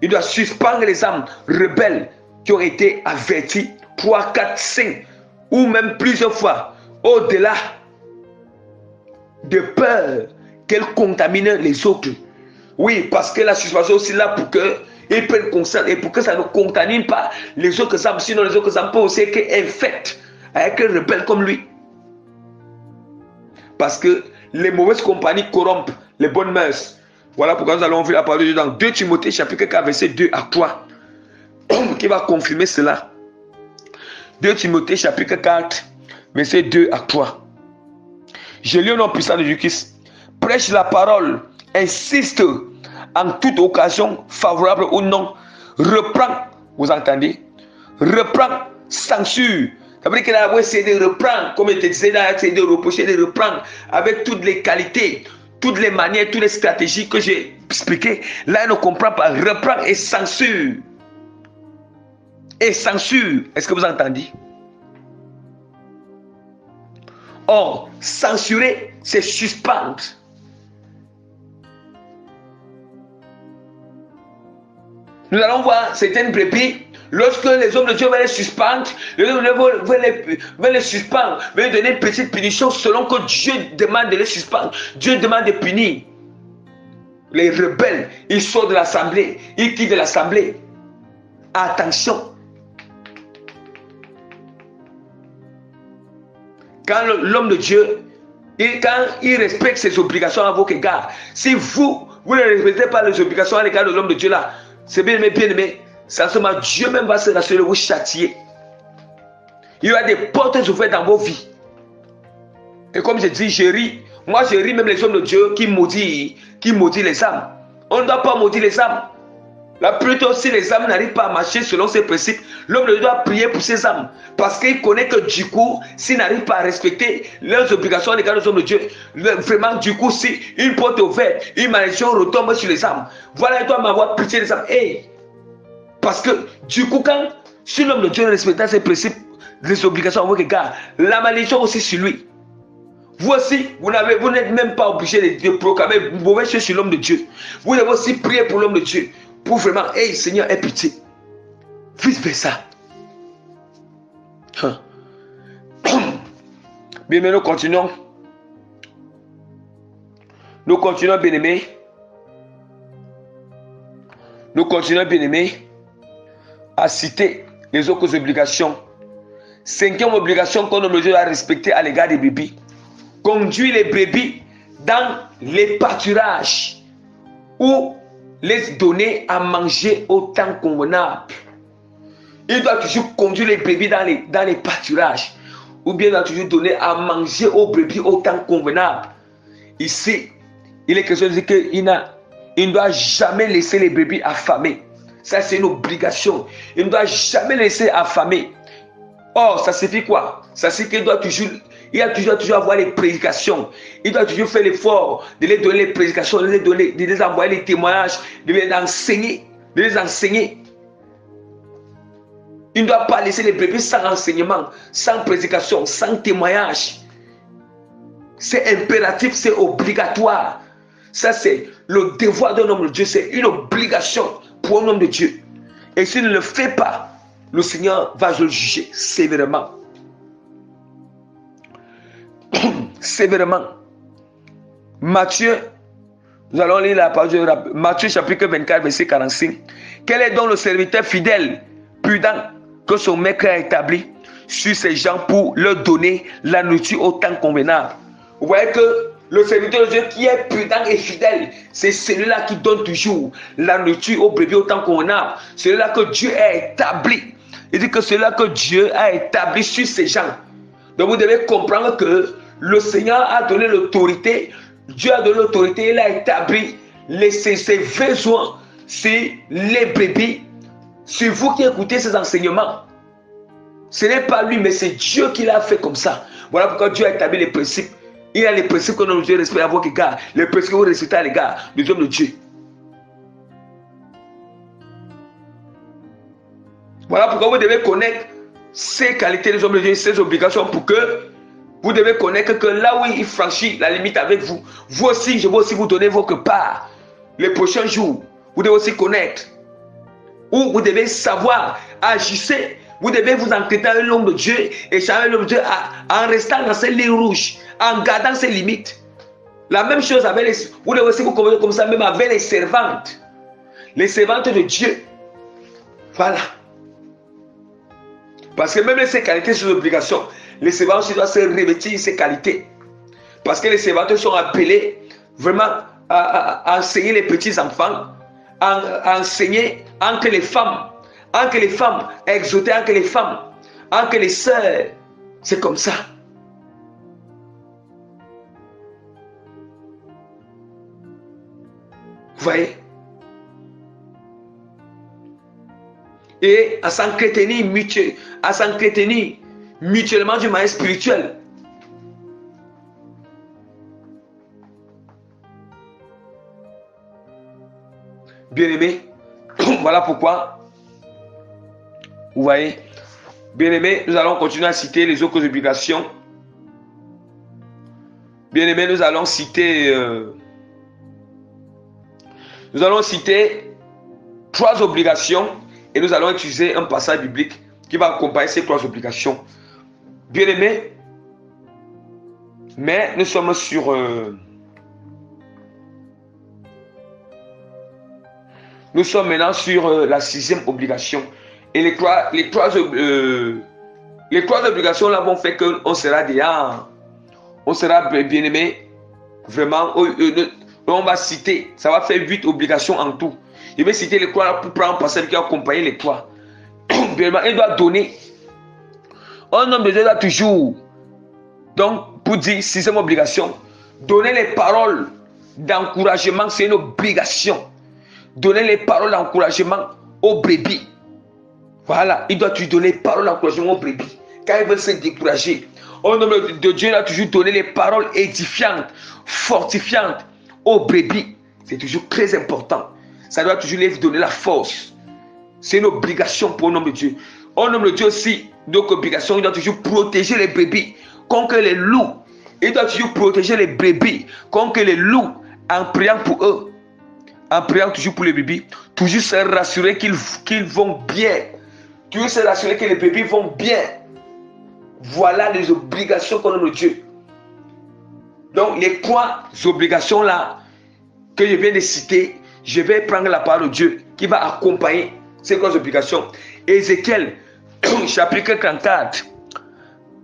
Il doit suspendre les âmes rebelles qui ont été averties 3, 4, 5 ou même plusieurs fois. Au-delà de peur qu'elles contaminent les autres. Oui, parce que la suspension est aussi là pour que ils prennent conscience et pour que ça ne contamine pas les autres âmes. Sinon, les autres âmes peuvent aussi être infectes avec un rebelle comme lui. Parce que les mauvaises compagnies corrompent les bonnes mœurs. Voilà pourquoi nous allons ouvrir la parole de Dieu dans 2 Timothée chapitre 4 verset 2 à 3 qui va confirmer cela. 2 Timothée chapitre 4 verset 2 à 3. Je lis au nom puissant de Jésus-Christ. Prêche la parole, insiste en toute occasion, favorable ou non, reprend, vous entendez? Reprend, censure. Ça veut dire qu'il a essayé de reprendre, comme il te disait, il a essayé de reprocher, de reprendre avec toutes les qualités, toutes les manières, toutes les stratégies que j'ai expliquées. Là, il ne comprend pas. Reprend et censure. Et censure. Est-ce que vous entendez? Or, censurer, c'est suspendre. Nous allons voir certaines brebis. Lorsque les hommes de Dieu veulent les suspendre, les hommes de Dieu veulent les suspendre, veulent donner une petite punition selon que Dieu demande de les suspendre. Dieu demande de punir. Les rebelles, ils sortent de l'assemblée, ils quittent de l'assemblée. Attention. Quand l'homme de Dieu, quand il respecte ses obligations à vos égards, si vous ne respectez pas les obligations à l'égard de l'homme de Dieu là, c'est bien aimé, sincèrement, Dieu même va se rassurer de vous châtier. Il y a des portes ouvertes dans vos vies. Et comme je dis, je ris. Moi, je ris même les hommes de Dieu qui maudit les âmes. On ne doit pas maudire les âmes. Là, plutôt, si les âmes n'arrivent pas à marcher selon ses principes, l'homme de Dieu doit prier pour ses âmes. Parce qu'il connaît que du coup, s'ils n'arrivent pas à respecter leurs obligations à l'égard des hommes de Dieu, vraiment, du coup, si une porte ouverte, une malédiction retombe sur les âmes, voilà, il doit m'avoir pitié des âmes. Hey! Parce que du coup, si l'homme de Dieu ne respecte pas ses principes, les obligations à vos égards, la malédiction aussi sur lui. Vous aussi, vous n'êtes même pas obligé de proclamer une mauvaise chose sur l'homme de Dieu. Vous devez aussi prier pour l'homme de Dieu. Pour vraiment, hey Seigneur, aie pitié. Vice versa. Bien, mais nous continuons. Nous continuons, bien-aimés. Nous continuons, bien-aimés, à citer les autres obligations. 5e obligation qu'on a à respecter à l'égard des brebis. Conduire les brebis dans les pâturages ou les donner à manger au temps convenable. Il doit toujours conduire les brebis dans les pâturages. Ou bien il doit toujours donner à manger aux brebis au temps convenable. Ici, il est question de dire qu'il ne doit jamais laisser les brebis affamées. Ça, c'est une obligation. Il ne doit jamais laisser affamer. Or, ça signifie quoi? Ça signifie qu'il doit toujours, avoir les prédications. Il doit toujours faire l'effort de les donner les prédications, de les envoyer les témoignages, de les enseigner. Il ne doit pas laisser les brebis sans enseignement, sans prédication, sans témoignage. C'est impératif, c'est obligatoire. Ça, c'est le devoir d'un homme de Dieu. C'est une obligation pour un homme de Dieu. Et s'il ne le fait pas, le Seigneur va le juger sévèrement. Sévèrement. Matthieu, nous allons lire la parole de Matthieu chapitre 24, verset 45. Quel est donc le serviteur fidèle, prudent, que son maître a établi sur ces gens pour leur donner la nourriture au temps convenable? Vous voyez que le serviteur de Dieu qui est prudent et fidèle, c'est celui-là qui donne toujours la nourriture aux brebis au temps convenable. Celui-là que Dieu a établi. Il dit que celui-là que Dieu a établi sur ces gens. Donc vous devez comprendre que le Seigneur a donné l'autorité. Dieu a donné l'autorité, il a établi ses besoins sur les brebis. C'est vous qui écoutez ces enseignements. Ce n'est pas lui, mais c'est Dieu qui l'a fait comme ça. Voilà pourquoi Dieu a établi les principes. Il y a les principes que nous devons respecter à vos égards, les principes que vous respectez à l'égard des hommes de Dieu. Voilà pourquoi vous devez connaître ces qualités des hommes de Dieu, ces obligations, pour que vous devez connaître que là où il franchit la limite avec vous, vous aussi, je vais aussi vous donner votre part. Les prochains jours, vous devez aussi connaître. Où vous devez savoir, agir. Vous devez vous entêter avec l'homme de Dieu et changer l'homme de Dieu en restant dans ces lignes rouges, en gardant ses limites. La même chose avec les... Vous devez aussi vous comporter comme ça même avec les servantes. Les servantes de Dieu. Voilà. Parce que même ces qualités, ces obligations, les servantes doivent se revêtir de ces qualités. Parce que les servantes sont appelées vraiment à enseigner les petits enfants, à enseigner entre les femmes, à exhorter entre les femmes, entre les sœurs. C'est comme ça. Vous voyez? Et à s'entretenir mutuellement d'une manière spirituelle. Bien-aimés, voilà pourquoi, vous voyez, bien-aimés, nous allons continuer à citer les autres obligations. Bien-aimés, nous allons citer 3 obligations et nous allons utiliser un passage biblique qui va accompagner ces 3 obligations. Bien-aimés, mais nous sommes sur... Nous sommes maintenant sur la 6e obligation. Et les trois obligations là vont faire qu'on sera déjà, on sera bien aimé. Vraiment, on va citer, ça va faire 8 obligations en tout. Je vais citer les 3 pour prendre un passage qui accompagne les 3. Il doit donner. Un homme de Dieu doit toujours, donc pour dire 6e obligation, donner les paroles d'encouragement, c'est une obligation. Donner les paroles d'encouragement aux brebis. Voilà, il doit toujours donner les paroles d'encouragement aux brebis. Quand ils veulent se décourager, un homme de Dieu doit toujours donner les paroles édifiantes, fortifiantes aux brebis. C'est toujours très important. Ça doit toujours les donner la force. C'est une obligation pour un homme de Dieu. Un homme de Dieu aussi, donc obligation, il doit toujours protéger les brebis contre les loups. Il doit toujours protéger les brebis contre les loups en priant pour eux. En priant toujours pour les bébés, toujours se rassurer qu'ils vont bien. Toujours se rassurer que les bébés vont bien. Voilà les obligations qu'on a de Dieu. Donc les 3 obligations là que je viens de citer, je vais prendre la parole de Dieu qui va accompagner ces 3 obligations. Ézéchiel, chapitre 34,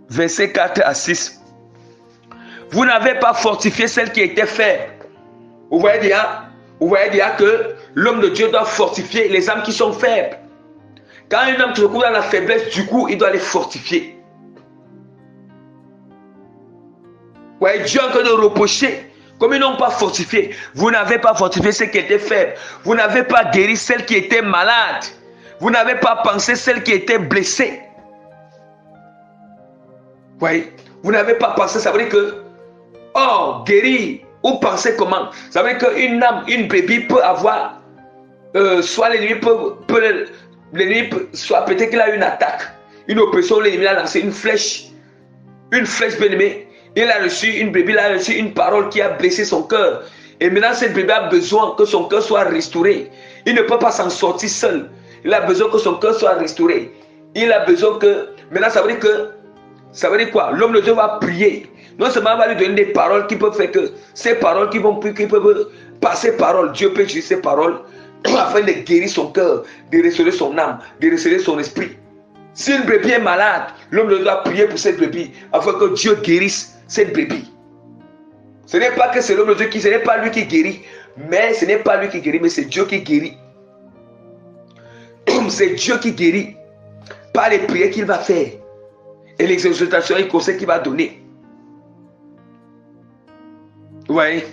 versets 4 à 6. Vous n'avez pas fortifié celle qui était faible. Vous voyez déjà que l'homme de Dieu doit fortifier les âmes qui sont faibles. Quand un homme se trouve dans la faiblesse, du coup, il doit les fortifier. Ouais, Dieu est en train de reprocher. Comme ils n'ont pas fortifié, vous n'avez pas fortifié celle qui était faible. Vous n'avez pas guéri celle qui était malade. Vous n'avez pas pensé celle qui était blessée. Oui. Vous n'avez pas pensé, ça veut dire que, oh, guérir, ou penser comment? Ça veut dire qu'une âme, une brebis peut avoir, soit l'ennemi soit peut-être qu'il a une attaque, une oppression, l'ennemi a lancé une flèche bien aimée. Il a reçu une brebis, il a reçu une parole qui a blessé son cœur. Et maintenant, cette brebis a besoin que son cœur soit restauré. Il ne peut pas s'en sortir seul. Il a besoin que son cœur soit restauré. Il a besoin que... Maintenant, ça veut dire quoi? L'homme de Dieu va prier. Non seulement il va lui donner des paroles qui peuvent faire que ces paroles qui peuvent passer parole. Dieu peut utiliser ces paroles afin de guérir son cœur, de restaurer son âme, de restaurer son esprit. Si une brebis est malade, l'homme de Dieu doit prier pour cette brebis afin que Dieu guérisse cette brebis. Ce n'est pas que c'est l'homme de Dieu ce n'est pas lui qui guérit, mais ce n'est pas lui qui guérit, mais c'est Dieu qui guérit. C'est Dieu qui guérit par les prières qu'il va faire et les exhortations et conseils qu'il va donner. Vous voyez?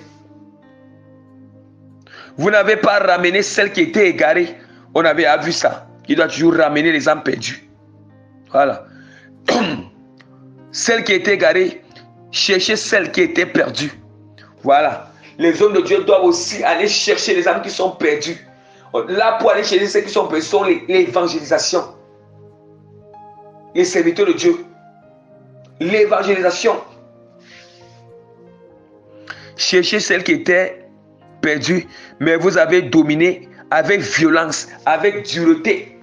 Vous n'avez pas ramené celle qui était égarée. On avait vu ça. Il doit toujours ramener les âmes perdues. Voilà. Celle qui était égarée, chercher celle qui était perdue. Voilà. Les hommes de Dieu doivent aussi aller chercher les âmes qui sont perdues. Là, pour aller chercher ceux qui sont perdus, sont l'évangélisation. Les serviteurs de Dieu. L'évangélisation. Cherchez celle qui était perdue, mais vous avez dominé avec violence, avec dureté.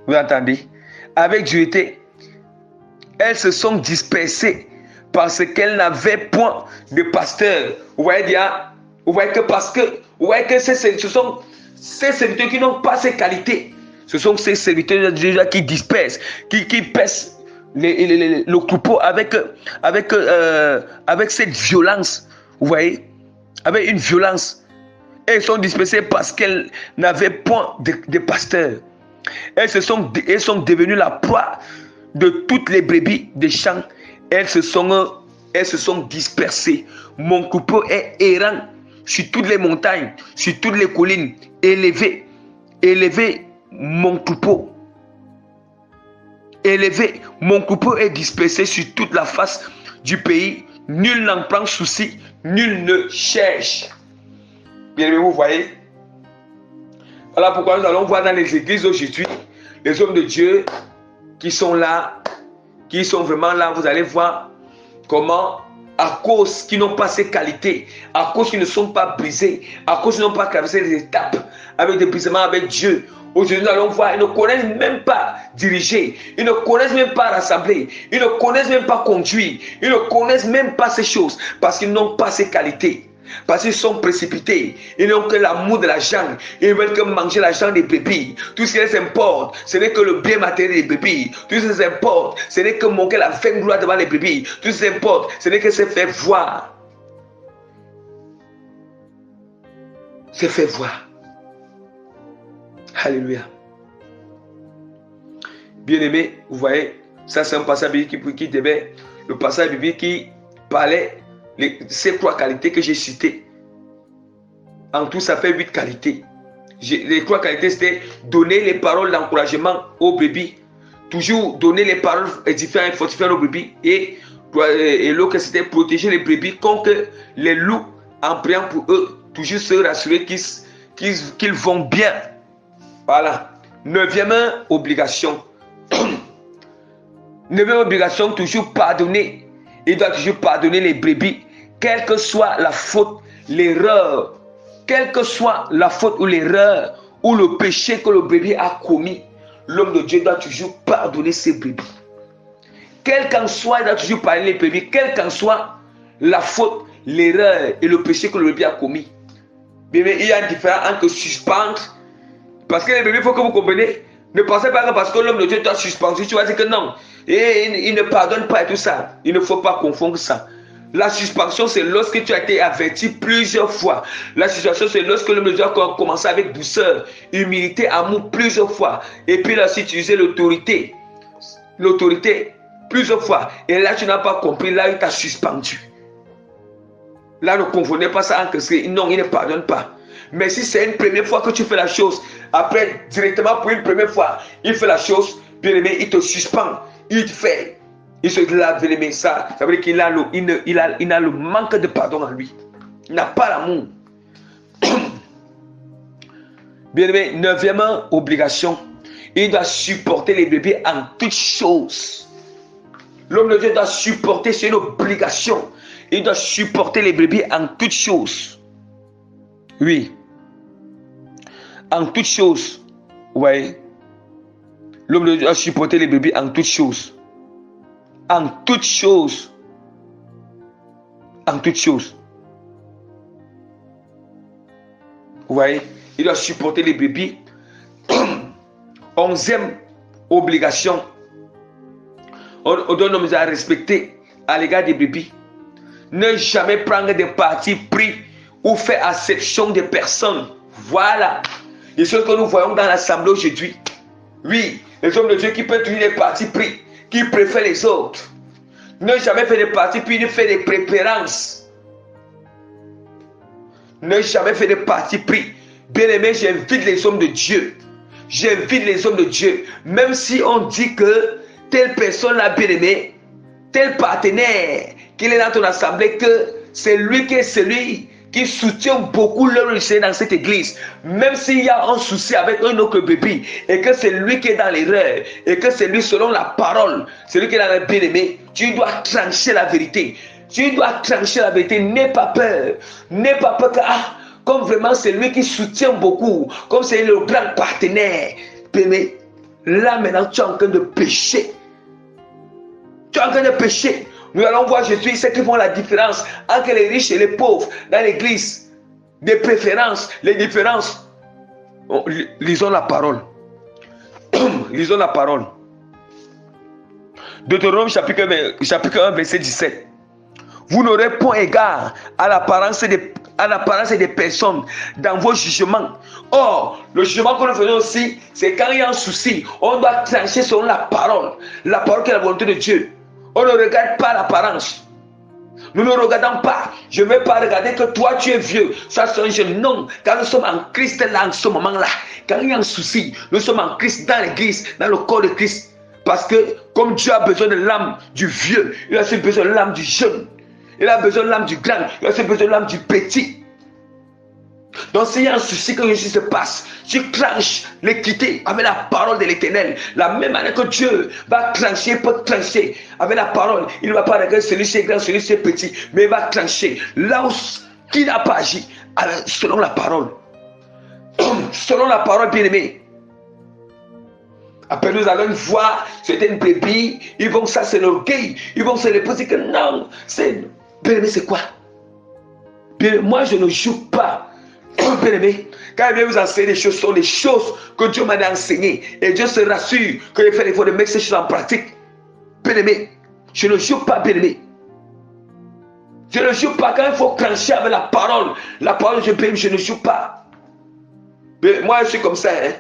Vous entendez? Avec dureté. Elles se sont dispersées parce qu'elles n'avaient point de pasteur. Vous voyez bien? Vous voyez que ce sont ces serviteurs qui n'ont pas ces qualités. Ce sont ces serviteurs déjà qui dispersent, qui pèsent le troupeau avec cette violence. Vous voyez? Avec une violence. Elles sont dispersées parce qu'elles n'avaient point de pasteur. Elles sont devenues la proie de toutes les brebis des champs. Elles se sont dispersées. Mon troupeau est errant sur toutes les montagnes, sur toutes les collines. Élevez mon troupeau. Élevé, mon troupeau est dispersé sur toute la face du pays. Nul n'en prend souci, nul ne cherche. Bien, vous voyez. Voilà pourquoi nous allons voir dans les églises aujourd'hui les hommes de Dieu qui sont là, qui sont vraiment là. Vous allez voir comment, à cause qu'ils n'ont pas ces qualités, à cause qu'ils ne sont pas brisés, à cause qu'ils n'ont pas traversé les étapes avec des brisements avec Dieu. Aujourd'hui, nous allons voir, ils ne connaissent même pas diriger, ils ne connaissent même pas rassembler, ils ne connaissent même pas conduire, ils ne connaissent même pas ces choses parce qu'ils n'ont pas ces qualités. Parce qu'ils sont précipités, ils n'ont que l'amour de l'argent, ils veulent que manger l'argent des brebis. Tout ce qui les importe, ce n'est que le bien matériel des brebis. Tout ce qui les importe, ce n'est que manquer la vaine gloire devant les brebis. Tout ce qui les importe, ce n'est que se faire voir. Se faire voir. Alléluia. Bien-aimé, vous voyez, ça c'est un passage biblique qui devait, le passage biblique qui parlait ces 3 qualités que j'ai citées. En tout, ça fait 8 qualités. Les 3 qualités, c'était donner les paroles d'encouragement aux brebis. Toujours donner les paroles édifiantes et fortifiantes aux brebis. Et l'autre, c'était protéger les brebis contre les loups en priant pour eux. Toujours se rassurer qu'ils vont bien. Voilà. 9e obligation. 9e obligation, toujours pardonner. Il doit toujours pardonner les brebis. Quelle que soit la faute, l'erreur, quelle que soit la faute ou l'erreur ou le péché que le brebis a commis, l'homme de Dieu doit toujours pardonner ses brebis. Quel qu'en soit, il doit toujours pardonner les brebis, quelle qu'en soit la faute, l'erreur et le péché que le brebis a commis. Mais il y a une différence entre suspendre, parce que les brebis, il faut que vous compreniez, ne pensez pas que parce que l'homme de Dieu doit suspendre, tu vas dire que non, et il ne pardonne pas et tout ça. Il ne faut pas confondre ça. La suspension, c'est lorsque tu as été averti plusieurs fois. La suspension, c'est lorsque l'homme de Dieu a commencé avec douceur, humilité, amour plusieurs fois. Et puis là, si tu usais l'autorité plusieurs fois. Et là, tu n'as pas compris, là, il t'a suspendu. Là, ne confondez pas ça en que non, il ne pardonne pas. Mais si c'est une première fois que tu fais la chose, après, directement pour une première fois, il fait la chose, bien aimé, il te suspend. Il te fait Il se lave les mains, ça veut dire qu'il a le manque de pardon en lui. Il n'a pas l'amour. Bien-aimé, 9e obligation, il doit supporter les bébés en toutes choses. L'homme de Dieu doit supporter, c'est une obligation. Il doit supporter les brebis en toutes choses. Oui. En toutes choses. Oui. L'homme de Dieu doit supporter les brebis en toutes choses. En toutes choses. En toutes choses. Vous voyez, il doit supporter les brebis. 11e obligation. On doit nous à respecter à l'égard des brebis. Ne jamais prendre des partis pris ou faire acception des personnes. Voilà. Les choses que nous voyons dans l'assemblée aujourd'hui. Oui, les hommes de Dieu qui peuvent tenir des partis pris, qui préfèrent les autres. Ne jamais faire des partis pris, ne faire des préférences. Ne jamais faire des partis pris. Bien aimé, j'invite les hommes de Dieu. J'invite les hommes de Dieu. Même si on dit que telle personne l'a bien aimé, tel partenaire qu'il est dans ton assemblée, que c'est lui qui est celui qui soutient beaucoup l'œuvre du Seigneur dans cette église, même s'il y a un souci avec un autre bébé, et que c'est lui qui est dans l'erreur, et que c'est lui selon la parole, c'est lui qui est dans le bien-aimé, tu dois trancher la vérité. Tu dois trancher la vérité. N'aie pas peur. N'aie pas peur que, comme vraiment c'est lui qui soutient beaucoup, comme c'est le grand partenaire. Mais là maintenant, tu es en train de pécher. Tu es en train de pécher. Nous allons voir Jésus, ceux qui font la différence entre les riches et les pauvres dans l'église. Des préférences, les différences. Lisons la parole. Lisons la parole. Deutéronome chapitre 1, verset 17. Vous n'aurez point égard à l'apparence des personnes dans vos jugements. Or, le jugement que nous faisons aussi, c'est quand il y a un souci, on doit trancher selon la parole qui est la volonté de Dieu. On ne regarde pas l'apparence. Nous ne regardons pas. Je ne vais pas regarder que toi tu es vieux, ça c'est un jeune. Non, quand nous sommes en Christ là, en ce moment-là, quand il y a un souci, nous sommes en Christ, dans l'église, dans le corps de Christ. Parce que comme Dieu a besoin de l'âme du vieux, il a aussi besoin de l'âme du jeune. Il a besoin de l'âme du grand, il a aussi besoin de l'âme du petit. Donc s'il y a un souci que Jésus se passe, tu tranches l'équité avec la parole de l'Éternel. La même manière que Dieu va trancher, peut trancher avec la parole. Il ne va pas regarder celui-ci est grand, celui-ci est petit, mais il va trancher là où il n'a pas agi, selon la parole. Selon la parole, bien aimé. Après, nous allons voir certaines brebis, ils vont, ça c'est l'orgueil, ils vont se reposer que non, c'est, bien aimé, c'est quoi? Bien, moi, je ne joue pas. Bien aimé, quand il vient vous enseigner des choses, ce sont les choses que Dieu m'a enseignées. Et Dieu se rassure que je fais l'effort de mettre ces choses en pratique. Bien aimé, je ne joue pas, bien aimé. Je ne joue pas quand il faut trancher avec la parole. La parole, je ne joue pas. Mais moi, je suis comme ça, hein.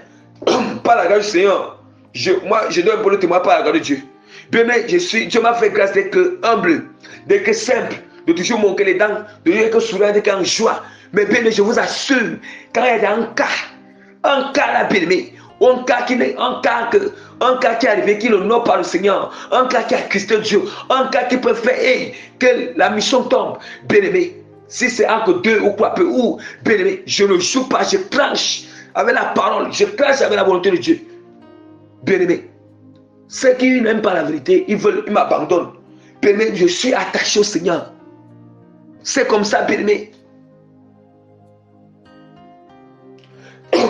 Par la grâce du Seigneur. Moi, je dois un peu le témoin par la grâce de Dieu. Bien aimé, Dieu m'a fait grâce d'être humble, d'être simple, de toujours manquer les dents, de toujours être souriant, d'être en joie. Mais bien aimé, je vous assure, quand il y a un cas là, bien aimé, un cas qui est arrivé, qui n'honore pas le Seigneur, un cas qui a Christ Dieu, un cas qui peut faire que la mission tombe, bien aimé. Si c'est entre deux ou quoi, ou bien aimé, je ne joue pas, je tranche avec la parole, je tranche avec la volonté de Dieu. Bien aimé, ceux qui n'aiment pas la vérité, ils m'abandonnent. Bien aimé, je suis attaché au Seigneur. C'est comme ça, bien aimé.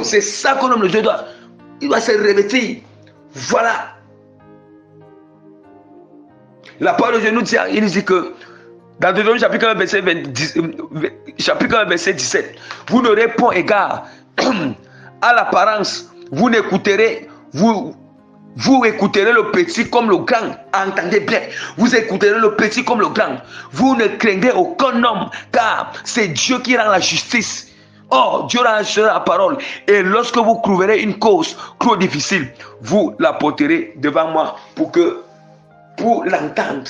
C'est ça que l'homme de Dieu doit se revêtir. Voilà. La parole de Dieu nous dit, il nous dit que dans Deutéronome chapitre 1 verset 17, vous n'aurez point égard à l'apparence, vous écouterez le petit comme le grand. Entendez bien, vous écouterez le petit comme le grand. Vous ne craindrez aucun homme, car c'est Dieu qui rend la justice. Or, Dieu rend la parole. Et lorsque vous trouverez une cause trop difficile, vous la porterez devant moi pour l'entendre.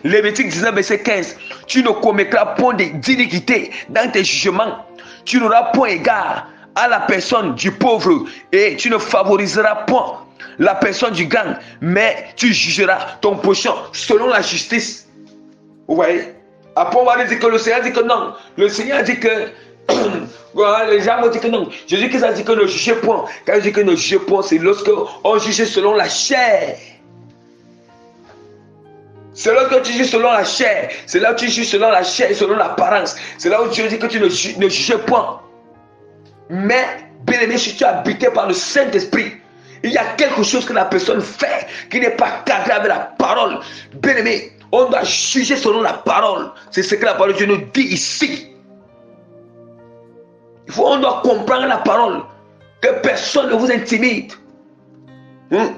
Lévitique 19, verset 15. Tu ne commettras point d'iniquité dans tes jugements. Tu n'auras point égard à la personne du pauvre et tu ne favoriseras point la personne du grand, mais tu jugeras ton prochain selon la justice. Vous voyez? Après, on va dire que le Seigneur dit que non. Le Seigneur dit que voilà, les gens vont dire que non. Jésus-Christ a dit que ne jugez point. Quand il dit que ne jugez point, c'est lorsque on juge selon la chair. C'est là que tu juges selon la chair. C'est là où tu juges selon la chair et selon l'apparence. C'est là où Dieu dit que tu ne juges point. Mais, bien aimé, si tu es habité par le Saint-Esprit, il y a quelque chose que la personne fait qui n'est pas cadré avec la parole. Bien aimé, on doit juger selon la parole. C'est ce que la parole de Dieu nous dit ici. On doit comprendre la parole. Que personne ne vous intimide.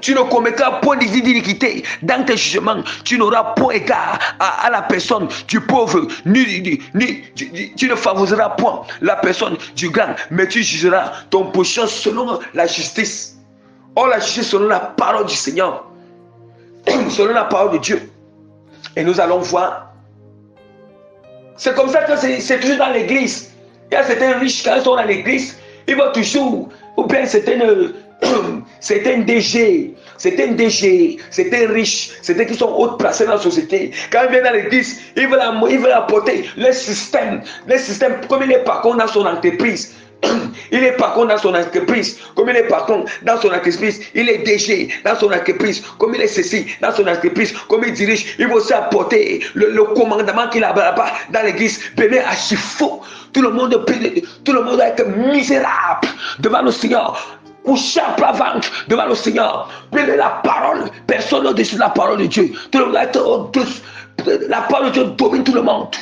Tu ne commettras point d'iniquité dans tes jugements. Tu n'auras point égard à la personne du pauvre, tu ne favoriseras point la personne du grand, mais tu jugeras ton prochain selon la justice. On l'a jugé selon la parole du Seigneur, selon la parole de Dieu. Et nous allons voir. C'est comme ça que c'est toujours dans l'église. Il y a certains riches quand ils sont dans l'église, ils vont toujours, ou bien c'est un DG, c'est un riche, c'est un qui sont haut placés dans la société. Quand ils viennent dans l'église, ils veulent apporter le système, comme il est par contre dans son entreprise. Il est par contre dans son entreprise, comme il est par contre dans son entreprise, il est DG dans son entreprise, comme il est ceci dans son entreprise, comme il dirige, il va aussi apporter le commandement qu'il a là-bas dans l'église. Béné à Chifo, tout le monde va être misérable devant le Seigneur. Couché à plat ventre devant le Seigneur. Béné la parole, personne au-dessus de la parole de Dieu. Tout le monde va être au-dessus. La parole de Dieu domine tout le monde.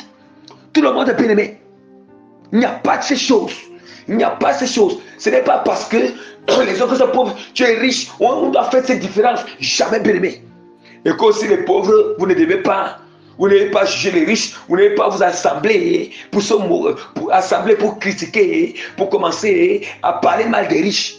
Tout le monde est bien aimé. Il n'y a pas de ces choses. Il n'y a pas ces choses. Ce n'est pas parce que les autres sont pauvres, tu es riche, on doit faire cette différence. Jamais bien aimé. Et que aussi les pauvres, vous ne devez pas juger les riches, vous ne devez pas vous assembler pour critiquer, pour commencer à parler mal des riches.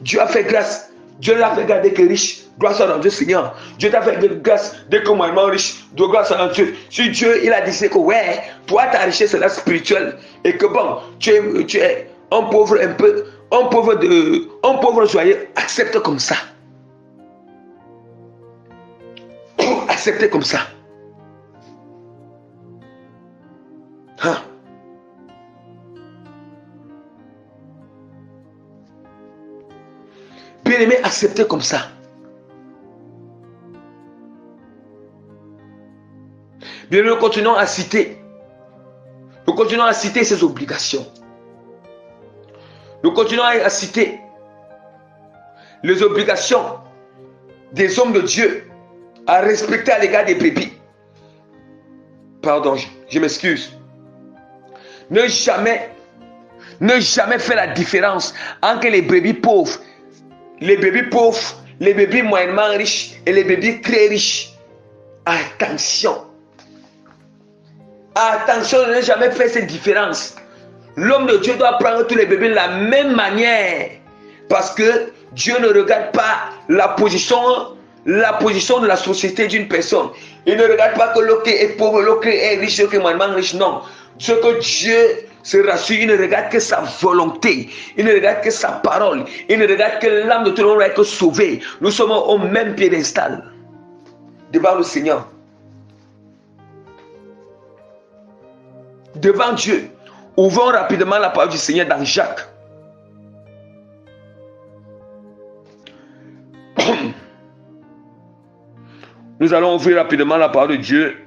Dieu a fait grâce. Dieu l'a fait garder que riche. Gloire soit dans Dieu, Seigneur. Dieu t'a fait grâce dès que moi je suis riche. De grâce soit dans Dieu. Si Dieu, il a dit que ouais, toi ta richesse est là spirituelle. Et que bon, tu es un pauvre un peu, un pauvre joyeux. Accepte comme ça. Acceptez comme ça. Hein? Bien-aimé, acceptez comme ça. Bien, nous continuons à citer. Nous continuons à citer ses obligations. Nous continuons à citer les obligations des hommes de Dieu à respecter à l'égard des brebis. Pardon, je m'excuse. Ne jamais faire la différence entre les brebis pauvres, les brebis moyennement riches et les brebis très riches. Attention. Attention de ne jamais faire cette différence. L'homme de Dieu doit prendre tous les bébés de la même manière. Parce que Dieu ne regarde pas la position de la société d'une personne. Il ne regarde pas que l'autre est pauvre, l'autre est riche, l'autre est moyennement riche. Non. Ce que Dieu se rassure, il ne regarde que sa volonté. Il ne regarde que sa parole. Il ne regarde que l'âme de tout le monde va être sauvée. Nous sommes au même piédestal devant le Seigneur. Devant Dieu. Ouvrons rapidement la parole du Seigneur dans Jacques. Nous allons ouvrir rapidement la parole de Dieu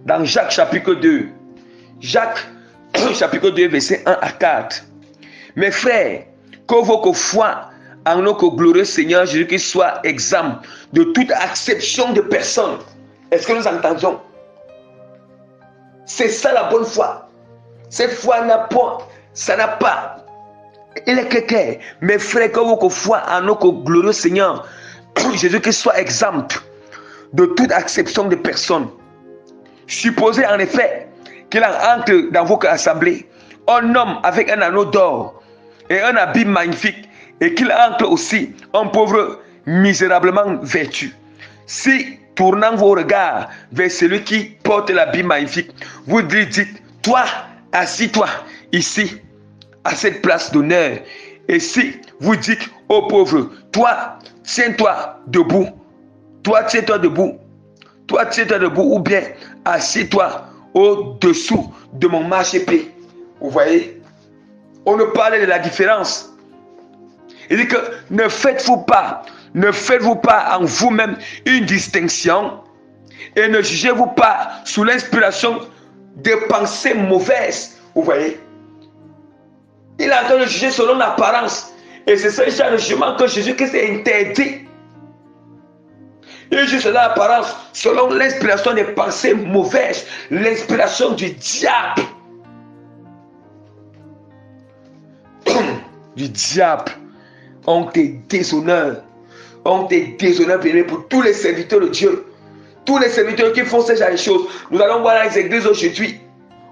dans Jacques chapitre 2. Jacques chapitre 2 verset 1 à 4. Mes frères, que votre foi en notre glorieux Seigneur Jésus-Christ soit exempt de toute acception de personne. Est-ce que nous entendons? C'est ça la bonne foi. Cette foi ça n'a pas. Il est quelqu'un. Mes frères, que votre foi en notre glorieux Seigneur Jésus-Christ soit exempt de toute acception de personne. Supposez en effet qu'il entre dans votre assemblée un homme avec un anneau d'or et un habit magnifique, et qu'il entre aussi un pauvre misérablement vêtu. Si, tournant vos regards vers celui qui porte l'habit magnifique, vous dites, toi, assis-toi ici, à cette place d'honneur. Et si vous dites aux pauvres, toi, tiens-toi debout, toi, tiens-toi debout, toi, tiens-toi debout, ou bien assieds-toi au-dessous de mon marchepied. Vous voyez, on ne parle de la différence. Il dit que ne faites-vous pas en vous-même une distinction et ne jugez-vous pas sous l'inspiration des pensées mauvaises. Vous voyez, il est en train de juger selon l'apparence. Et c'est ce genre de jugement que Jésus-Christ a interdit. Il juge selon l'apparence, selon l'inspiration des pensées mauvaises, l'inspiration du diable. Du diable. On te déshonore. On te déshonore pour tous les serviteurs de Dieu. Tous les serviteurs qui font ce genre de choses. Nous allons voir dans les églises aujourd'hui.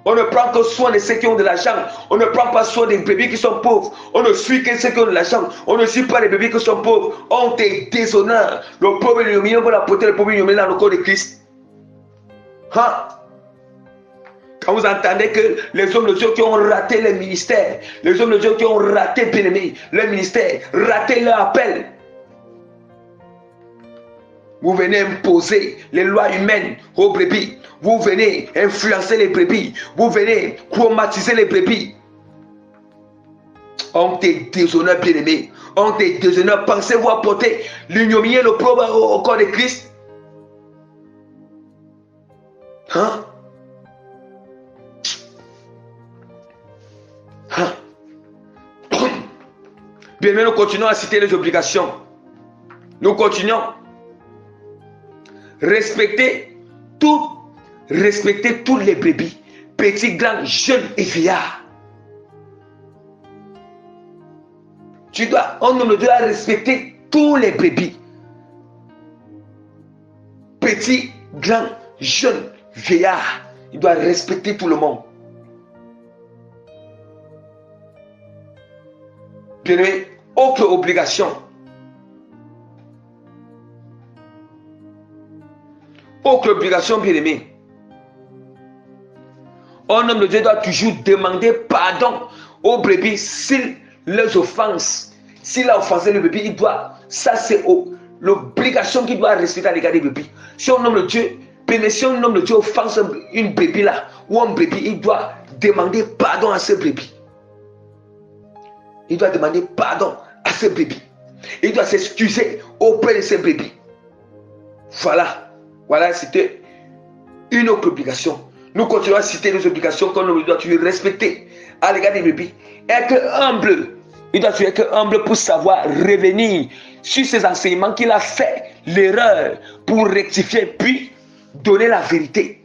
On ne prend que soin de ceux qui ont de l'argent. On ne prend pas soin des bébés qui sont pauvres. On ne suit que ceux qui ont de l'argent. On ne suit pas les bébés qui sont pauvres. On te déshonore. Le pauvre ignominé, on va apporter le pauvre ignominé dans le corps de Christ. Hein? Quand vous entendez que les hommes de Dieu qui ont raté le ministère, les hommes de Dieu qui ont raté, bien aimé, le ministère, raté leur appel, vous venez imposer les lois humaines aux brebis. Vous venez influencer les brebis. Vous venez traumatiser les brebis. On te déshonore, bien aimé. On te déshonore. Pensez-vous apporter l'ignominie et l'opprobre au corps de Christ? Hein? Hein? Bien aimé, nous continuons à citer les obligations. Nous continuons. Respectez toutes les brebis, petits, grands, jeunes et vieillards. On doit respecter tous les brebis, petits, grands, jeunes, vieillards. Il doit respecter tout le monde. Bien aimé, autre obligation. Autre obligation, bien aimé. Un homme de Dieu doit toujours demander pardon aux brebis s'il les offense. S'il a offensé le bébé, il doit. Ça, c'est l'obligation qu'il doit respecter à l'égard des brebis. Si un homme de Dieu, si un homme de Dieu offense une brebis là, ou un brebis, il doit demander pardon à ce brebis. Il doit demander pardon à ce brebis. Il doit s'excuser auprès de ce brebis. Voilà, c'était une autre obligation. Nous continuons à citer les obligations qu'on doit respecter à l'égard des brebis. Être humble. Il doit être humble pour savoir revenir sur ses enseignements qu'il a fait l'erreur pour rectifier puis donner la vérité.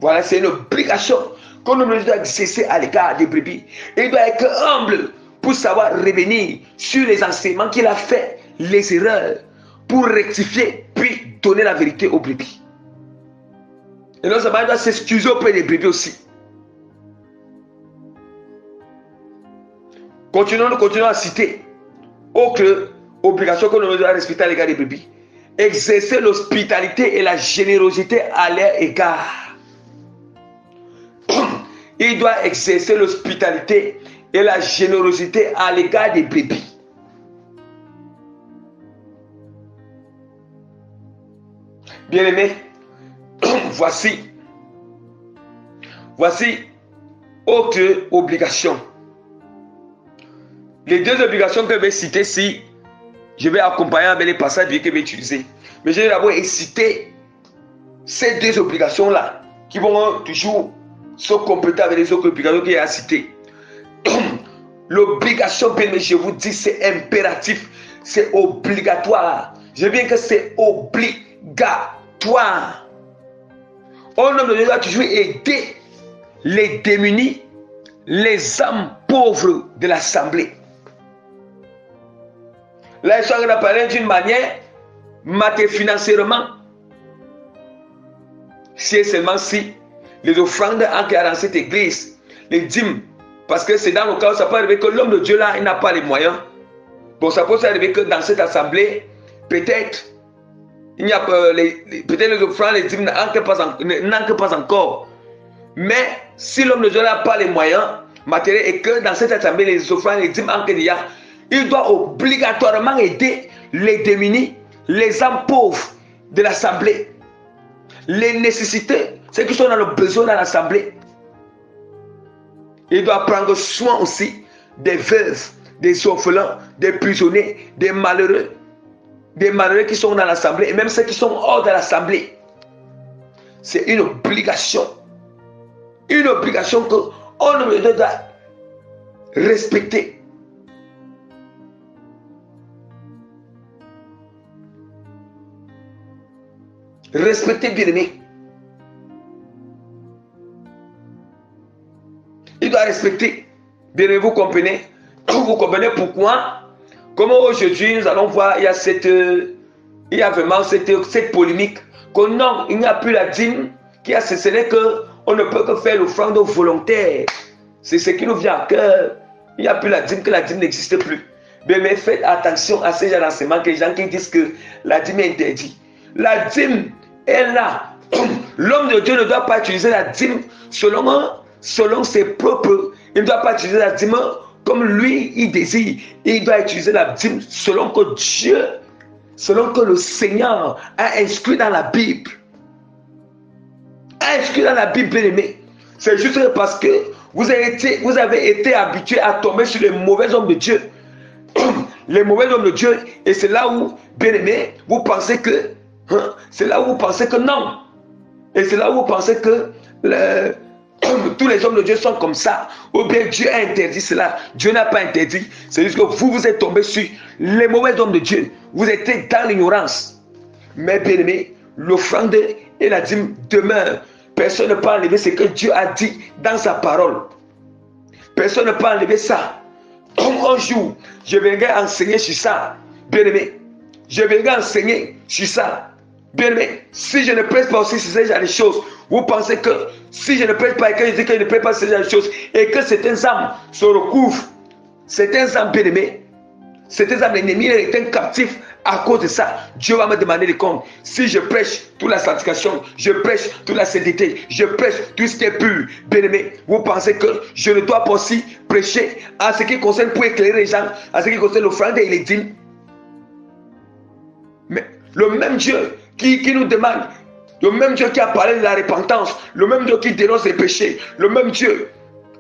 Voilà, c'est une obligation qu'on doit exercer à l'égard des brebis. Il doit être humble pour savoir revenir sur les enseignements qu'il a fait les erreurs pour rectifier puis donner la vérité aux brebis. Et non seulement il doit s'excuser auprès des brebis aussi. Continuons à citer autre obligation que nous devons respecter à l'égard des brebis. Exercer l'hospitalité et la générosité à leur égard. Il doit exercer l'hospitalité et la générosité à l'égard des brebis. Bien-aimés, voici autre obligation. Les deux obligations que je vais citer, si je vais accompagner avec les passages que je vais utiliser. Mais je vais d'abord citer ces deux obligations-là qui vont toujours se compléter avec les autres obligations qu'il y a à citer. L'obligation, bien, je vous dis, c'est impératif, c'est obligatoire. Je viens que c'est obligatoire. Un homme doit toujours aider les démunis, les âmes pauvres de l'assemblée. Là, je suis parlé d'une manière financièrement. C'est seulement si les offrandes entrent dans cette église, les dîmes, parce que c'est dans le cas où ça peut arriver que l'homme de Dieu là, il n'a pas les moyens. Bon, ça peut arriver que dans cette assemblée, peut-être, il n'y a pas peut-être les offrandes, les dîmes n'entrent pas encore. Mais si l'homme de Dieu n'a pas les moyens matériels et que dans cette assemblée, les offrandes, les dîmes en Kenya, il doit obligatoirement aider les démunis, les âmes pauvres de l'assemblée, les nécessités, ceux qui sont dans le besoin dans l'assemblée. Il doit prendre soin aussi des veuves, des orphelins, des prisonniers, des malheureux qui sont dans l'assemblée et même ceux qui sont hors de l'assemblée. C'est une obligation que on doit respecter. Respecter, bien-aimé. Il doit respecter. Bien-aimé, vous comprenez? Vous comprenez pourquoi? Comment aujourd'hui nous allons voir, il y a vraiment cette polémique que non, il n'y a plus la dîme qui a cessé, qu'on ne peut que faire l'offrande volontaire. C'est ce qui nous vient à cœur. Il n'y a plus la dîme, que la dîme n'existe plus. Mais faites attention à ces gens d'enseignement, les gens qui disent que la dîme est interdite. La dîme est là. L'homme de Dieu ne doit pas utiliser la dîme selon ses propres. Il ne doit pas utiliser la dîme comme lui il désire. Il doit utiliser la dîme selon que Dieu, selon que le Seigneur a inscrit dans la Bible. Inscrit dans la Bible, bien aimé. C'est juste parce que vous avez été habitué à tomber sur les mauvais hommes de Dieu. Les mauvais hommes de Dieu. Et c'est là où, bien aimé, vous pensez que c'est là où vous pensez que non. Et c'est là où vous pensez que tous les hommes de Dieu sont comme ça. Ou bien Dieu a interdit cela. Dieu n'a pas interdit. C'est juste que vous êtes tombé sur les mauvais hommes de Dieu. Vous étiez dans l'ignorance. Mais bien aimé, l'offrande et la dîme demeurent. Personne ne peut enlever ce que Dieu a dit dans sa parole. Personne ne peut enlever ça. Un jour, je viendrai enseigner sur ça. Bien aimé, je viendrai enseigner sur ça. Bien aimé, si je ne prête pas aussi sur ces genre de choses, vous pensez que si je ne prête pas et que je dis que je ne prête pas sur ces genre de choses et que certaines âmes se recouvrent, certaines âmes, bien aimées, certaines âmes, l'ennemi est un captif à cause de ça. Dieu va me demander des comptes. Si je prêche toute la sanctification, je prêche toute la sainteté, je prêche tout ce qui est pur, bien aimé, vous pensez que je ne dois pas aussi prêcher à ce qui concerne pour éclairer les gens, à ce qui concerne l'offrande et les dîmes? Mais le même Dieu qui nous demande, le même Dieu qui a parlé de la repentance, le même Dieu qui dénonce les péchés, le même Dieu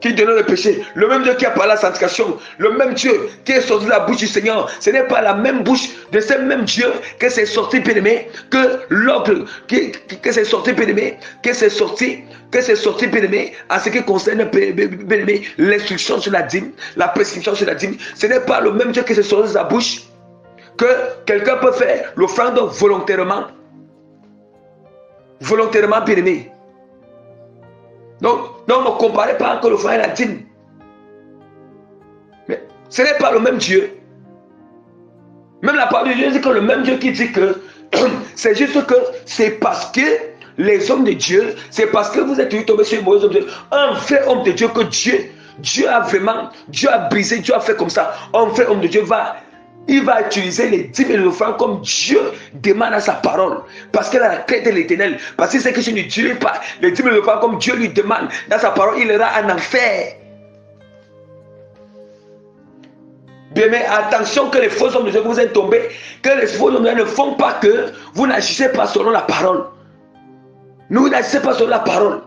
qui dénonce le péché, le même Dieu qui a parlé de la sanctification, le même Dieu qui est sorti de la bouche du Seigneur, ce n'est pas la même bouche de ce même Dieu que c'est sorti, bien-aimé, que l'ordre, que c'est sorti, bien-aimé, que c'est sorti, bien-aimé, en ce qui concerne, bien-aimé, l'instruction sur la dîme, la prescription sur la dîme. Ce n'est pas le même Dieu qui s'est sorti de sa bouche que quelqu'un peut faire l'offrande volontairement, bien-aimé. Donc, ne comparez pas encore l'offrande et la dîme. Mais ce n'est pas le même Dieu. Même la parole de Dieu dit que le même Dieu qui dit que c'est juste que c'est parce que les hommes de Dieu, c'est parce que vous êtes tombés sur les mauvais hommes de Dieu. Un vrai homme de Dieu que Dieu a brisé, Dieu a fait comme ça. Un vrai homme de Dieu il va utiliser les dîmes et les offrandes comme Dieu demande à sa parole. Parce qu'elle a la crainte de l'Éternel. Parce que c'est que je ne dirai pas les dîmes et les offrandes comme Dieu lui demande dans sa parole, il ira en enfer. Bien, mais attention que les faux hommes de Dieu que vous êtes tombés, que les faux hommes de Dieu ne font pas que vous n'agissez pas selon la parole. Nous n'agissez pas selon la parole.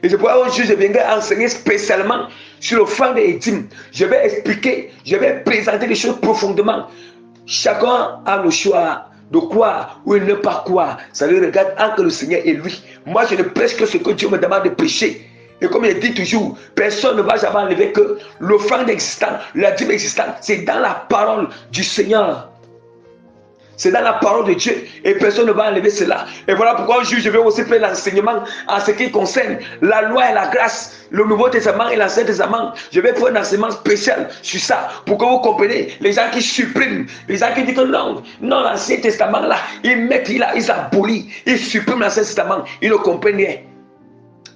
Et c'est pourquoi aujourd'hui je viendrai enseigner spécialement sur l'offrande et les dîmes. Je vais expliquer, je vais présenter les choses profondément. Chacun a le choix de croire ou de ne pas croire. Ça lui regarde entre le Seigneur et lui. Moi je ne prêche que ce que Dieu me demande de prêcher. Et comme il dit toujours, personne ne va jamais enlever que l'offrande existante, la dîme existante, c'est dans la parole du Seigneur. C'est dans la parole de Dieu et personne ne va enlever cela. Et voilà pourquoi je vais aussi faire l'enseignement en ce qui concerne la loi et la grâce, le Nouveau Testament et l'Ancien Testament. Je vais faire un enseignement spécial sur ça pour que vous compreniez les gens qui suppriment, les gens qui disent que non, l'Ancien Testament là, ils abolissent, ils suppriment l'Ancien Testament, ils ne comprennent rien.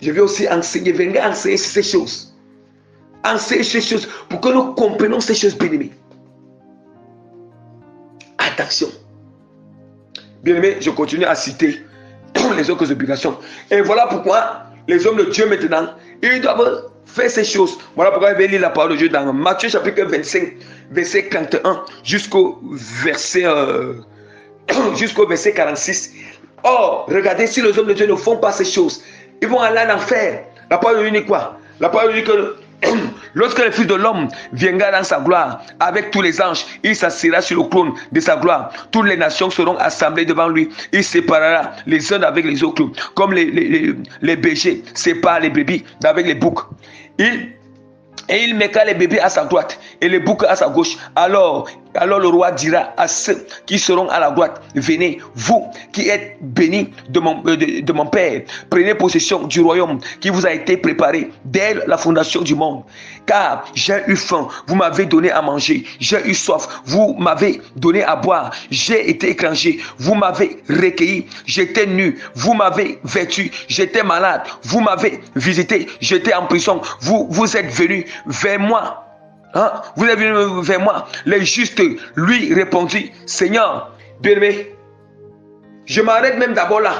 Je vais aussi enseigner, venir enseigner ces choses. Enseigner ces choses pour que nous comprenions ces choses bien-aimées. Attention. Bien-aimé, je continue à citer les autres obligations. Et voilà pourquoi les hommes de Dieu maintenant, ils doivent faire ces choses. Voilà pourquoi je vais lire la parole de Dieu dans Matthieu chapitre 25, verset 41 jusqu'au verset 46. Or, regardez, si les hommes de Dieu ne font pas ces choses, ils vont aller en enfer. La parole de Dieu dit quoi? La parole de Dieu dit que lorsque le Fils de l'homme viendra dans sa gloire avec tous les anges, il s'assiera sur le trône de sa gloire. Toutes les nations seront assemblées devant lui. Il séparera les uns avec les autres, comme les bergers séparent les brebis d'avec les boucs. Et il mettra les bébés à sa droite et les boucs à sa gauche. Alors le roi dira à ceux qui seront à la droite, venez, vous qui êtes bénis de mon Père, prenez possession du royaume qui vous a été préparé dès la fondation du monde. Car j'ai eu faim, vous m'avez donné à manger. J'ai eu soif, vous m'avez donné à boire. J'ai été étranger, vous m'avez recueilli. J'étais nu, vous m'avez vêtu. J'étais malade, vous m'avez visité. J'étais en prison, vous êtes venus vers moi. Vous êtes venus vers moi. Les justes lui répondit, Seigneur, bien-aimé, je m'arrête même d'abord là.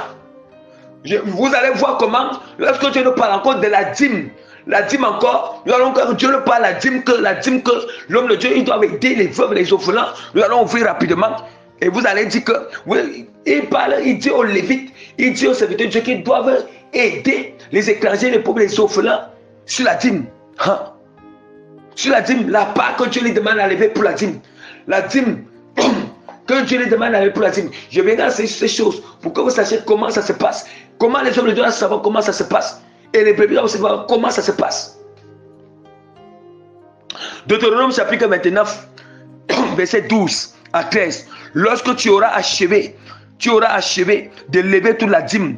Vous allez voir comment, lorsque Dieu nous parle encore de la dîme encore, nous allons encore, Dieu nous parle de la dîme que l'homme de Dieu, il doit aider les veuves, les orphelins. Nous allons ouvrir rapidement. Et vous allez dire que, oui, il dit aux Lévites, il dit aux serviteurs de Dieu qu'ils doivent aider les étrangers, les pauvres, les orphelins sur la dîme. Sur la dîme, la part que Dieu lui demande à lever pour la dîme. La dîme que Dieu lui demande à lever pour la dîme. Je vais enseigner ces choses pour que vous sachiez comment ça se passe. Comment les hommes de Dieu doivent savoir comment ça se passe. Et les brebis doivent savoir comment ça se passe. Deutéronome chapitre 29, verset 12 à 13. Lorsque tu auras achevé de lever toute la dîme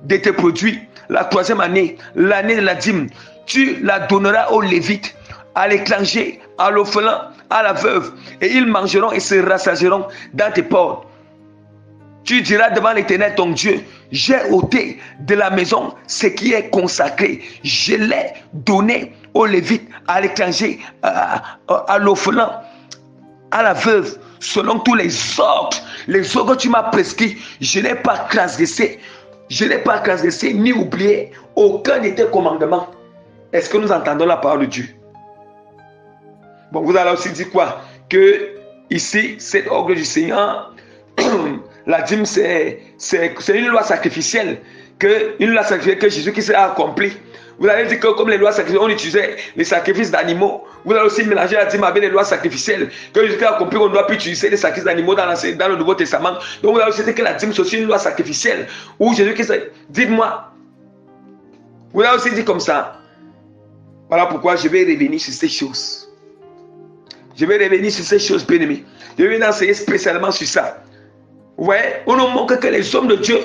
de tes produits, la troisième année, l'année de la dîme, tu la donneras aux Lévites, à l'étranger, à l'orphelin, à la veuve, et ils mangeront et se rassasieront dans tes portes. Tu diras devant l'Éternel ton Dieu, j'ai ôté de la maison ce qui est consacré. Je l'ai donné aux Lévites, à l'étranger, à l'orphelin, à la veuve, selon tous les ordres que tu m'as prescrits. Je n'ai pas transgressé, ni oublié aucun de tes commandements. Est-ce que nous entendons la parole de Dieu? Bon, vous allez aussi dire quoi? Que ici, cette ordre du Seigneur, la dîme, c'est une loi sacrificielle, que Jésus-Christ a accompli. Vous allez dire que comme les lois sacrificielles, on utilisait les sacrifices d'animaux. Vous allez aussi mélanger la dîme avec les lois sacrificielles, que Jésus-Christ a accompli, on ne doit plus utiliser les sacrifices d'animaux dans le Nouveau Testament. Donc vous allez aussi dire que la dîme, c'est aussi une loi sacrificielle, où Jésus-Christ, dites-moi. Vous allez aussi dire comme ça. Voilà pourquoi je vais revenir sur ces choses. Je vais revenir sur ces choses, bien-aimés. Je vais enseigner spécialement sur ça. Vous voyez, on nous montre que les hommes de Dieu,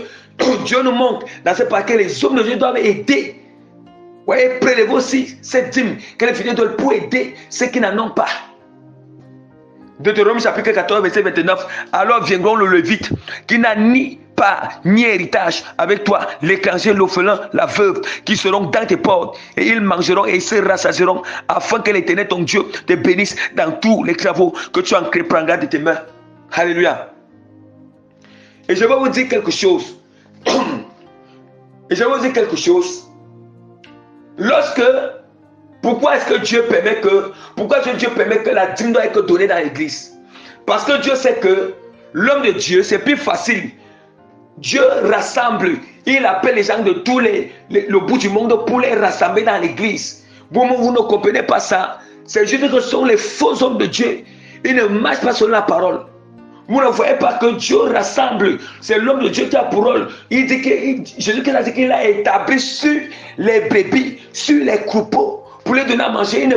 Dieu nous montre dans ce paquet, les hommes de Dieu doivent aider. Vous voyez, prélevez aussi cette dîme que les fidèles doivent pour aider ceux qui n'en ont pas. Deutéronome chapitre 14, verset 29. Alors viendront le Lévite qui n'a ni part ni héritage avec toi, l'étranger, l'orphelin, la veuve, qui seront dans tes portes, et ils mangeront et se rassasieront, afin que l'Éternel ton Dieu te bénisse dans tous les travaux que tu entreprendras de tes mains. Alléluia. Et je vais vous dire quelque chose. Pourquoi est-ce que Dieu permet que la dîme doit être donnée dans l'église? Parce que Dieu sait que l'homme de Dieu, c'est plus facile. Dieu rassemble, il appelle les gens de tous le bout du monde pour les rassembler dans l'église. Vous ne comprenez pas ça. C'est juste que ce sont les faux hommes de Dieu. Ils ne marchent pas sur la parole. Vous ne voyez pas que Dieu rassemble. C'est l'homme de Dieu qui a pour rôle. Il dit que Jésus-Christ a dit qu'il a établi sur les brebis, sur les troupeaux, pour les donner à manger.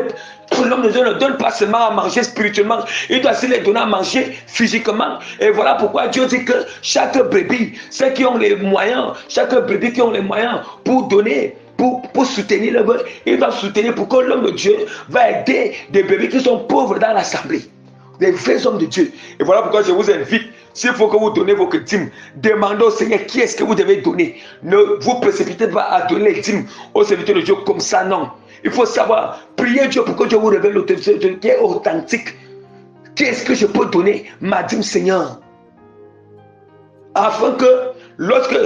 L'homme de Dieu ne donne pas seulement à manger spirituellement, il doit aussi les donner à manger physiquement. Et voilà pourquoi Dieu dit que chaque brebis, ceux qui ont les moyens, pour donner, pour soutenir le bœuf, ils doivent soutenir pour que l'homme de Dieu va aider des brebis qui sont pauvres dans l'assemblée. Des vrais hommes de Dieu. Et voilà pourquoi je vous invite, s'il faut que vous donnez vos dîmes, demandez au Seigneur qui est-ce que vous devez donner. Ne vous précipitez pas à donner les dîmes aux serviteurs de Dieu comme ça, non. Il faut savoir, prier Dieu pour que Dieu vous révèle l'autorité qui est authentique. Qu'est-ce que je peux donner, ma dîme, Seigneur? Afin que,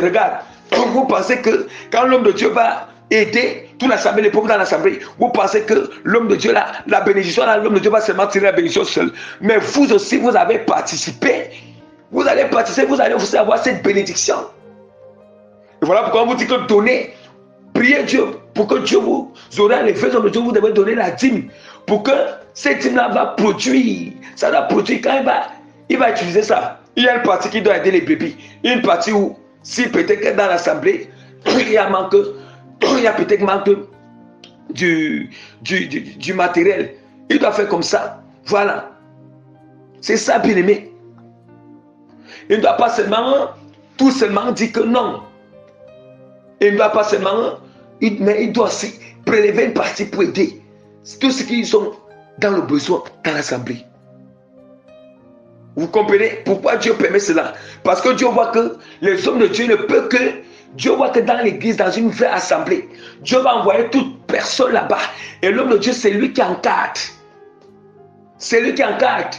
regarde, vous pensez que quand l'homme de Dieu va aider toute l'assemblée, les pauvres dans l'assemblée. Vous pensez que l'homme de Dieu, la bénédiction, l'homme de Dieu va seulement tirer la bénédiction seul. Mais vous aussi, vous avez participé. Vous allez participer, vous allez aussi avoir cette bénédiction. Et voilà pourquoi on vous dit que donnez, priez Dieu pour que Dieu vous aura les faits de Dieu, vous devez donner la dîme. Pour que cette dîme-là va produire. Ça va produire quand il va utiliser ça. Il y a une partie qui doit aider les bébés. Une partie où, si peut-être que dans l'assemblée, il y a peut-être manque du matériel. Il doit faire comme ça. Voilà. C'est ça, bien aimé. Il ne doit pas tout seulement dire que non. Il ne doit pas seulement, mais il doit aussi prélever une partie pour aider tous ceux qui sont dans le besoin dans l'assemblée. Vous comprenez pourquoi Dieu permet cela? Parce que Dieu voit que les hommes de Dieu ne peuvent que... Dieu voit que dans l'église, dans une vraie assemblée, Dieu va envoyer toute personne là-bas. Et l'homme de Dieu, c'est lui qui encadre. C'est lui qui encadre.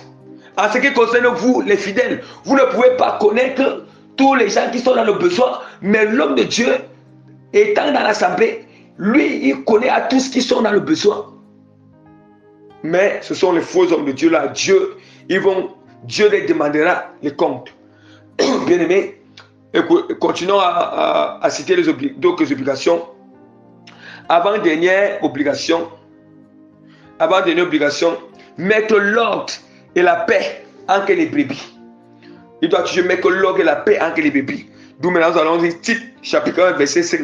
En ce qui concerne vous, les fidèles, vous ne pouvez pas connaître tous les gens qui sont dans le besoin. Mais l'homme de Dieu, étant dans l'assemblée, lui, il connaît à tous qui sont dans le besoin. Mais ce sont les faux hommes de Dieu là. Dieu les demandera les comptes. Bien-aimés, continuons à citer d'autres obligations. Avant-dernière obligation, mettre l'ordre et la paix entre les brebis. Il doit toujours mettre l'ordre et la paix entre les brebis. D'où maintenant nous allons lire Tite, chapitre 1, verset 5.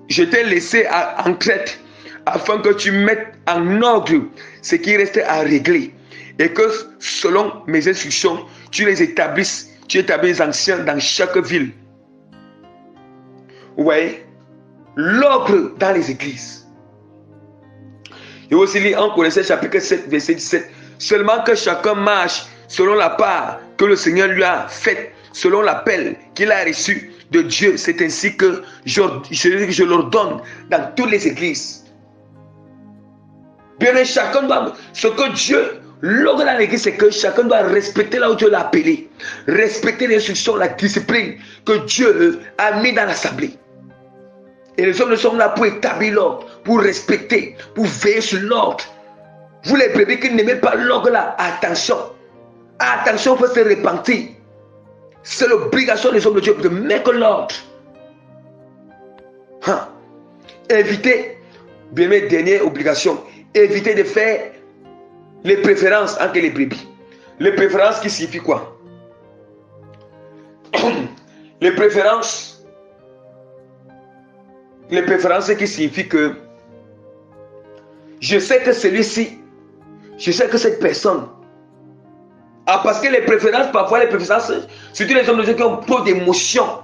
Je t'ai laissé en Crète afin que tu mettes en ordre ce qui restait à régler et que selon mes instructions, tu établisses les anciens dans chaque ville. Vous voyez, l'ordre dans les églises. Et aussi lire en Colossiens chapitre 7, verset 17. Seulement que chacun marche selon la part que le Seigneur lui a faite, selon l'appel qu'il a reçu de Dieu. C'est ainsi que je l'ordonne dans toutes les églises. Bien, chacun doit, ce que Dieu, l'ordre dans l'église, c'est que chacun doit respecter là où Dieu l'a appelé. Respecter les instructions, la discipline que Dieu a mis dans l'assemblée. Et les hommes sont là pour établir l'ordre, pour respecter, pour veiller sur l'ordre. Vous les bébés qui n'aimez pas l'ordre là, attention. Attention, il faut se repentir. C'est l'obligation des hommes de Dieu de mettre l'ordre. Évitez, bien mes dernières obligations, évitez de faire les préférences entre les brebis. Les préférences qui signifient quoi? Les préférences qui signifient que je sais que celui-ci, je sais que cette personne, parce que les préférences, parfois les préférences, surtout les hommes de Dieu qui ont trop d'émotions,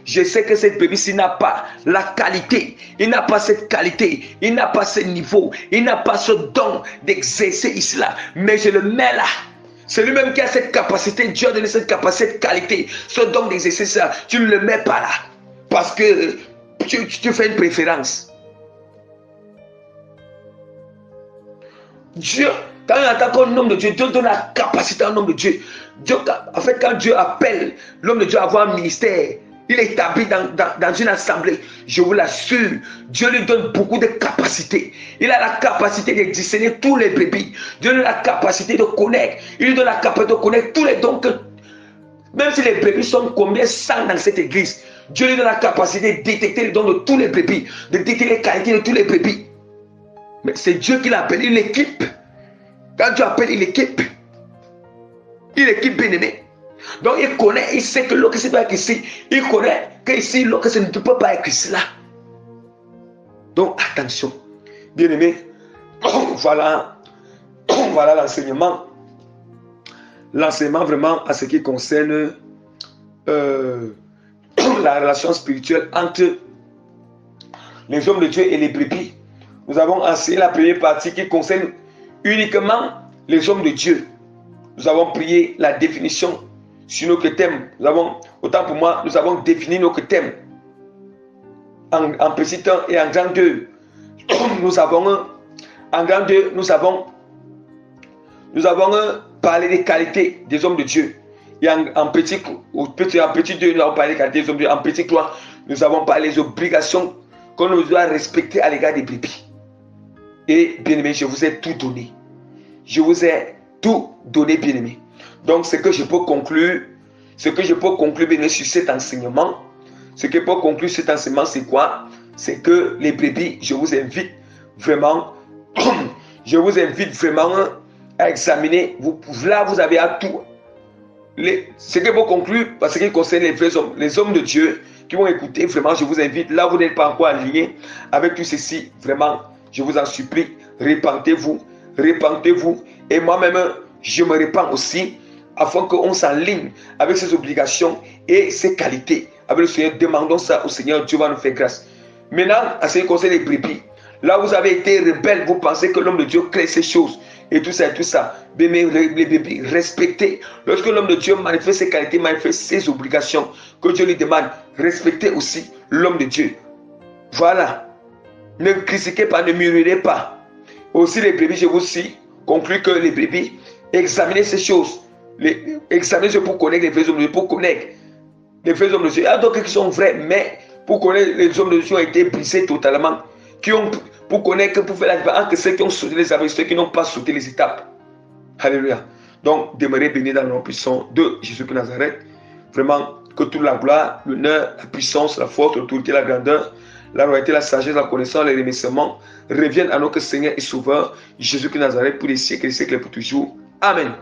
je sais que cette brebis-ci n'a pas la qualité, il n'a pas cette qualité, il n'a pas ce niveau, il n'a pas ce don d'exercer ici là, mais je le mets là. C'est lui-même qui a cette capacité, Dieu a donné cette capacité, cette qualité, ce don d'exercer ça, tu ne le mets pas là, parce que tu fais une préférence. Dieu, quand il attaque un homme de Dieu, Dieu donne la capacité à un homme de Dieu. En fait, quand Dieu appelle l'homme de Dieu à avoir un ministère, il est établi dans une assemblée. Je vous l'assure, Dieu lui donne beaucoup de capacités. Il a la capacité de discerner tous les brebis. Dieu lui donne la capacité de connaître. Il lui donne la capacité de connaître tous les dons que, même si les brebis sont combien 100 dans cette église, Dieu lui donne la capacité de détecter les dons de tous les brebis, de détecter les qualités de tous les brebis. Mais c'est Dieu qui l'appelle, il l'équipe. Quand Dieu appelle, il équipe. Il équipe bien-aimé. Donc il connaît, il sait que l'autre doit être ici. Il connaît que ici, l'autre ne peut pas être ici là. Donc attention. Bien-aimé, voilà l'enseignement. L'enseignement vraiment à ce qui concerne la relation spirituelle entre les hommes de Dieu et les brebis. Nous avons enseigné la première partie qui concerne uniquement les hommes de Dieu. Nous avons prié la définition sur notre thème. Autant pour moi, nous avons défini notre thème en petit 1 et en grand 2. En grand 2, nous avons parlé des qualités des hommes de Dieu. Et en petit 2, nous avons parlé des hommes, en petit 3, nous avons parlé des obligations qu'on nous doit respecter à l'égard des brebis. Et bien aimé, je vous ai tout donné. Je vous ai tout donné, bien aimé. Donc, ce que je peux conclure, bien aimé, sur cet enseignement, c'est quoi? C'est que les brebis, je vous invite vraiment à examiner. Là, vous avez à tout. Ce que pour conclure, parce qu'il concerne les vrais hommes, les hommes de Dieu qui vont écouter, vraiment, je vous invite. Là, vous n'êtes pas encore aligné avec tout ceci. Vraiment, je vous en supplie, repentez-vous. Et moi-même, je me répands aussi, afin qu'on s'enligne avec ces obligations et ces qualités. Avec le Seigneur, demandons ça au Seigneur, Dieu va nous faire grâce. Maintenant, à ce qui concerne les brebis, là vous avez été rebelle, vous pensez que l'homme de Dieu crée ces choses et tout ça. Mais les brebis, respectez. Lorsque l'homme de Dieu manifeste ses qualités, manifeste ses obligations, que Dieu lui demande, respectez aussi l'homme de Dieu. Voilà. Ne critiquez pas, ne murmurez pas. Aussi les brebis, je vous aussi conclue que les brebis, examinez ces choses. Examinez pour connaître les vrais hommes de Dieu, pour connaître les vrais hommes de Dieu. Il y a d'autres qui sont vrais, mais pour connaître les hommes de Dieu ont été brisés totalement. Pour connaître, pour faire la différence entre ceux qui ont sauté les étapes et ceux qui n'ont pas sauté les étapes. Alléluia. Donc, demeurez bénis dans le nom puissant de Jésus de Nazareth. Vraiment, que toute la gloire, l'honneur, la puissance, la force, l'autorité, la grandeur, la royauté, la sagesse, la connaissance, les remerciements reviennent à notre Seigneur et Sauveur Jésus de Nazareth pour les siècles et les siècles et pour toujours. Amen.